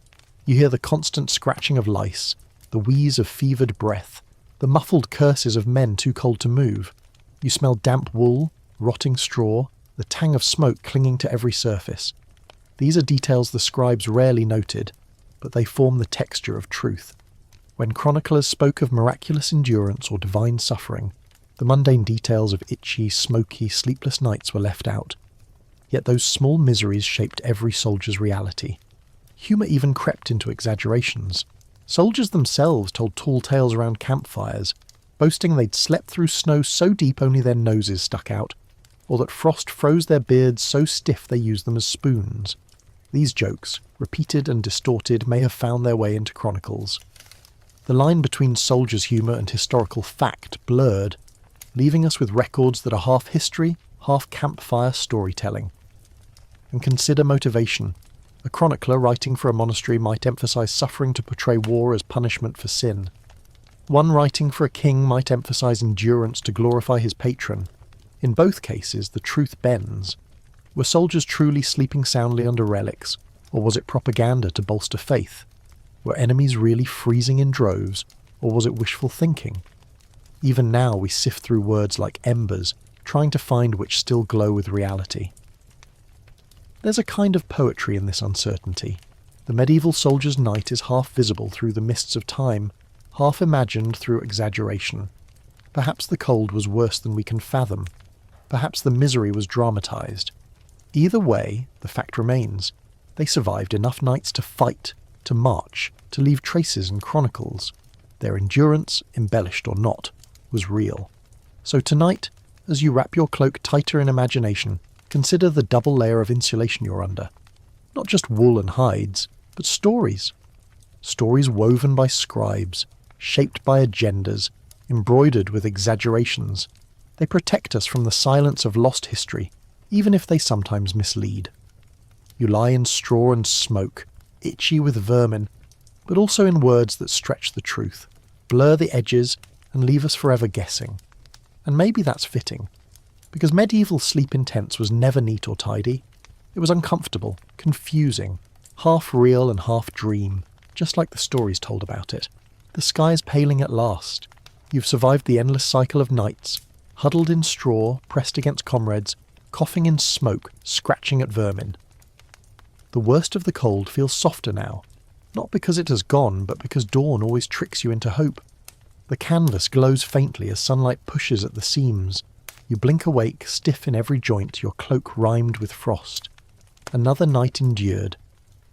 You hear the constant scratching of lice, the wheeze of fevered breath, the muffled curses of men too cold to move. You smell damp wool, rotting straw, the tang of smoke clinging to every surface. These are details the scribes rarely noted, but they form the texture of truth. When chroniclers spoke of miraculous endurance or divine suffering, the mundane details of itchy, smoky, sleepless nights were left out. Yet those small miseries shaped every soldier's reality. Humour even crept into exaggerations. Soldiers themselves told tall tales around campfires, boasting they'd slept through snow so deep only their noses stuck out, or that frost froze their beards so stiff they used them as spoons. These jokes, repeated and distorted, may have found their way into chronicles. The line between soldiers' humour and historical fact blurred, leaving us with records that are half history, half campfire storytelling. And consider motivation. A chronicler writing for a monastery might emphasise suffering to portray war as punishment for sin. One writing for a king might emphasise endurance to glorify his patron. In both cases, the truth bends. Were soldiers truly sleeping soundly under relics, or was it propaganda to bolster faith? Were enemies really freezing in droves, or was it wishful thinking? Even now we sift through words like embers, trying to find which still glow with reality. There's a kind of poetry in this uncertainty. The medieval soldier's night is half visible through the mists of time, half imagined through exaggeration. Perhaps the cold was worse than we can fathom. Perhaps the misery was dramatised. Either way, the fact remains. They survived enough nights to fight, to march, to leave traces in chronicles. Their endurance, embellished or not, was real. So tonight, as you wrap your cloak tighter in imagination, consider the double layer of insulation you're under. Not just wool and hides, but stories. Stories woven by scribes, shaped by agendas, embroidered with exaggerations. They protect us from the silence of lost history, even if they sometimes mislead. You lie in straw and smoke, itchy with vermin, but also in words that stretch the truth, blur the edges, and leave us forever guessing. And maybe that's fitting, because medieval sleep in tents was never neat or tidy. It was uncomfortable, confusing, half real and half dream, just like the stories told about it. The sky's paling at last. You've survived the endless cycle of nights, huddled in straw, pressed against comrades, coughing in smoke, scratching at vermin. The worst of the cold feels softer now, not because it has gone, but because dawn always tricks you into hope. The canvas glows faintly as sunlight pushes at the seams. You blink awake, stiff in every joint, your cloak rimed with frost. Another night endured.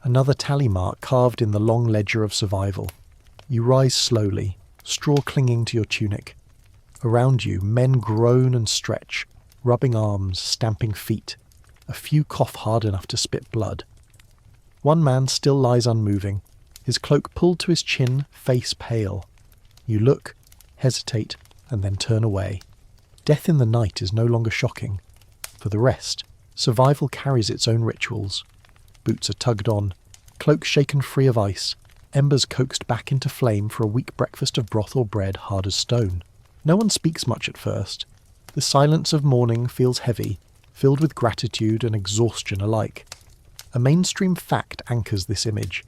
Another tally mark carved in the long ledger of survival. You rise slowly, straw clinging to your tunic. Around you, men groan and stretch, rubbing arms, stamping feet. A few cough hard enough to spit blood. One man still lies unmoving, his cloak pulled to his chin, face pale. You look, hesitate, and then turn away. Death in the night is no longer shocking. For the rest, survival carries its own rituals. Boots are tugged on, cloak shaken free of ice, embers coaxed back into flame for a weak breakfast of broth or bread hard as stone. No one speaks much at first. The silence of morning feels heavy, filled with gratitude and exhaustion alike. A mainstream fact anchors this image.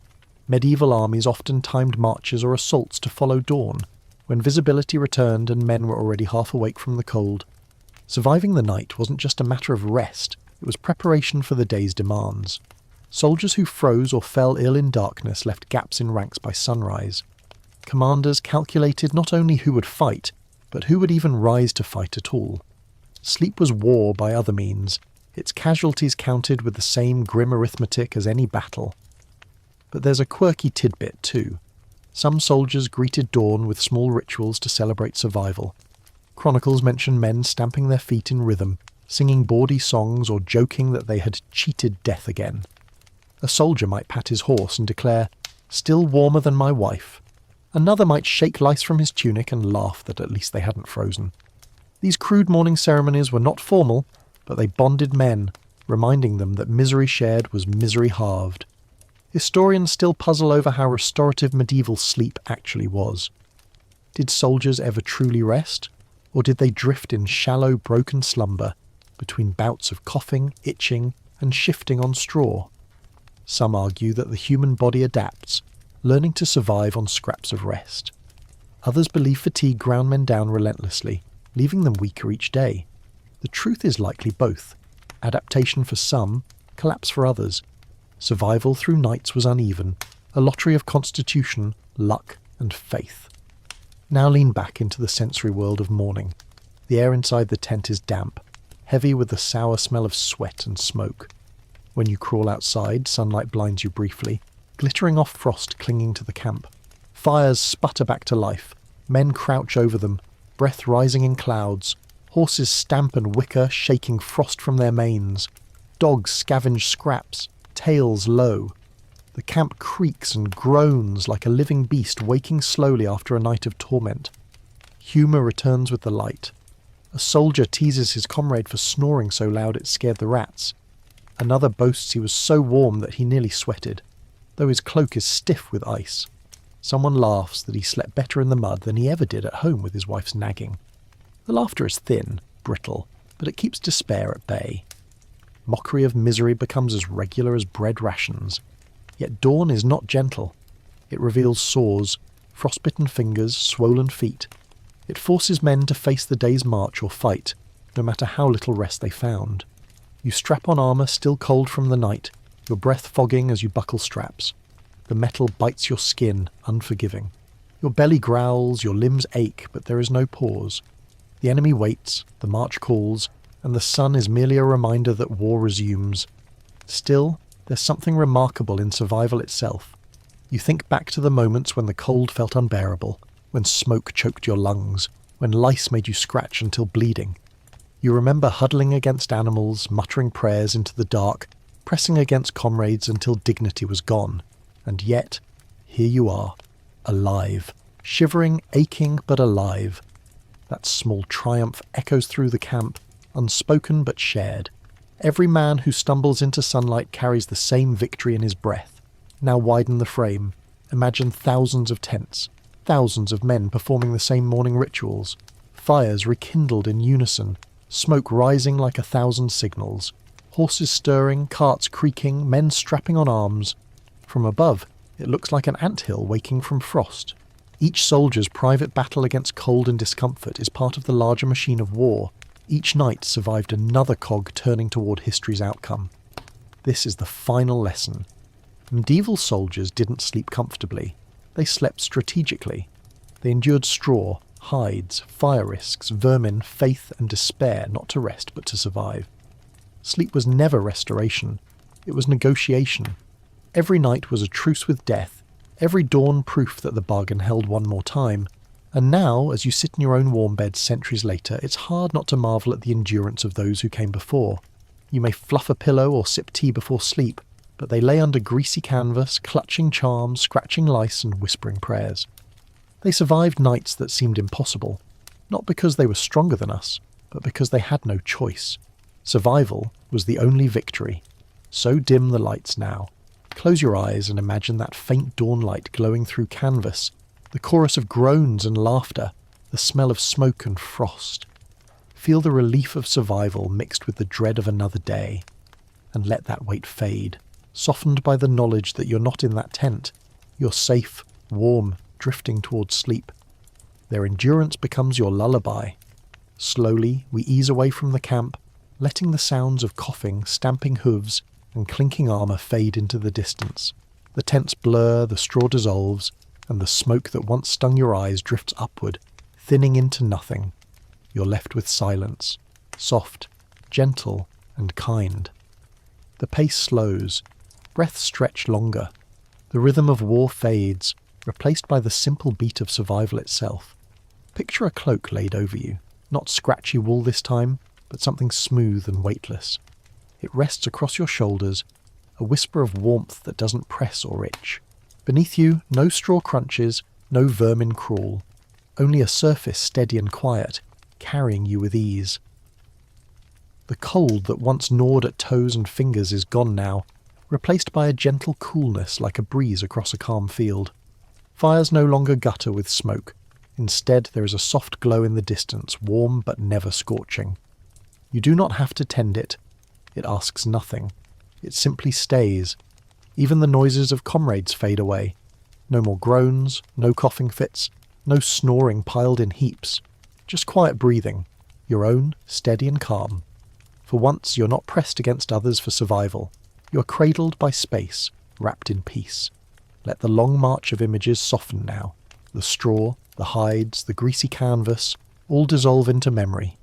Medieval armies often timed marches or assaults to follow dawn, when visibility returned and men were already half awake from the cold. Surviving the night wasn't just a matter of rest, it was preparation for the day's demands. Soldiers who froze or fell ill in darkness left gaps in ranks by sunrise. Commanders calculated not only who would fight, but who would even rise to fight at all. Sleep was war by other means, its casualties counted with the same grim arithmetic as any battle. But there's a quirky tidbit too. Some soldiers greeted dawn with small rituals to celebrate survival. Chronicles mention men stamping their feet in rhythm, singing bawdy songs or joking that they had cheated death again. A soldier might pat his horse and declare, "Still warmer than my wife." Another might shake lice from his tunic and laugh that at least they hadn't frozen. These crude morning ceremonies were not formal, but they bonded men, reminding them that misery shared was misery halved. Historians still puzzle over how restorative medieval sleep actually was. Did soldiers ever truly rest? Or did they drift in shallow, broken slumber between bouts of coughing, itching, and shifting on straw? Some argue that the human body adapts, learning to survive on scraps of rest. Others believe fatigue ground men down relentlessly, leaving them weaker each day. The truth is likely both. Adaptation for some, collapse for others. Survival through nights was uneven, a lottery of constitution, luck, and faith. Now lean back into the sensory world of morning. The air inside the tent is damp, heavy with the sour smell of sweat and smoke. When you crawl outside, sunlight blinds you briefly, glittering off frost clinging to the camp. Fires sputter back to life. Men crouch over them, breath rising in clouds. Horses stamp and whicker, shaking frost from their manes. Dogs scavenge scraps, tails low. The camp creaks and groans like a living beast waking slowly after a night of torment. Humour returns with the light. A soldier teases his comrade for snoring so loud it scared the rats. Another boasts he was so warm that he nearly sweated, though his cloak is stiff with ice. Someone laughs that he slept better in the mud than he ever did at home with his wife's nagging. The laughter is thin, brittle, but it keeps despair at bay. Mockery of misery becomes as regular as bread rations. Yet dawn is not gentle. It reveals sores, frostbitten fingers, swollen feet. It forces men to face the day's march or fight, no matter how little rest they found. You strap on armour still cold from the night, your breath fogging as you buckle straps. The metal bites your skin, unforgiving. Your belly growls, your limbs ache, but there is no pause. The enemy waits, the march calls, and the sun is merely a reminder that war resumes. Still, there's something remarkable in survival itself. You think back to the moments when the cold felt unbearable, when smoke choked your lungs, when lice made you scratch until bleeding. You remember huddling against animals, muttering prayers into the dark, pressing against comrades until dignity was gone. And yet, here you are, alive, shivering, aching, but alive. That small triumph echoes through the camp, unspoken but shared. Every man who stumbles into sunlight carries the same victory in his breath. Now widen the frame. Imagine thousands of tents, thousands of men performing the same morning rituals, fires rekindled in unison, smoke rising like 1,000 signals, horses stirring, carts creaking, men strapping on arms. From above, it looks like an anthill waking from frost. Each soldier's private battle against cold and discomfort is part of the larger machine of war. Each night survived another cog turning toward history's outcome. This is the final lesson. Medieval soldiers didn't sleep comfortably. They slept strategically. They endured straw, hides, fire risks, vermin, faith and despair, not to rest but to survive. Sleep was never restoration, it was negotiation. Every night was a truce with death, every dawn proof that the bargain held one more time. And now, as you sit in your own warm bed centuries later, it's hard not to marvel at the endurance of those who came before. You may fluff a pillow or sip tea before sleep, but they lay under greasy canvas, clutching charms, scratching lice and whispering prayers. They survived nights that seemed impossible, not because they were stronger than us, but because they had no choice. Survival was the only victory. So dim the lights now. Close your eyes and imagine that faint dawn light glowing through canvas, the chorus of groans and laughter, the smell of smoke and frost. Feel the relief of survival mixed with the dread of another day, and let that weight fade, softened by the knowledge that you're not in that tent. You're safe, warm, drifting towards sleep. Their endurance becomes your lullaby. Slowly, we ease away from the camp, letting the sounds of coughing, stamping hooves, and clinking armour fade into the distance. The tents blur, the straw dissolves, and the smoke that once stung your eyes drifts upward, thinning into nothing. You're left with silence, soft, gentle, and kind. The pace slows, breaths stretch longer. The rhythm of war fades, replaced by the simple beat of survival itself. Picture a cloak laid over you, not scratchy wool this time, but something smooth and weightless. It rests across your shoulders, a whisper of warmth that doesn't press or itch. Beneath you, no straw crunches, no vermin crawl, only a surface steady and quiet, carrying you with ease. The cold that once gnawed at toes and fingers is gone now, replaced by a gentle coolness like a breeze across a calm field. Fires no longer gutter with smoke. Instead, there is a soft glow in the distance, warm but never scorching. You do not have to tend it. It asks nothing. It simply stays. Even the noises of comrades fade away. No more groans, no coughing fits, no snoring piled in heaps. Just quiet breathing, your own, steady and calm. For once, you're not pressed against others for survival. You're cradled by space, wrapped in peace. Let the long march of images soften now. The straw, the hides, the greasy canvas, all dissolve into memory.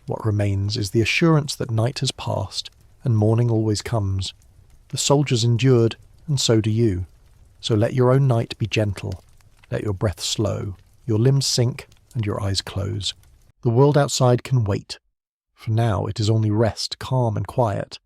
What remains is the assurance that night has passed, and morning always comes. The soldiers endured, and so do you. So let your own night be gentle. Let your breath slow, your limbs sink, and your eyes close. The world outside can wait. For now it is only rest, calm and quiet.